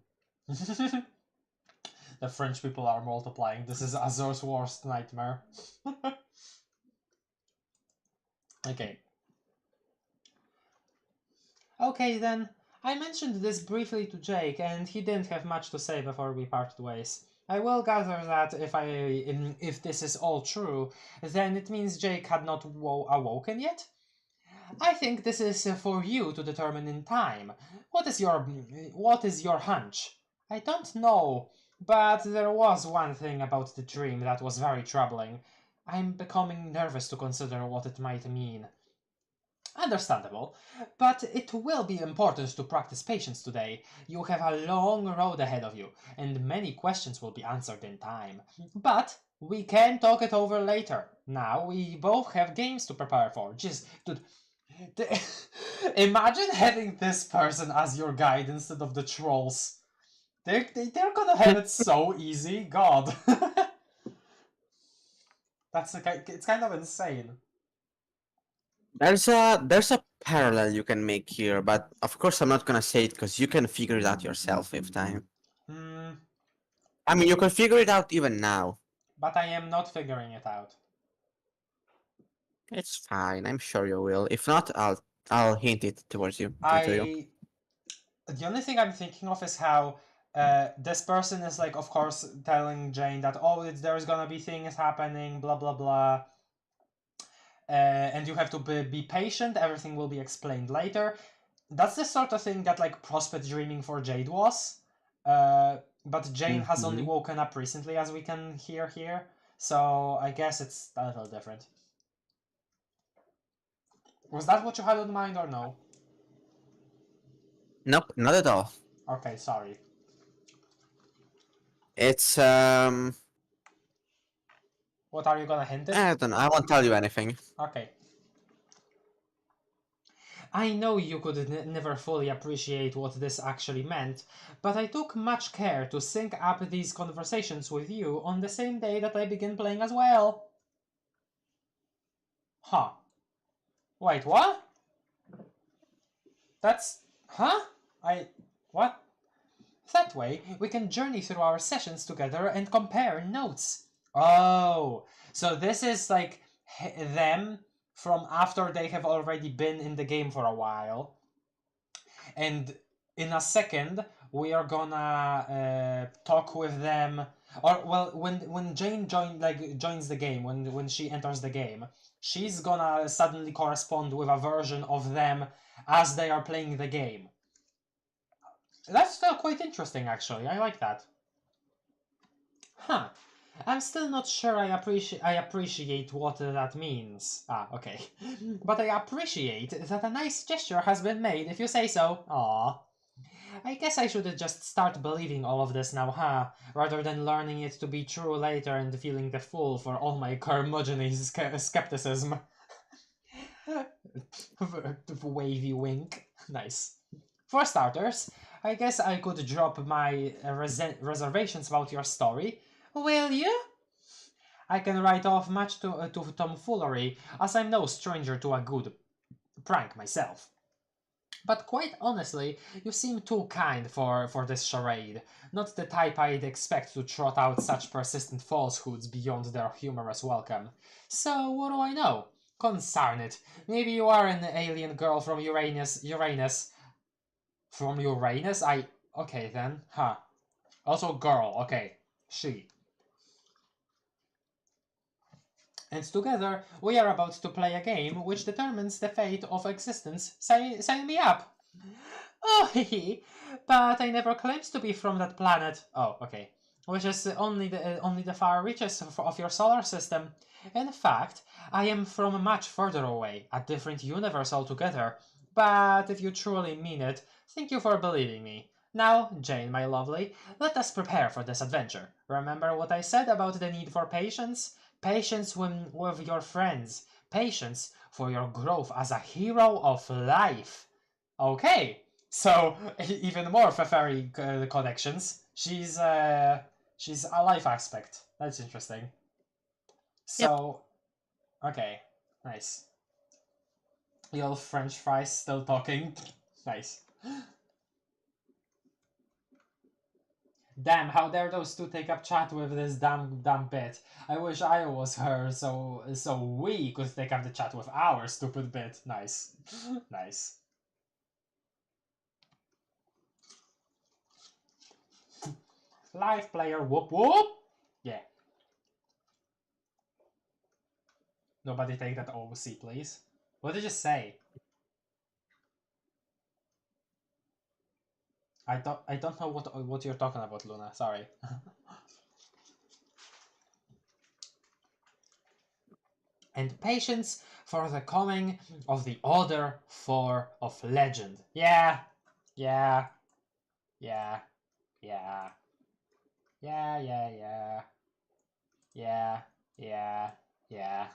The French people are multiplying. This is Azor's worst nightmare. Okay. Okay then. I mentioned this briefly to Jake, and he didn't have much to say before we parted ways. I will gather that if this is all true, then it means Jake had not awoken yet? I think this is for you to determine in time. What is your hunch? I don't know, but there was one thing about the dream that was very troubling. I'm becoming nervous to consider what it might mean. Understandable, but it will be important to practice patience today. You have a long road ahead of you, and many questions will be answered in time. But we can talk it over later. Now we both have games to prepare for. Just, dude, imagine having this person as your guide instead of the trolls. They're gonna have it so easy. God. It's kind of insane. There's a parallel you can make here, but of course I'm not gonna say it because you can figure it out yourself with time. I mean, you can figure it out even now. But I am not figuring it out. It's fine. I'm sure you will. If not, I'll hint it towards you. To you. The only thing I'm thinking of is how this person is like, of course, telling Jane that there's gonna be things happening, blah blah blah, and you have to be patient. Everything will be explained later. That's the sort of thing that like Prospect dreaming for Jade was, but Jane has only woken up recently, as we can hear here. So I guess it's a little different. Was that what you had in mind or no? Nope, not at all. Okay, sorry. It's What are you gonna hint at? I don't know. I won't tell you anything. Okay. I know you could never fully appreciate what this actually meant, but I took much care to sync up these conversations with you on the same day that I began playing as well. Huh. Wait, what? Huh? What? That way, we can journey through our sessions together and compare notes. Oh, so this is like them from after they have already been in the game for a while. And in a second, we are gonna talk with them. Or well, when Jane joins the game, when she enters the game, she's gonna suddenly correspond with a version of them as they are playing the game. That's still quite interesting, actually. I like that. Huh. I'm still not sure I appreciate what that means. Ah, okay. But I appreciate that a nice gesture has been made, if you say so. Aww. I guess I should just start believing all of this now, huh? Rather than learning it to be true later and feeling the fool for all my curmudgeony skepticism. Wavy wink. Nice. For starters, I guess I could drop my reservations about your story. Will you? I can write off much to tomfoolery, as I'm no stranger to a good prank myself. But quite honestly, you seem too kind for this charade. Not the type I'd expect to trot out such persistent falsehoods beyond their humorous welcome. So what do I know? Concern it. Maybe you are an alien girl from Uranus. From Uranus? Okay then. Huh. Also girl. Okay. She. And together, we are about to play a game which determines the fate of existence. Sign me up! Oh, hehe. But I never claimed to be from that planet. Oh, okay. which is only the far reaches of your solar system. In fact, I am from much further away, a different universe altogether. But if you truly mean it, thank you for believing me. Now, Jane, my lovely, let us prepare for this adventure. Remember what I said about the need for patience? Patience with your friends. Patience for your growth as a hero of life. Okay, so even more fairy connections. She's a life aspect. That's interesting. So, okay, nice. Little French fries still talking. Nice. Damn, how dare those two take up chat with this damn bit. I wish I was her, so we could take up the chat with our stupid bit. Nice. Nice. Live player, whoop whoop! Yeah. Nobody take that OC, please. What did you say? I don't know what you're talking about, Luna. Sorry. And patience for the coming of the Order 4 of Legend. Yeah. Yeah. Yeah. Yeah. Yeah, yeah, yeah. Yeah, yeah, yeah.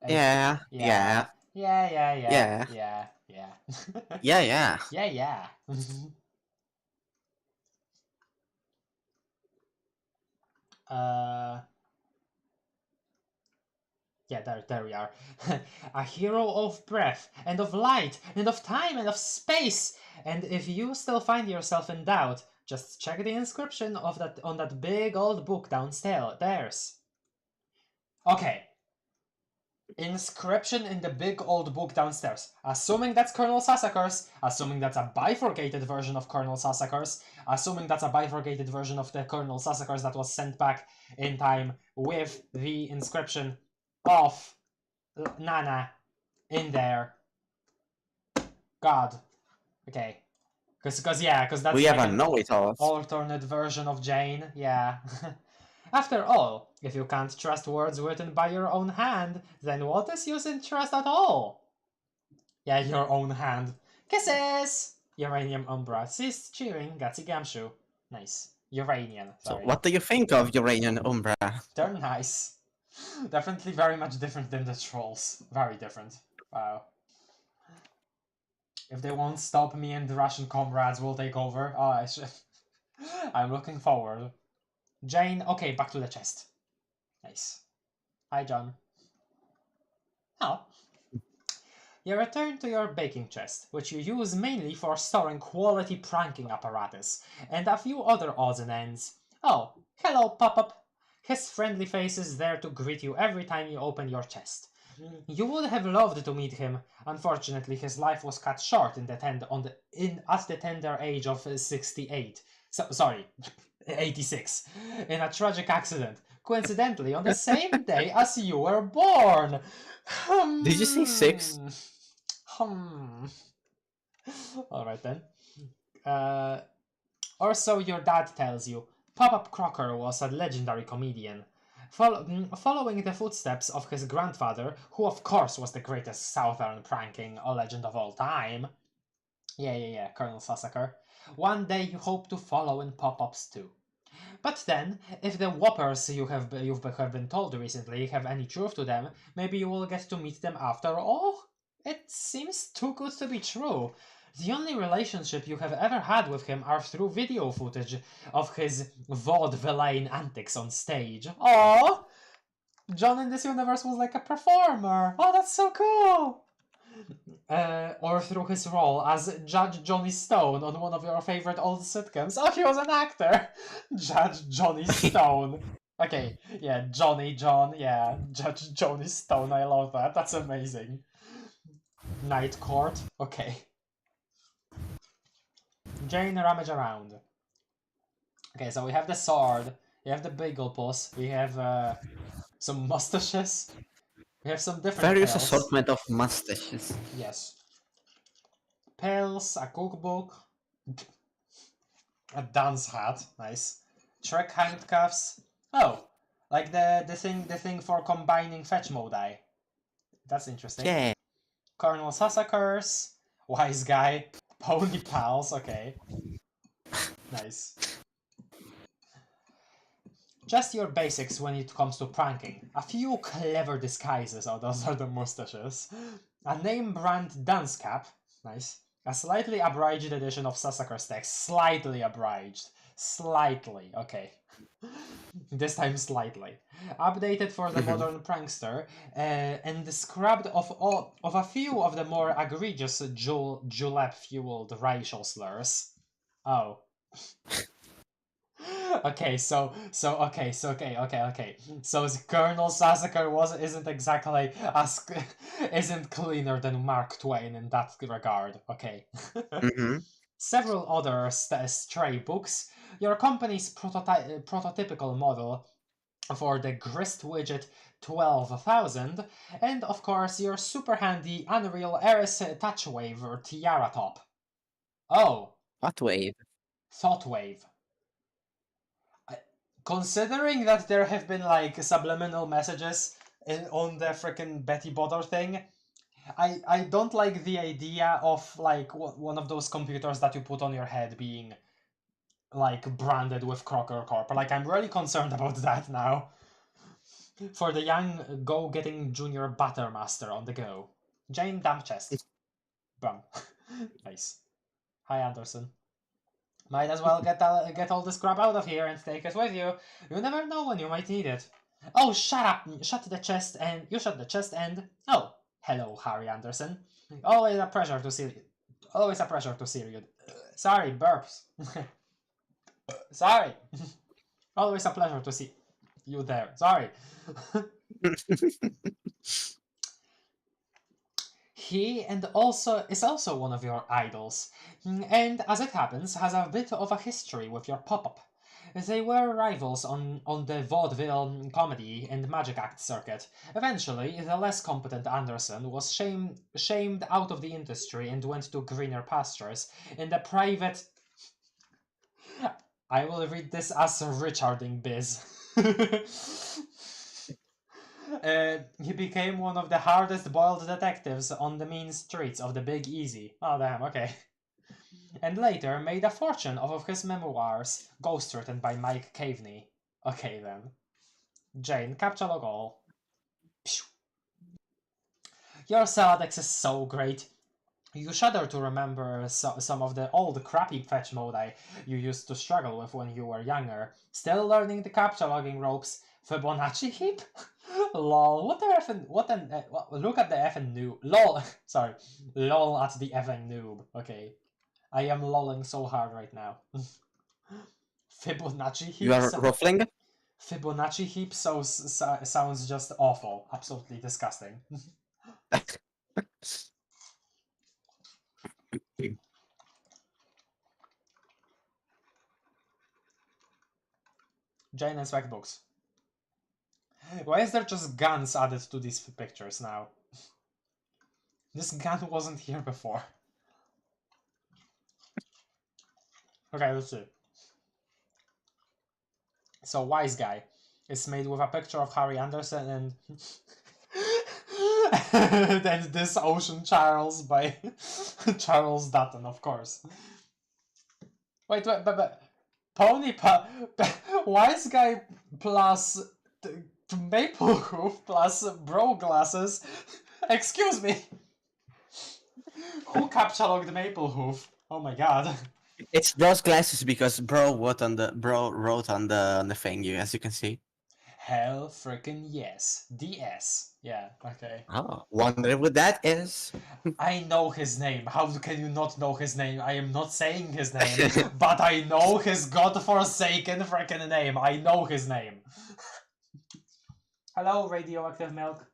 Yeah, yeah, Yeah, yeah, yeah, yeah, yeah, yeah. yeah, yeah. Yeah, yeah. Yeah, there we are. A hero of breath, and of light, and of time, and of space. And if you still find yourself in doubt, just check the inscription of that on that big old book downstairs. Okay. Inscription in the big old book downstairs. Assuming that's Colonel Sassacre's, assuming that's a bifurcated version of Colonel Sassacre's, assuming that's a bifurcated version of the Colonel Sassacre's that was sent back in time with the inscription of Nana in there. God. Okay. Because that's We have like a an know-it-all. alternate version of Jane. Yeah. After all, if you can't trust words written by your own hand, then what is use in trust at all? Yeah, your own hand. Kisses! Uranium Umbra. Ceased cheering, Gatsy Gamshu. Nice. Uranian, So, sorry. what do you think of Uranian Umbra? They're nice. Definitely very much different than the trolls. Very different. Wow. If they won't stop me and the Russian comrades will take over. Oh, I should. I'm looking forward. Jane, okay, back to the chest. Nice. Hi, John. Oh. You return to your baking chest, which you use mainly for storing quality pranking apparatus, and a few other odds and ends. Oh, hello, Pop-Up. His friendly face is there to greet you every time you open your chest. You would have loved to meet him. Unfortunately, his life was cut short at the tender age of 68. Sorry, 86. In a tragic accident. Coincidentally, on the same day as you were born. Did you say 6? Alright then. Or so your dad tells you. Pop-Up Crocker was a legendary comedian. Following the footsteps of his grandfather, who of course was the greatest southern pranking legend of all time. Yeah, Colonel Sassacre. One day you hope to follow in Pop-Ups too. But then, if the whoppers you've been told recently have any truth to them, maybe you will get to meet them after all? It seems too good to be true. The only relationship you have ever had with him are through video footage of his vaudevillain antics on stage. Oh, John in this universe was like a performer. Oh, that's so cool. Or through his role as Judge Johnny Stone on one of your favorite old sitcoms. Oh, he was an actor! Judge Johnny Stone. Okay, yeah, John, yeah, Judge Johnny Stone, I love that, that's amazing. Night Court, okay. Jane rummage around. Okay, so we have the sword, we have the bagel puss, we have some mustaches, we have some different Various pills. assortment of mustaches. Yes. Pills, a cookbook, a dance hat, nice. Trick handcuffs. Oh, like the thing for combining fetch modi. That's interesting. Yeah. Colonel Sassacres, Wise Guy, Pony Pals, okay. Nice. Just your basics when it comes to pranking. A few clever disguises, oh those are the mustaches. A name brand dunce cap, nice. A slightly abridged edition of Sassacres text, slightly abridged. Slightly, okay. This time slightly. Updated for the modern prankster, and scrubbed of a few of the more egregious julep-fueled racial slurs. Oh. Okay, so Colonel Sassacre isn't exactly isn't cleaner than Mark Twain in that regard. Okay. Several other stray books. Your company's prototypical model for the grist widget 12,000, and of course your super handy Unreal Eris touch wave or tiara top. Oh. What wave? Thought wave. Considering that there have been like subliminal messages on the freaking Betty Botter thing, I don't like the idea of like one of those computers that you put on your head being like branded with Crocker Corp. Like I'm really concerned about that now. For the young go-getting junior Buttermaster on the go. Jane Dump Chest. Bum. Nice. Hi Anderson. Might as well get all this crap out of here and take it with you. You never know when you might need it. Oh, shut up! Shut the chest and... You shut the chest and... Oh, hello, Harry Anderson. Always a pleasure to see you. Always a pleasure to see you. Sorry, burps. Sorry. Always a pleasure to see you there. Sorry. He is also one of your idols, and as it happens, has a bit of a history with your pop-up. They were rivals on the vaudeville, comedy, and magic act circuit. Eventually, the less competent Anderson was shamed out of the industry and went to greener pastures in the private... I will read this as Richarding biz. He became one of the hardest boiled detectives on the mean streets of the Big Easy. Oh damn, okay. And later made a fortune off of his memoirs, ghostwritten by Mike Caveney. Okay then. Jane, capture log all. Your Saladex is so great. You shudder to remember some of the old crappy fetch modi you used to struggle with when you were younger. Still learning the capture logging ropes. Fibonacci heap? Lol, look at the effing noob. Lol, sorry. Lol at the effing noob. Okay. I am lolling so hard right now. Fibonacci heap? You are ruffling? Fibonacci heap sounds just awful. Absolutely disgusting. Jane and Swag books. Why is there just guns added to these pictures now? This gun wasn't here before. Okay, let's see. So, Wise Guy is made with a picture of Harry Anderson and... and this Ocean Charles by Charles Dutton, of course. Wait, but Wise Guy plus Maple Hoof plus Bro Glasses. Excuse me. Who capture-logged Maple Hoof? Oh my god. It's Bro's glasses because Bro wrote on the thing, as you can see. Hell frickin' yes. DS. Yeah, okay. Oh, wonder what that is. I know his name. How can you not know his name? I am not saying his name, but I know his godforsaken frickin' name. I know his name. Hello, Radioactive Milk.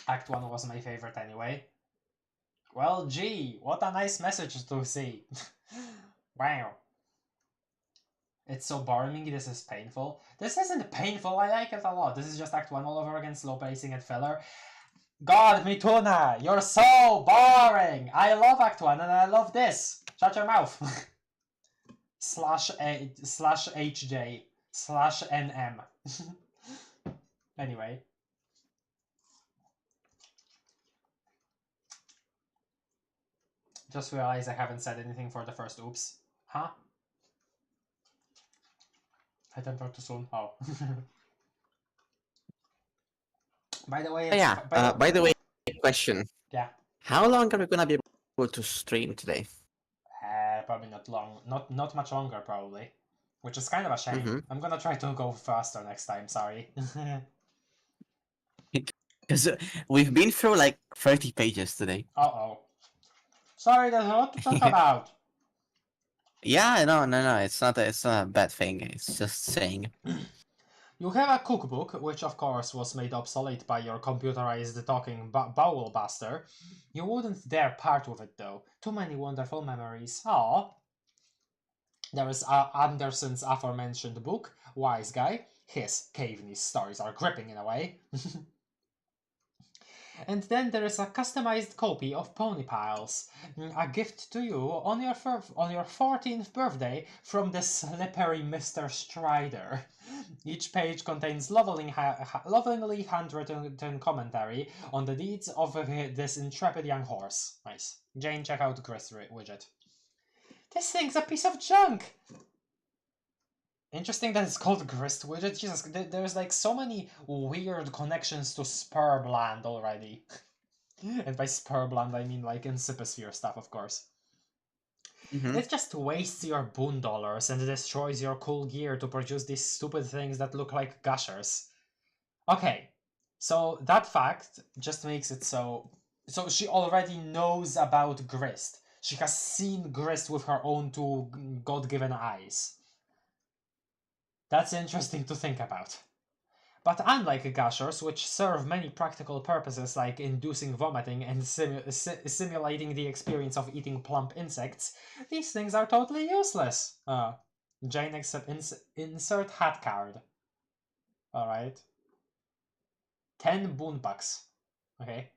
Act 1 was my favorite anyway. Well, gee, what a nice message to see. Wow. It's so boring, this is painful. This isn't painful, I like it a lot. This is just Act 1 all over again, slow pacing and filler. God, Mituna, you're so boring! I love Act 1 and I love this. Shut your mouth. /HJ/NM. Anyway. Just realized I haven't said anything for the first oops. Huh? I entered too soon. Oh. By the way, Yeah. By the way, question. Yeah. How long are we gonna be able to stream today? Probably not long. Not much longer, probably. Which is kind of a shame. I'm gonna try to go faster next time. Sorry. Because we've been through like 30 pages today. Uh-oh. Sorry, there's a lot to talk about. Yeah, no. It's not a bad thing. It's just saying. You have a cookbook, which of course was made obsolete by your computerized talking bowel buster. You wouldn't dare part with it though. Too many wonderful memories. Aww. There is Anderson's aforementioned book, Wise Guy. His cavery stories are gripping in a way. And then there is a customized copy of Pony Piles, a gift to you on your 14th birthday from the slippery Mr. Strider. Each page contains lovingly handwritten commentary on the deeds of this intrepid young horse. Nice. Jane, check out Grist widget. This thing's a piece of junk! Interesting that it's called Grist widget. Jesus, there's like so many weird connections to Spurbland already. And by Spurbland, I mean like Incipisphere stuff, of course. It just wastes your boon dollars and destroys your cool gear to produce these stupid things that look like gushers. Okay, so that fact just makes it so... So she already knows about Grist. She has seen Grist with her own two god-given eyes. That's interesting to think about. But unlike gushers, which serve many practical purposes like inducing vomiting and simulating the experience of eating plump insects, these things are totally useless. Jane insert hat card. Alright. 10 boon bucks. Okay.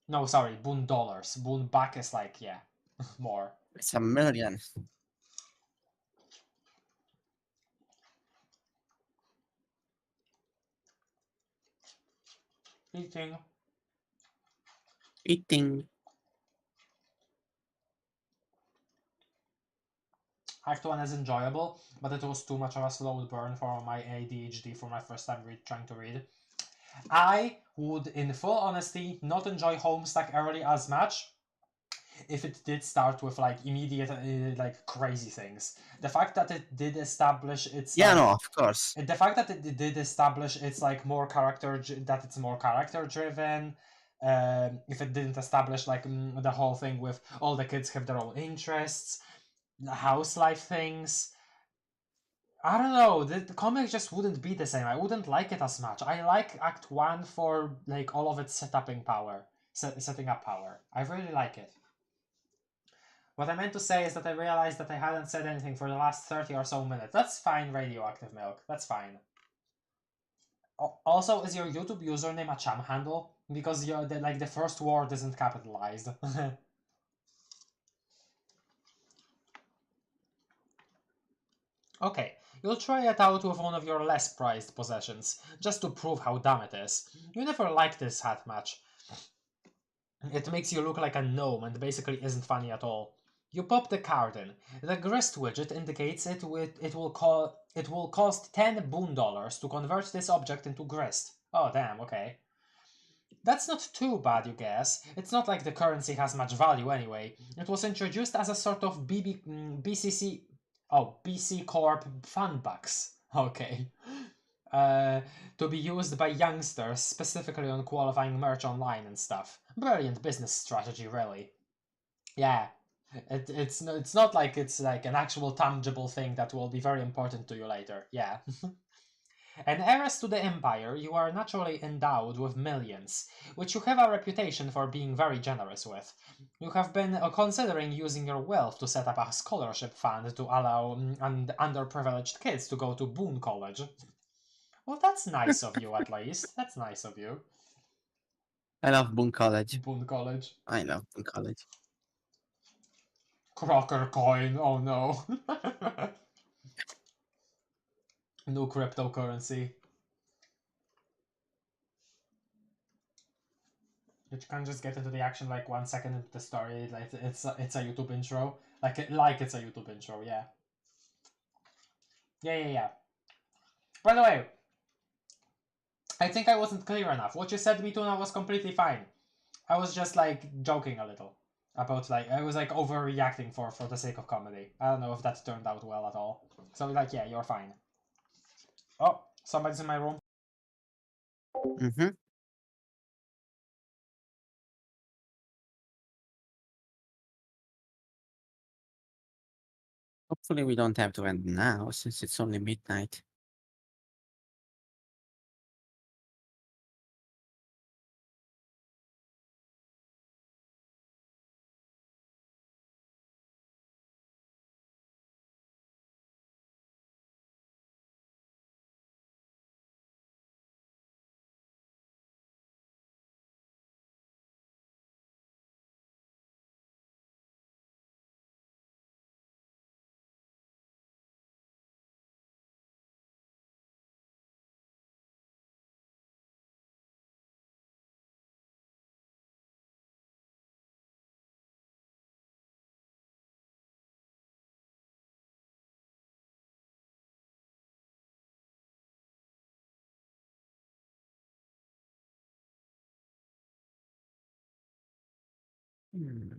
No, sorry, boon dollars. Boon buck is like, yeah, more. It's a million. Eating. Act 1 is enjoyable, but it was too much of a slow burn for my ADHD for my first time trying to read. I would, in full honesty, not enjoy Homestuck early as much if it did start with like immediate like crazy things. The fact that it did establish its Of course. the fact that it did establish it's like more character that it's more character driven. If it didn't establish like the whole thing with all the kids have their own interests, house life things. I don't know, the comic just wouldn't be the same. I wouldn't like it as much. I like Act 1 for like all of its setting up power. I really like it. What I meant to say is that I realized that I hadn't said anything for the last 30 or so minutes. That's fine, Radioactive Milk. That's fine. Also, is your YouTube username a cham handle? Because the first word isn't capitalized. Okay, you'll try it out with one of your less prized possessions, just to prove how dumb it is. You never liked this hat much. It makes you look like a gnome and basically isn't funny at all. You pop the card in. The grist widget indicates it will cost 10 boon dollars to convert this object into grist. Oh damn, okay. That's not too bad, you guess. It's not like the currency has much value anyway. It was introduced as a sort of BC Corp fun bucks. Okay. To be used by youngsters, specifically on qualifying merch online and stuff. Brilliant business strategy, really. Yeah. It's not like it's like an actual tangible thing that will be very important to you later. Yeah. An heiress to the empire, you are naturally endowed with millions, which you have a reputation for being very generous with. You have been considering using your wealth to set up a scholarship fund to allow underprivileged kids to go to Boone College. Well, that's nice of you, at least. That's nice of you. I love Boone College. Boone College. I love Boone College. Crocker coin, oh no. New cryptocurrency. You can just get into the action like 1 second into the story, like it's a YouTube intro. Like it's a YouTube intro, yeah. Yeah. By the way, I think I wasn't clear enough. What you said, Mituna, was completely fine. I was just like joking a little about like I was like overreacting for the sake of comedy. I don't know if that turned out well at all. So like yeah, you're fine. Oh, somebody's in my room. Mm-hmm. Hopefully we don't have to end now since it's only midnight. Hmm.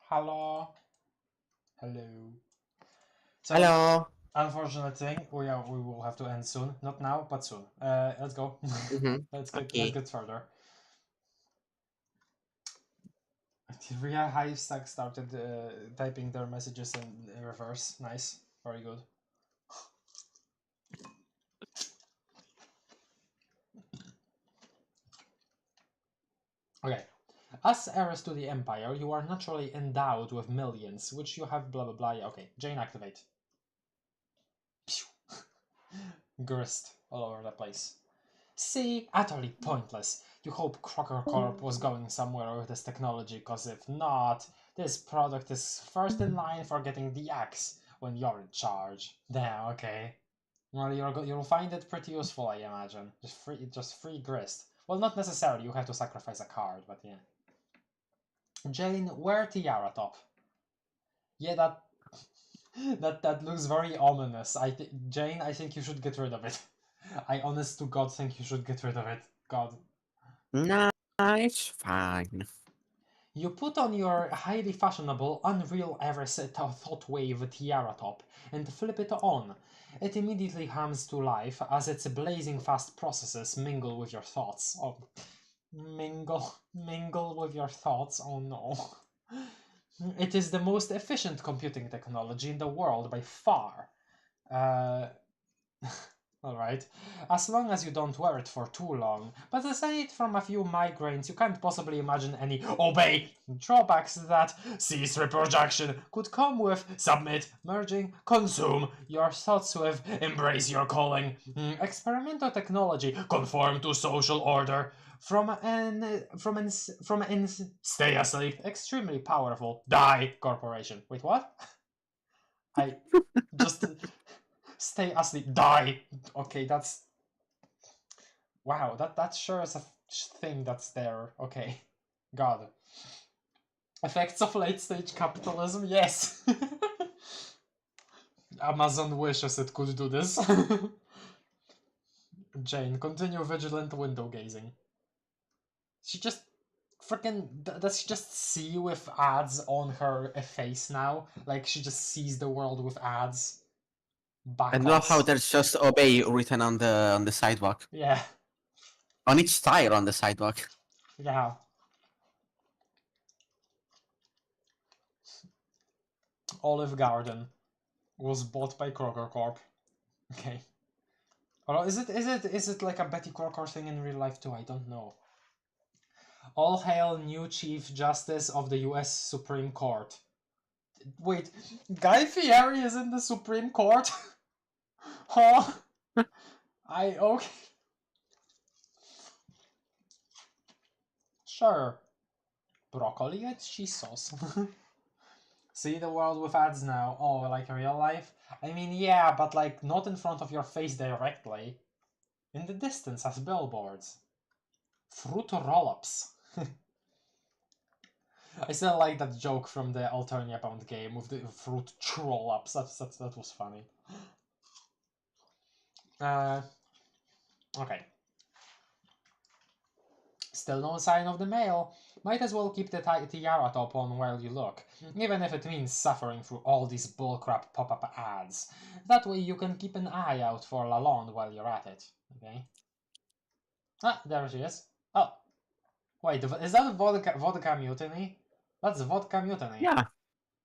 Hello. Hello. So, Hello. unfortunate thing, we will have to end soon. Not now, but soon. Let's go. Let's Okay. get further. Ria HOMESTUCK started typing their messages in reverse. Nice. Very good. Okay. As heirs to the Empire, you are naturally endowed with millions, which you have blah blah blah. Yeah, okay. Jane, activate. Grist all over the place. See, utterly pointless. You hope Crocker Corp was going somewhere with this technology, cause if not, this product is first in line for getting the axe when you're in charge. Damn, okay. Well, you'll find it pretty useful, I imagine. Just free grist. Well, not necessarily. You have to sacrifice a card, but yeah. Jane, wear tiara top. Yeah, that looks very ominous. Jane, I think you should get rid of it. I honest to God think you should get rid of it. God. Nah, it's fine. You put on your highly fashionable, unreal ever thought wave tiara top and flip it on. It immediately comes to life as its blazing fast processes mingle with your thoughts. Oh, mingle with your thoughts? Oh no. It is the most efficient computing technology in the world by far. Alright, as long as you don't wear it for too long, but aside from a few migraines, you can't possibly imagine any obey drawbacks that cease reproduction could come with submit, merging, consume your thoughts with embrace your calling, experimental technology, conform to social order, from an stay asleep, extremely powerful, die corporation. Wait, what? I just stay asleep, die. Okay, that's wow. That sure is a thing that's there. Okay, God. Effects of late stage capitalism. Yes. Amazon wishes it could do this. Jane, continue vigilant window gazing. She just freaking does she just see with ads on her face now? Like she just sees the world with ads. I love how Backouts. there's just obey written on the sidewalk. Yeah. On each tire on the sidewalk. Yeah. Olive Garden was bought by Crocker Corp. Okay. Or is it like a Betty Crocker thing in real life too? I don't know. All hail new Chief Justice of the U.S. Supreme Court. Wait, Guy Fieri is in the Supreme Court? Huh? Okay. Sure. Broccoli and cheese sauce. See the world with ads now. Oh, like real life? I mean, yeah, but like not in front of your face directly. In the distance as billboards. Fruit roll-ups. I still like that joke from the Alternia Bound game with the fruit roll-ups. That was funny. Okay. Still no sign of the mail. Might as well keep the tiara top on while you look, even if it means suffering through all these bullcrap pop-up ads. That way you can keep an eye out for Lalonde while you're at it. Okay. Ah, there she is. Oh, wait, is that vodka mutiny? That's vodka mutiny. Yeah.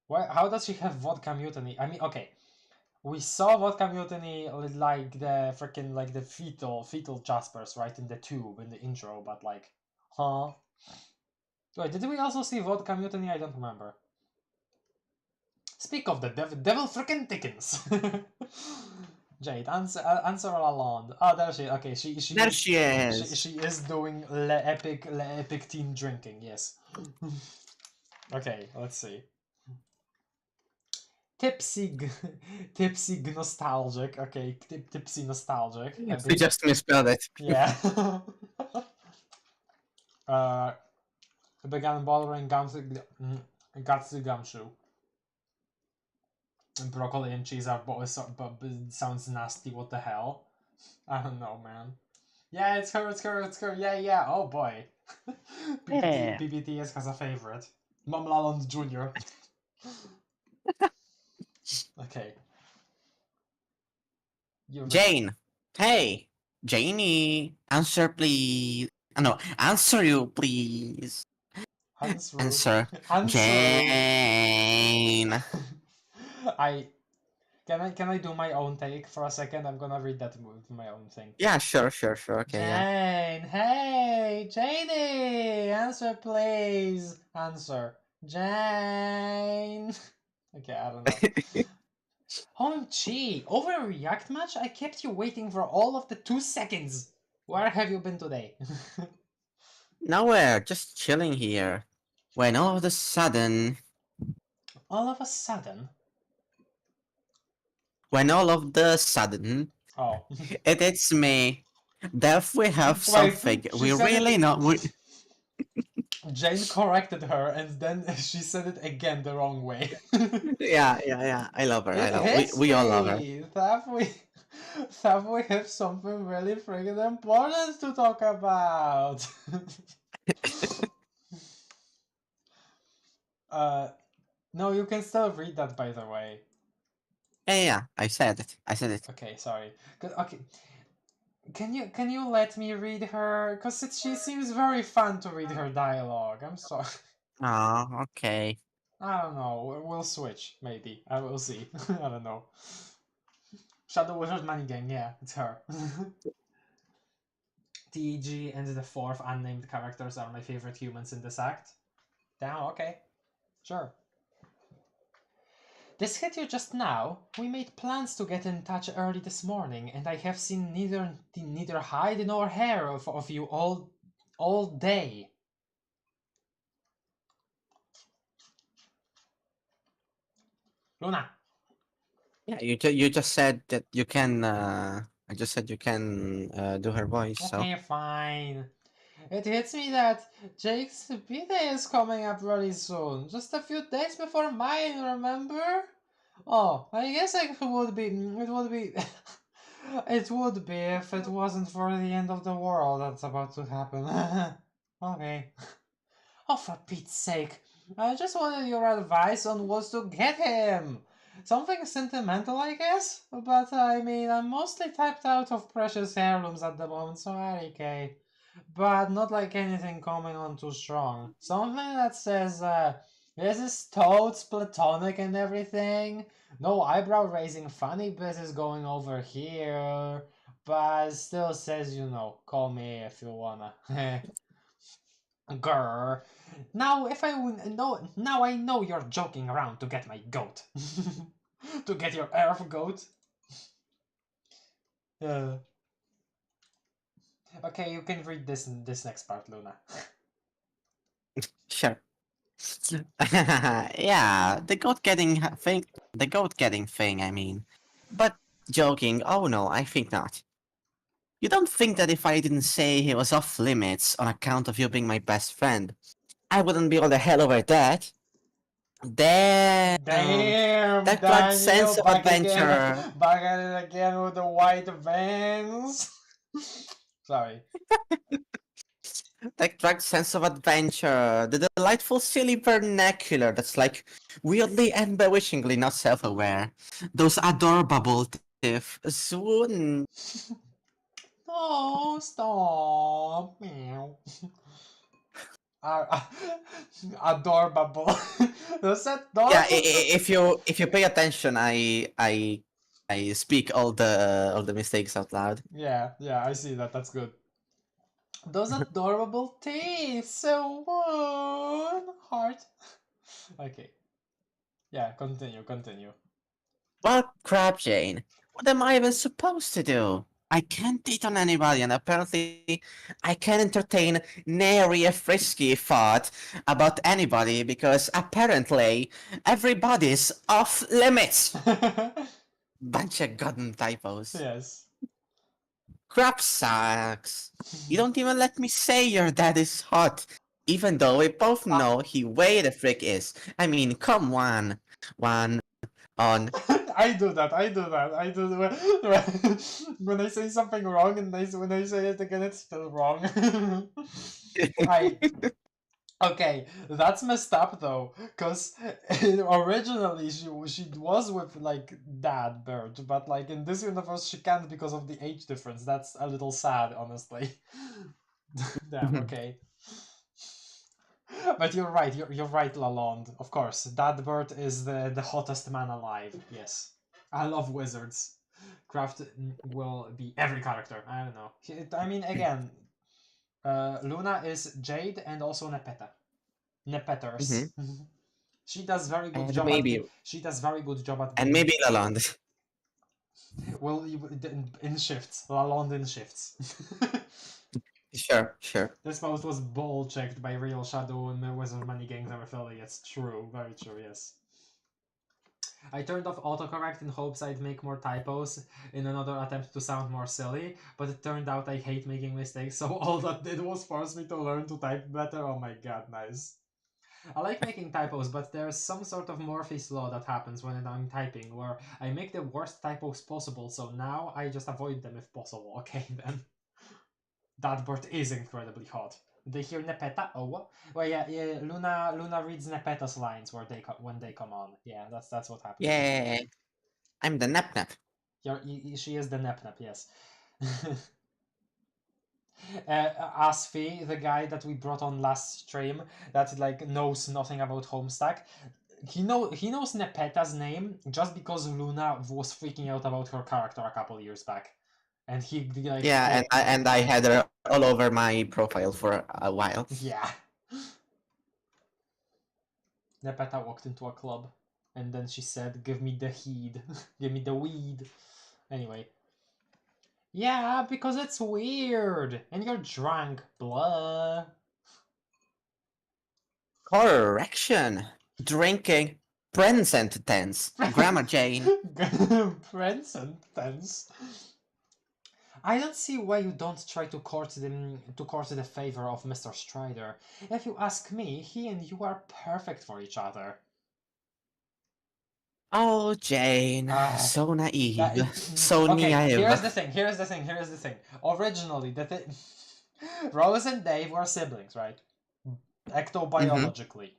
How does she have vodka mutiny? I mean, okay, we saw vodka mutiny like the freaking like the fetal Jaspers right in the tube in the intro, but like, huh? Wait, did we also see vodka mutiny? I don't remember. Speak of the devil freaking Dickens. Jade, answer Lalonde. Oh, there she. Okay, There she is. She is doing le epic teen drinking. Yes. Okay, let's see. Tipsy nostalgic. Okay, tipsy nostalgic. We just misspelled it. Yeah. Began bothering Gatsu Gumshoe. Broccoli and cheese are both, but sounds nasty. What the hell? I don't know, man. Yeah, it's her. Yeah. Oh boy. Yeah. BBTS has a favorite. Mom Lalonde Jr. Okay. You Jane. Hey, Janey. Answer, please. No, answer you, please. Answer. Answer. Answer. Jane. Can I do my own take for a second? I'm gonna read that with my own thing. Yeah, sure. Okay, yeah. Jane, hey, Janey, answer please. Answer, Jane. Okay, I don't know. OMG, overreact much? I kept you waiting for all of the 2 seconds. Where have you been today? Nowhere, just chilling here. When all of a sudden, All of a sudden. Oh. it's me. Dev, we have Wait, something. she We said really it. know. Jane corrected her, and then she said it again the wrong way. Yeah. I love her. It hits We all love her. me. Thought we have something really freaking important to talk about. No, you can still read that, by the way. Yeah. I said it. Okay, sorry. Okay, can you let me read her? Cause she seems very fun to read her dialogue. I'm sorry. Oh, okay. I don't know. We'll switch, maybe. I will see. I don't know. Shadow Wizard Money Gang, yeah, it's her. TEG and the 4th unnamed characters are my favorite humans in this act. Damn, okay. Sure. This hit you just now. We made plans to get in touch early this morning, and I have seen neither hide nor hair of you all day. Luna. Yeah, you just said that you can. I just said you can do her voice. So Okay, fine. It hits me that Jake's birthday is coming up really soon. Just a few days before mine, remember? Oh, I guess it would be. It would be if it wasn't for the end of the world that's about to happen. Okay. Oh, for Pete's sake. I just wanted your advice on what to get him. Something sentimental, I guess? But I mean, I'm mostly typed out of precious heirlooms at the moment, so okay. But not like anything coming on too strong. Something that says, this is totes platonic and everything. No eyebrow raising funny business going over here. But still says, call me if you wanna. Grr. Now now I know you're joking around to get my goat. To get your elf goat. Okay, you can read this next part, Luna. sure. Yeah, the goat getting thing. The goat getting thing. I mean, but joking. Oh no, I think not. You don't think that if I didn't say he was off limits on account of you being my best friend, I wouldn't be all the hell over that? Damn! Damn, That cracked sense Daniel, of adventure. back at it again with the white vans. Sorry. That cracked sense of adventure. The delightful, silly vernacular that's like weirdly and bewitchingly not self-aware. Those adorable teeth. Soon. Oh, stop. Meow. Adorable. Does that Yeah, adorable? if you pay attention, I speak all the mistakes out loud. Yeah, I see that. That's good. Those adorable teeth. So one heart. Okay. Yeah, continue. Well, crap, Jane. What am I even supposed to do? I can't date on anybody, and apparently I can't entertain nary a frisky thought about anybody because apparently everybody's off limits. Bunch of goddamn typos. Yes. Crap sucks. You don't even let me say your dad is hot, even though we both know he way the frick is. I mean, come on. One on. I do that. When I say something wrong and when I say it again, it's still wrong. I Okay, that's messed up though, because originally she was with like Dad Bird, but like in this universe she can't because of the age difference. That's a little sad, honestly. Damn. Okay. But you're right. You're right, Lalonde. Of course, Dad Bird is the hottest man alive. Yes, I love wizards. Craft will be every character. I don't know. I mean, again, Luna is Jade and also Nepeta. Nepeters. She does very good And job maybe, at. She does very good job at and being. maybe Lalonde. Well, in shifts. Lalonde in shifts. Sure, sure. This post was ball checked by Real Shadow and the Wizard Money Gangs and affiliates. True, very true. Yes. I turned off autocorrect in hopes I'd make more typos in another attempt to sound more silly, but it turned out I hate making mistakes, so all that did was force me to learn to type better. Oh my god, nice. I like making typos, but there's some sort of Murphy's law that happens when I'm typing, where I make the worst typos possible, so now I just avoid them if possible. Okay, then. That bird is incredibly hot. They hear Nepeta? Oh, well, yeah. Luna reads Nepeta's lines where when they come on. Yeah, that's what happens. Yeah, I'm the Nap Nap. Yeah, she is the Nep Nep, yes. Asfi, the guy that we brought on last stream, that like knows nothing about Homestuck, he knows Nepeta's name just because Luna was freaking out about her character a couple years back, and he like Yeah, and I had her all over my profile for a while. yeah. Nepeta walked into a club, and then she said, "Give me the heed, give me the weed." Anyway. Yeah, because it's weird, and you're drunk, blah. Correction. Drinking. Present tense. Grammar Jane. Present tense. I don't see why you don't try to court the favor of Mr. Strider. If you ask me, he and you are perfect for each other. Oh, Jane. So naive. So okay, naive. here's the thing. Originally, Rose and Dave were siblings, right? Ectobiologically.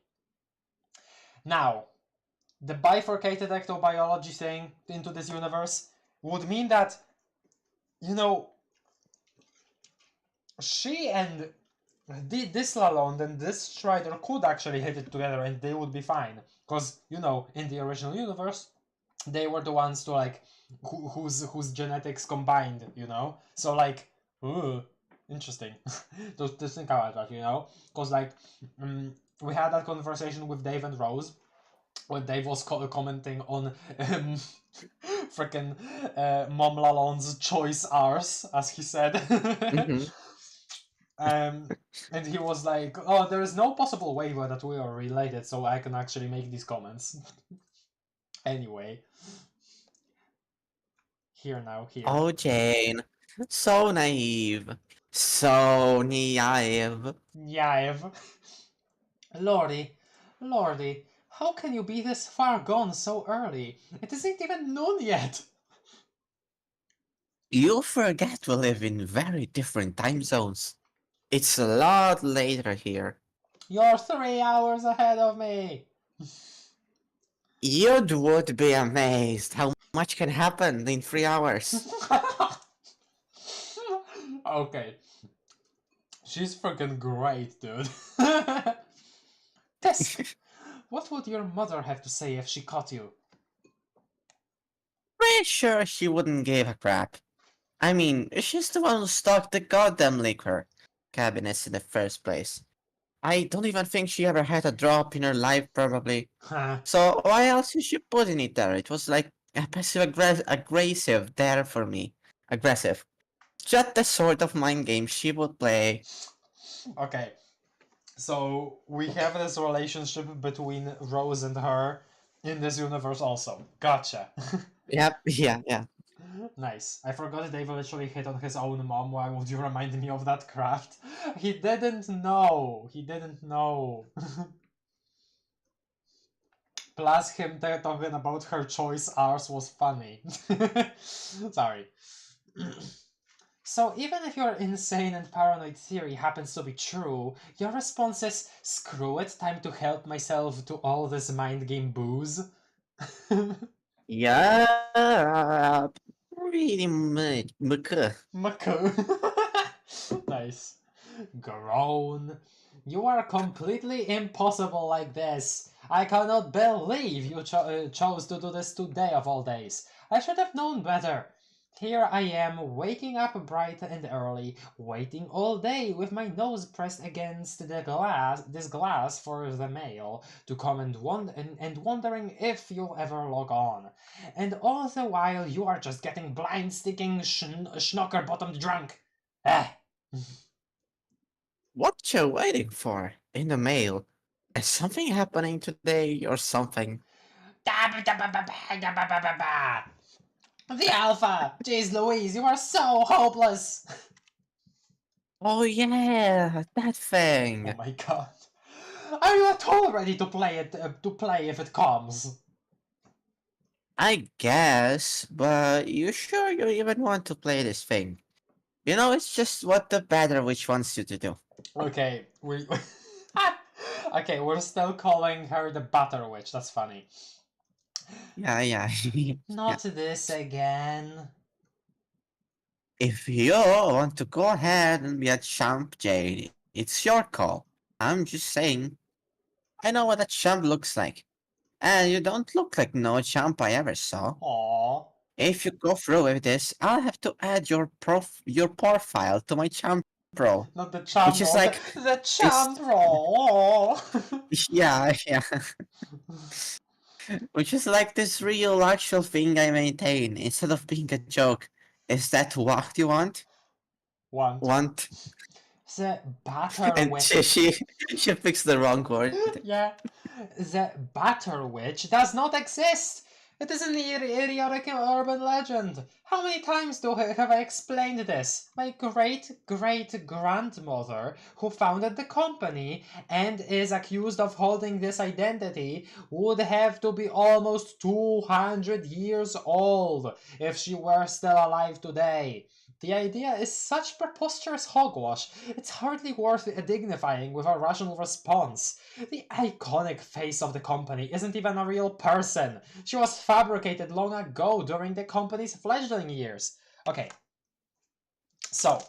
Now, the bifurcated ectobiology thing into this universe would mean that, you know, she and this Lalonde and this Strider could actually hit it together and they would be fine. Because, you know, in the original universe, they were the ones to like, whose genetics combined, you know? So like, ooh, interesting to think about that, you know? Because like, we had that conversation with Dave and Rose, when Dave was commenting on freaking Mom Lalonde's choice arse, as he said. And he was like, "Oh, there is no possible way that we are related, so I can actually make these comments." Anyway, here. Oh, Jane. So naive. So naive. Naive. Lordy, how can you be this far gone so early? It isn't even noon yet. You forget we live in very different time zones. It's a lot later here. You're 3 hours ahead of me. You would be amazed how much can happen in 3 hours. Okay. She's freaking great, dude. Tess, what would your mother have to say if she caught you? Pretty sure she wouldn't give a crap. I mean, she's the one who stocked the goddamn liquor cabinets in the first place. I don't even think she ever had a drop in her life, probably. So why else is she putting it there? It was like a aggressive there for me. Aggressive. Just the sort of mind game she would play. Okay, so we have this relationship between Rose and her in this universe also. Gotcha. Yep, yeah. Nice. I forgot Dave literally hit on his own mom. Why would you remind me of that craft? He didn't know. Plus, him talking about her choice ours was funny. Sorry. So even if your insane and paranoid theory happens to be true, your response is, screw it, time to help myself to all this mind game booze? Yeah, pretty much. Mako. Nice. Groan. You are completely impossible like this. I cannot believe you chose to do this today of all days. I should have known better. Here I am, waking up bright and early, waiting all day with my nose pressed against this glass for the mail to come and wondering if you'll ever log on. And all the while you are just getting blind sticking schnocker bottomed drunk. Ah. What you waiting for? In the mail? Is something happening today or something? The Alpha! Jeez Louise, you are so hopeless! Oh yeah, that Oh thing. my god. Are you at all ready to play it if it comes? I guess, but you sure you even want to play this thing? You know, it's just what the Battle Witch wants you to do. Okay, we okay, we're still calling her the Butter Witch, that's funny. Yeah. Yeah. Not this again. If you want to go ahead and be a champ, Jade, it's your call. I'm just saying. I know what a champ looks like. And you don't look like no champ I ever saw. Aww. If you go through with this, I'll have to add your profile to my champ pro. Not the Which champ is roll, like the this champ roll! yeah. Which is like this real actual thing I maintain instead of being a joke. Is that what you want? Want. Want? The Butter And Witch. she fixed the wrong word. Yeah, the Butter Witch does not exist. It is an idiotic urban legend. How many times have I explained this? My great-great-grandmother, who founded the company and is accused of holding this identity, would have to be almost 200 years old if she were still alive today. The idea is such preposterous hogwash, it's hardly worth dignifying with a rational response. The iconic face of the company isn't even a real person. She was fabricated long ago during the company's fledgling years. Okay, so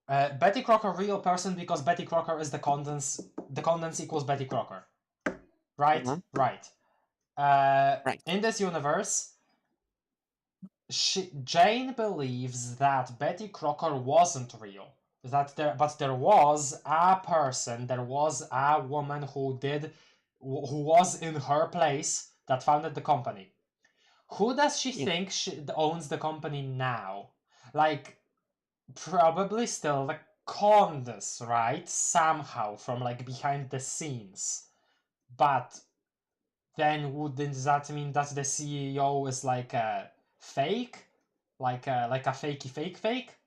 Betty Crocker real person because Betty Crocker is the condens. The condens equals Betty Crocker. Right? Uh-huh. Right. Right. In this universe, Jane believes that Betty Crocker wasn't real. But there was a person, there was a woman who was in her place that founded the company. Who does she think owns the company now? Like, probably still the Condes, right? Somehow from like behind the scenes. But then wouldn't that mean that the CEO is like a fake? Like a fake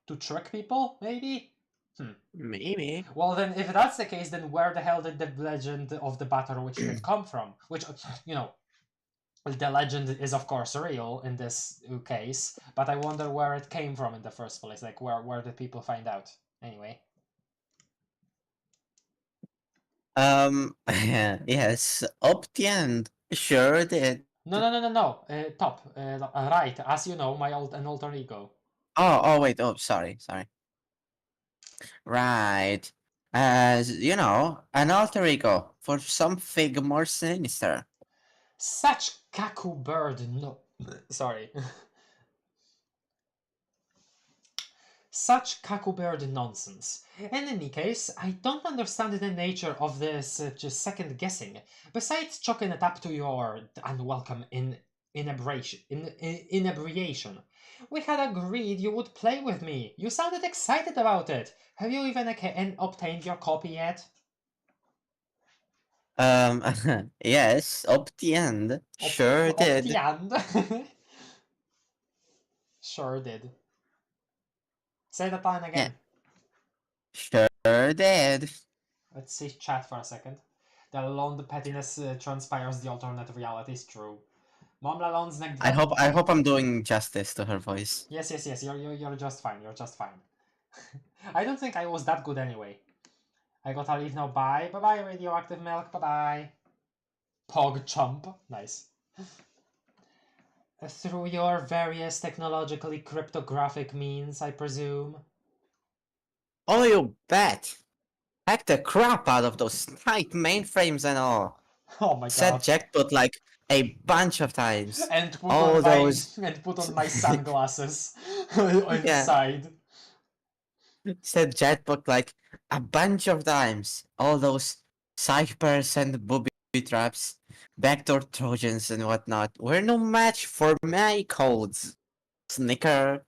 to trick people, maybe? Maybe. Well, then, if that's the case, then where the hell did the legend of the Butter Witch even come from? Which, the legend is of course real in this case, but I wonder where it came from in the first place. Like, where did people find out? Anyway. Yes, up the end. Sure did. No. Top. Right. As you know, an alter ego. Oh, wait. Oh, sorry. Right. As you know, an alter ego for something more sinister. Such cuckoo bird. No. Sorry. Such cuckoo-bird nonsense. In any case, I don't understand the nature of this just second guessing, besides chalking it up to your unwelcome inebriation. We had agreed you would play with me. You sounded excited about it. Have you even obtained your copy yet? Um, yes, up the end. Sure Op the did. end. Sure did. Say that line Yeah, again. sure did. Let's see chat for a second. That alone the pettiness transpires the alternate reality is true. Mom Lalonde's neck. I hope I'm doing justice to her voice. Yes. You're just fine. You're just fine. I don't think I was that good anyway. I gotta leave now. Bye. Bye. Radioactive milk. Bye. Pog chump. Nice. Through your various technologically cryptographic means, I presume. Oh, you bet! Hack the crap out of those tight mainframes and all. Oh my Said god. jackpot like a bunch of times. And put All on those. my and put on my sunglasses Yeah. inside. Said jackpot like a bunch of times. All those ciphers and booby traps, backdoor trojans and whatnot were no match for my codes. Snicker.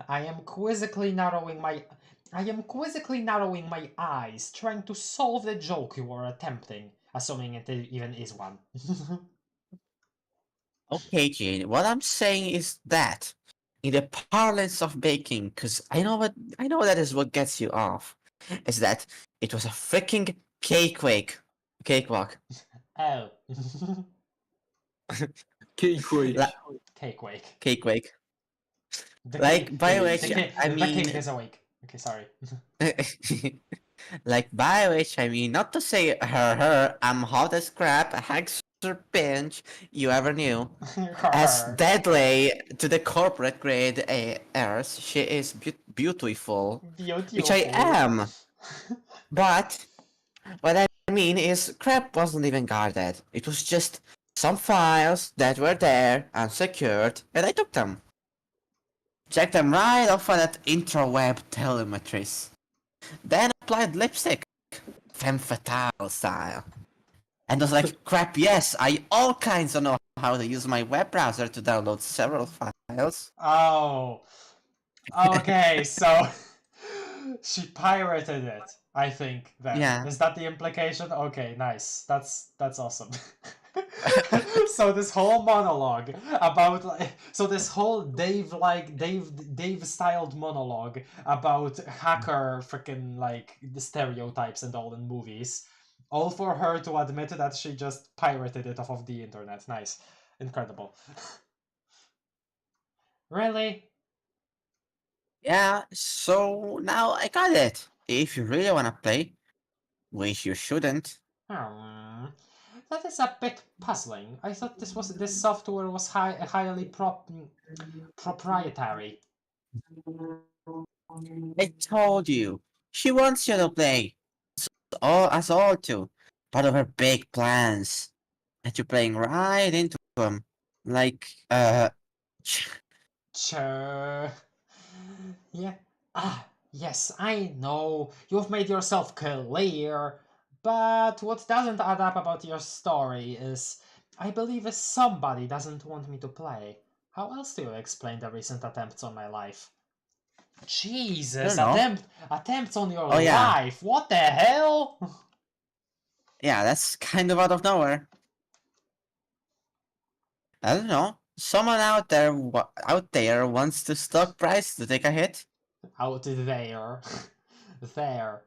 I am quizzically narrowing my eyes, trying to solve the joke you were attempting, assuming it even is one. Okay, Jane, what I'm saying is that, in the parlance of baking, because I know that is what gets you off, is that it was a freaking cakewalk. Oh. Cakewake. Cake wake. Cakewalk. The Like, cake, by the, which, the, cake, I the mean... cake is awake. Okay, sorry. Like, by which, I mean, not to say her, I'm hot as crap, a Hexer pinch you ever knew. As deadly to the corporate grade airs, she is beautiful. Which I am. But what I mean is, crap wasn't even guarded. It was just some files that were there, unsecured, and I took them. Checked them right off on that intraweb telemetries. Then applied lipstick, femme fatale style. And was like, crap, yes, I all kinds of know how to use my web browser to download several files. Oh. Okay, so she pirated it, I think, then. Yeah. Is that the implication? Okay, nice. That's awesome. So this whole monologue about this whole Dave styled monologue about hacker freaking like the stereotypes and all in movies, all for her to admit that she just pirated it off of the internet. Nice. Incredible. Really? Yeah, so now I got it. If you really wanna play, which you shouldn't. That is a bit puzzling. I thought this software was highly proprietary. I told you. She wants you to play. Us all to. Part of her big plans. And you're playing right into them. Like, Sure. Yeah. Yes, I know. You've made yourself clear. But what doesn't add up about your story is, I believe somebody doesn't want me to play. How else do you explain the recent attempts on my life? Jesus, attempts on your life. What the hell? Yeah, that's kind of out of nowhere. I don't know. Someone out there wants the stock price to take a hit. Out there. There.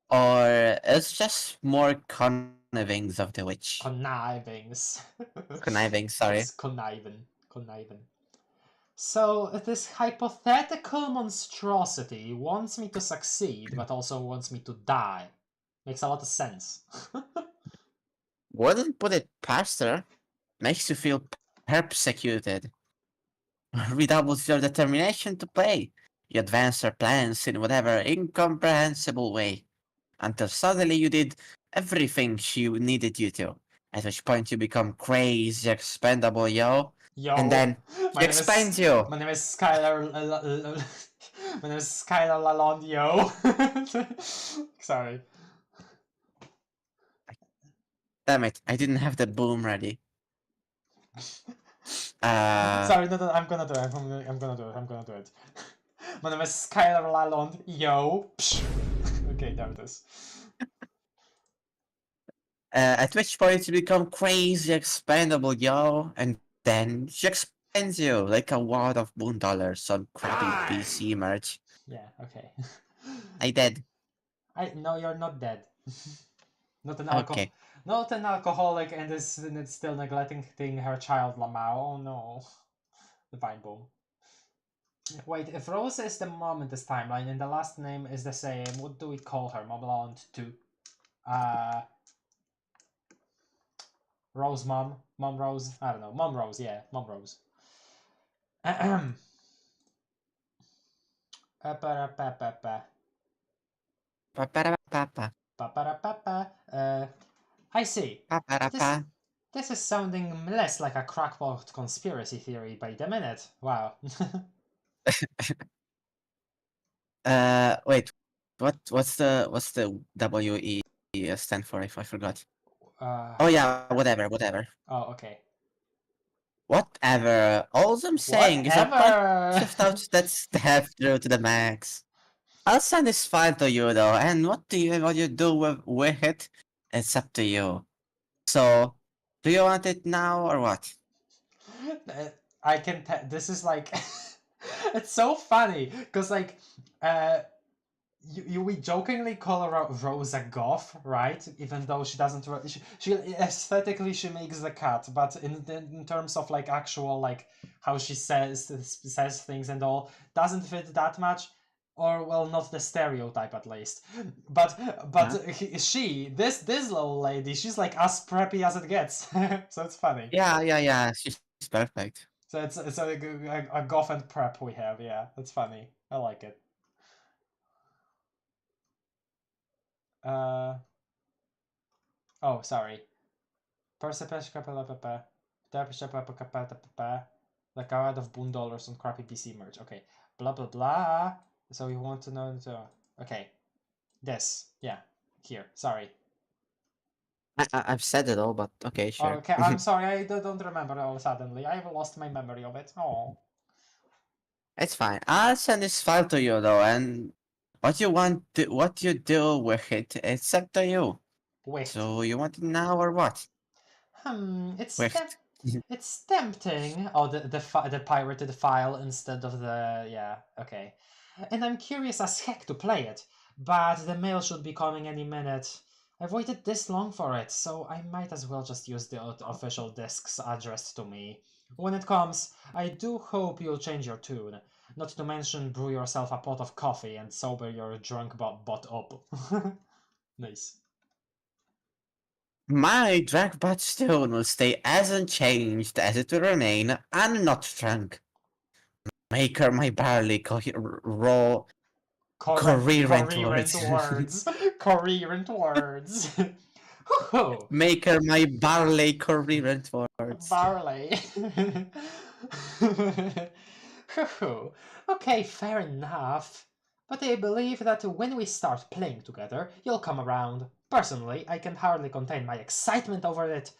Or it's just more connivings of the witch. Connivings. Conniving, sorry. It's conniving. So, this hypothetical monstrosity wants me to succeed, but also wants me to die. Makes a lot of sense. Wouldn't put it past her. Makes you feel persecuted. Redoubles your determination to play. You advance your plans in whatever incomprehensible way. Until suddenly you did everything she needed you to. At which point you become crazy, expendable, yo. And then she expands you. My name is Skylar. My name is Skylar Lalonde, yo. Sorry. Damn it, I didn't have the boom ready. Sorry, no, I'm gonna do it. I'm gonna do it. My name is Skylar Lalonde, yo. Okay, there it is. At which point you become crazy, expendable, yo. And then she expands you like a wad of moon dollars on crappy PC merch. Yeah, okay. I did. No, you're not dead. Not an Okay. not an alcoholic and is still neglecting her child Lamau. Oh no. The Vine Bomb. Wait, if Rose is the mom in this timeline and the last name is the same, what do we call her? Moblaunt 2. Rose Mom? Mom Rose? I don't know. Mom Rose, yeah. Mom Rose. Ahem. Pa-pa-ra-pa-pa. I see. Pa-pa-ra-pa. This is sounding less like a crackpot conspiracy theory by the minute. Wow. Wait. What's the WE stand for? I forgot. Oh yeah, whatever. Oh, okay. Whatever. All I'm saying is a bunch of thoughts that's have through to the max. I'll send this file to you though, and what you do with it, it's up to you. So, do you want it now or what? I can tell this is like it's so funny because like we jokingly call her Rose a goth, right? Even though she doesn't she aesthetically she makes the cut, but in terms of like actual like how she says things and all doesn't fit that much, or well not the stereotype at least. But this little lady, she's like as preppy as it gets. So it's funny. Yeah. She's perfect. So it's a goth and prep we have, yeah. That's funny. I like it. Oh, sorry. The card of $1 on crappy PC merch. Okay. Blah blah blah. So you want to know okay. This. Yeah. Here. Sorry. I've said it all, but okay, sure. Okay, I'm sorry, I don't remember all suddenly. I've lost my memory of it. Oh. It's fine. I'll send this file to you though, and what you do with it, it's up to you. Wait. So you want it now or what? It's it's tempting. Oh, the pirated file instead of the yeah. Okay, and I'm curious as heck to play it, but the mail should be coming any minute. I've waited this long for it, so I might as well just use the official discs addressed to me. When it comes, I do hope you'll change your tune. Not to mention brew yourself a pot of coffee and sober your drunk butt up. Nice. My drag butt stone will stay as unchanged as it will remain, and not drunk. Make her my barley raw coherent words. Words. Coherent words. Make her my barley coherent words. Barley. Okay, fair enough. But I believe that when we start playing together, you'll come around. Personally, I can hardly contain my excitement over it.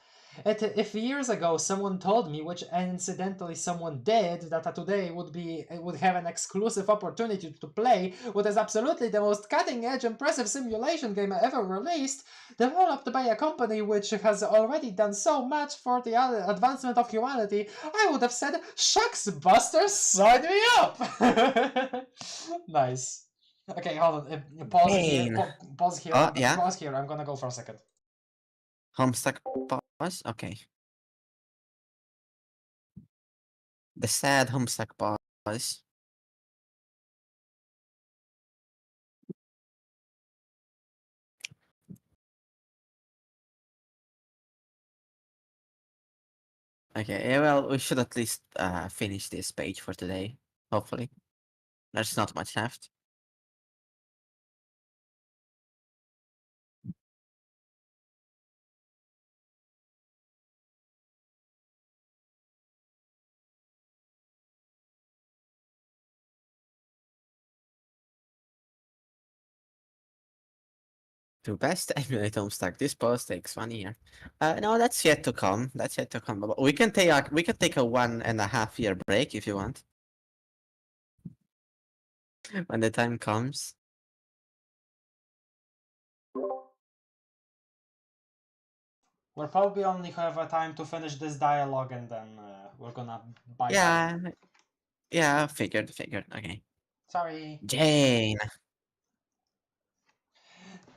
If years ago someone told me, which incidentally someone did, that today would have an exclusive opportunity to play what is absolutely the most cutting-edge, impressive simulation game ever released, developed by a company which has already done so much for the advancement of humanity, I would have said, "Shucks, Buster, sign me up!" Nice. Okay, hold on. Pause here. Pause here. Yeah. Pause here. I'm gonna go for a second. Homestuck boss? Okay. The sad Homestuck boss. Okay, well, we should at least finish this page for today. Hopefully. There's not much left. To best emulate Homestuck, this post takes 1 year. No, that's yet to come. That's yet to come. But we can take a 1.5 year break if you want. When the time comes. We'll probably only have a time to finish this dialogue and then we're gonna buy Yeah, figured. Okay. Sorry. Jane.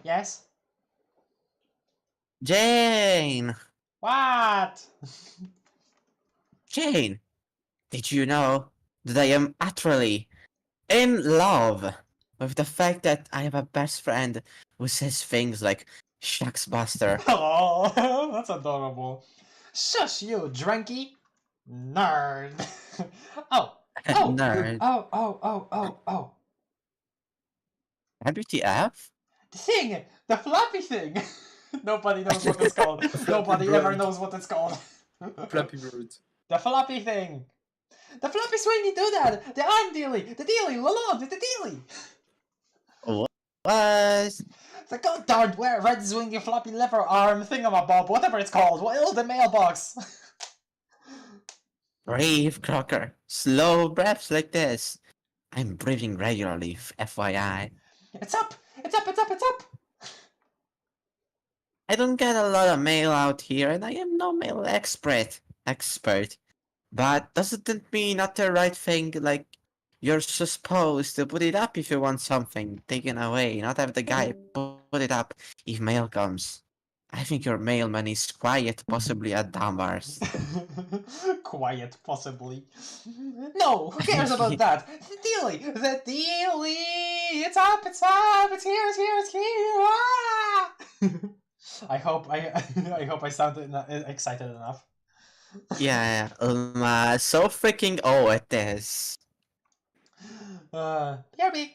Yes? Jane! What? Jane! Did you know that I am utterly in love with the fact that I have a best friend who says things like "shucks, Buster"? Oh, that's adorable. Shush you, dranky nerd. Oh, Nerd. oh. WTF? The thing, the floppy thing. Nobody knows what it's called. Nobody ever bird. knows what it's called. Flappy Bird. The floppy thing. The floppy swingy doodad. The arm dealy. The dealy. Lolo. The dealy. What? The god darned red swingy floppy lever arm thingamabob. Whatever it's called. Well, the mailbox. Breathe, Crocker. Slow breaths like this. I'm breathing regularly, FYI. It's up. It's up. It's up. It's up. I don't get a lot of mail out here, and I am no mail expert. But doesn't mean not the right thing, like you're supposed to put it up if you want something taken away, not have the guy put it up if mail comes. I think your mailman is quiet, possibly a dumbass. Quiet, possibly. No, who cares about that? The dealy! The dealy! It's up, it's up, it's here, it's here, it's here! Ah! I hope I sounded excited enough. Yeah, so freaking at this. BRB!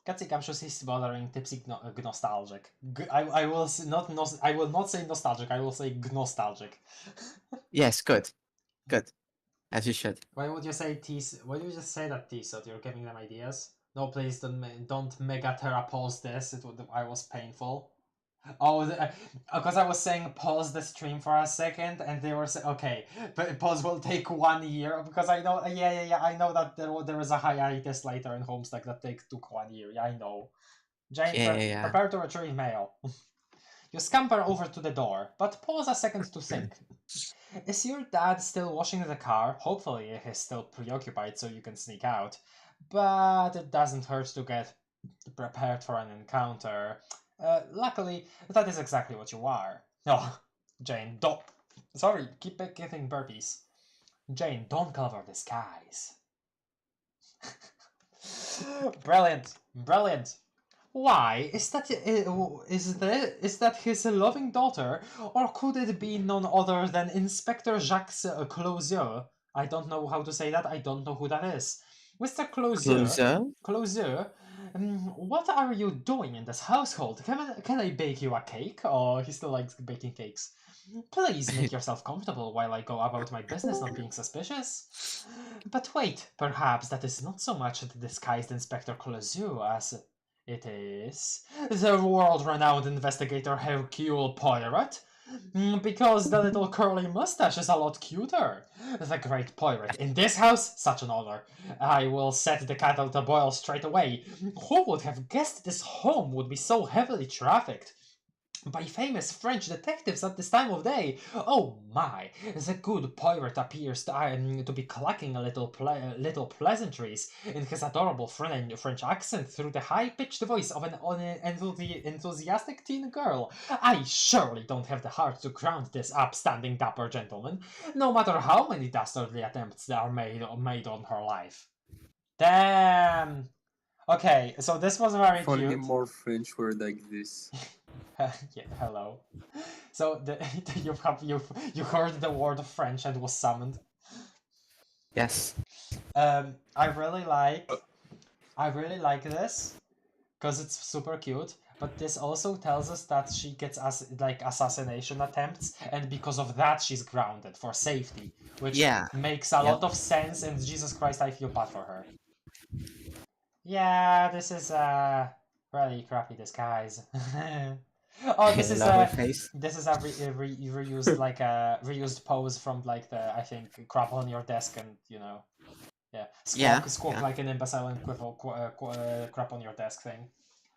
Katsikam is bothering tipsy nostalgic. I will I will not say nostalgic, I will say nostalgic. Yes, good. As you should. Why would you say why do you just say that so you're giving them ideas? No, please don't mega pause this. I was painful. Oh, because I was saying pause the stream for a second, and they were saying okay, but pause will take 1 year because I know. Yeah. I know that there is a hiatus later in Homestuck that took 1 year. Yeah, I know. Jane, Yeah. prepare to retrieve mail. You scamper over to the door, but pause a second to think. Is your dad still washing the car? Hopefully he's still preoccupied so you can sneak out. But it doesn't hurt to get prepared for an encounter. Luckily, that is exactly what you are. Oh, Jane, don't... Sorry, keep getting burpees. Jane, don't cover the skies. Brilliant. Why? Is that his loving daughter, or could it be none other than Inspector Jacques Closier? I don't know how to say that. I don't know who that is. Mr. Closier, what are you doing in this household? Can I bake you a cake? Oh, he still likes baking cakes. Please make yourself comfortable while I go about my business, not being suspicious. But wait, perhaps that is not so much the disguised Inspector Closier as it is the world-renowned investigator Hercule Poirot. Because the little curly mustache is a lot cuter. The great Poirot in this house? Such an honor. I will set the kettle to boil straight away. Who would have guessed this home would be so heavily trafficked by famous French detectives at this time of day? Oh my, the good Poirot appears to be clucking a little pleasantries in his adorable French accent through the high-pitched voice of an enthusiastic teen girl. I surely don't have the heart to ground this upstanding dapper gentleman, no matter how many dastardly attempts there are made on her life. Damn! Okay, so this was very If only cute. more French were like this. Yeah, hello. So you heard the word French and was summoned. Yes. I really like this because it's super cute. But this also tells us that she gets assassination attempts, and because of that she's grounded for safety, which makes a lot of sense. And Jesus Christ, I feel bad for her. Yeah, this is really crappy disguise. Oh, this is a reused reused pose from like the, I think, crap on your desk, and squawk like an imbecile and crap on your desk thing.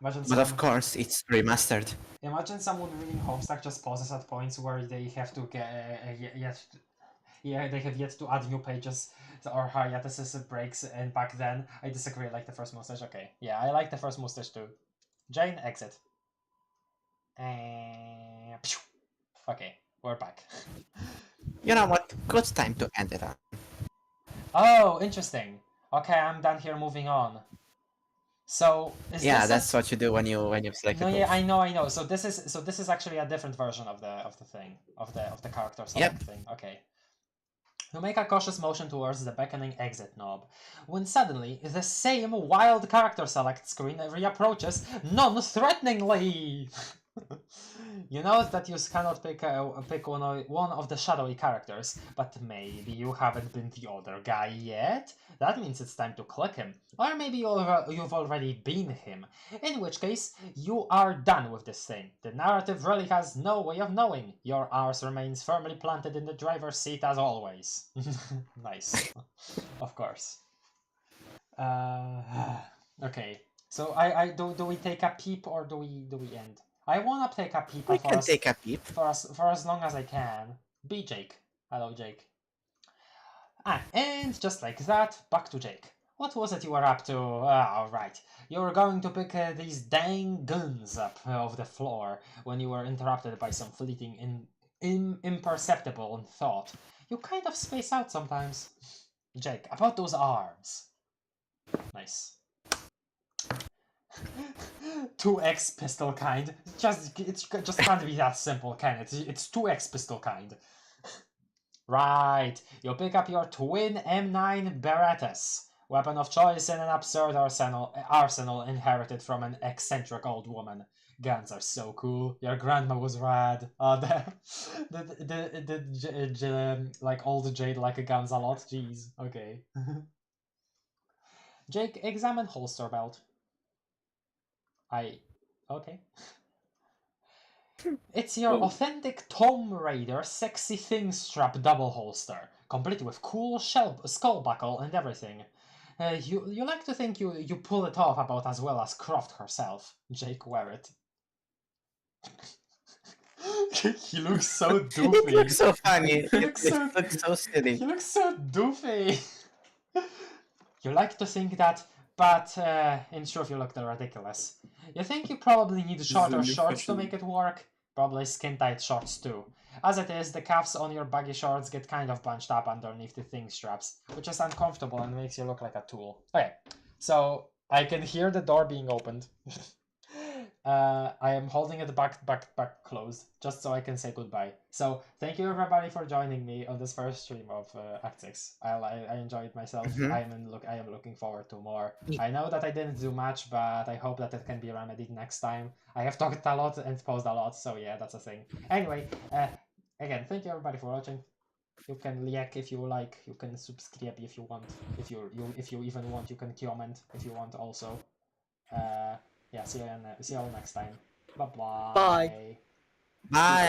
But of course, it's remastered. Imagine someone reading Homestuck just pauses at points where they have to get they have yet to add new pages or hiatuses breaks, and back then I disagree. I like the first mustache. Okay, yeah, I like the first mustache too. Jane, exit. Okay, we're back. You know what? Good time to end it on. Oh, interesting. Okay, I'm done here. Moving on. So is Yeah, this that's what you do when you select No, a yeah, goof. I know. So this is actually a different version of the thing of the character select Yep. thing. Okay. You make a cautious motion towards the beckoning exit knob, when suddenly the same wild character select screen reapproaches non-threateningly. You notice that you cannot pick one of the shadowy characters, but maybe you haven't been the other guy yet? That means it's time to click him. Or maybe you've already been him, in which case you are done with this thing. The narrative really has no way of knowing. Your arse remains firmly planted in the driver's seat as always. Nice. Of course. Okay. So do we take a peep or do we end? I wanna take a peep We for can us take a peep. for as long as I can. Be Jake. Hello, Jake. And just like that, back to Jake. What was it you were up to? Right. You were going to pick these dang guns up off the floor when you were interrupted by some fleeting imperceptible thought. You kind of space out sometimes. Jake, about those arms. Nice. 2x pistol kind. It just can't be that simple, can it? It's 2x pistol kind. Right, you pick up your twin M9 Berettas, weapon of choice in an absurd arsenal inherited from an eccentric old woman. Guns are so cool. Your grandma was rad. Like old Jade like guns a lot. Jeez. Okay. Jake, examine holster belt. Okay. It's your authentic Tomb Raider sexy thing strap double holster, complete with cool skull buckle and everything. You like to think you pull it off about as well as Croft herself. Jake, wear it. He looks so doofy. It looks so funny. He It looks so looks so silly. He looks so doofy. You like to think that, but in truth you look ridiculous. You think you probably need shorter shorts to make it work? Probably skin-tight shorts too. As it is, the cuffs on your baggy shorts get kind of bunched up underneath the thing straps, which is uncomfortable and makes you look like a tool. Okay, so I can hear the door being opened. I am holding it back closed, just so I can say goodbye. So thank you everybody for joining me on this first stream of Act 6. I enjoyed myself. I am looking forward to more. I know that I didn't do much, but I hope that it can be remedied next time. I have talked a lot and posed a lot, so yeah, that's a thing. Anyway, again, thank you everybody for watching. You can like if you like. You can subscribe if you want. If you even want, you can comment if you want also. Yeah, see you all next time. Bye-bye. Bye. Bye.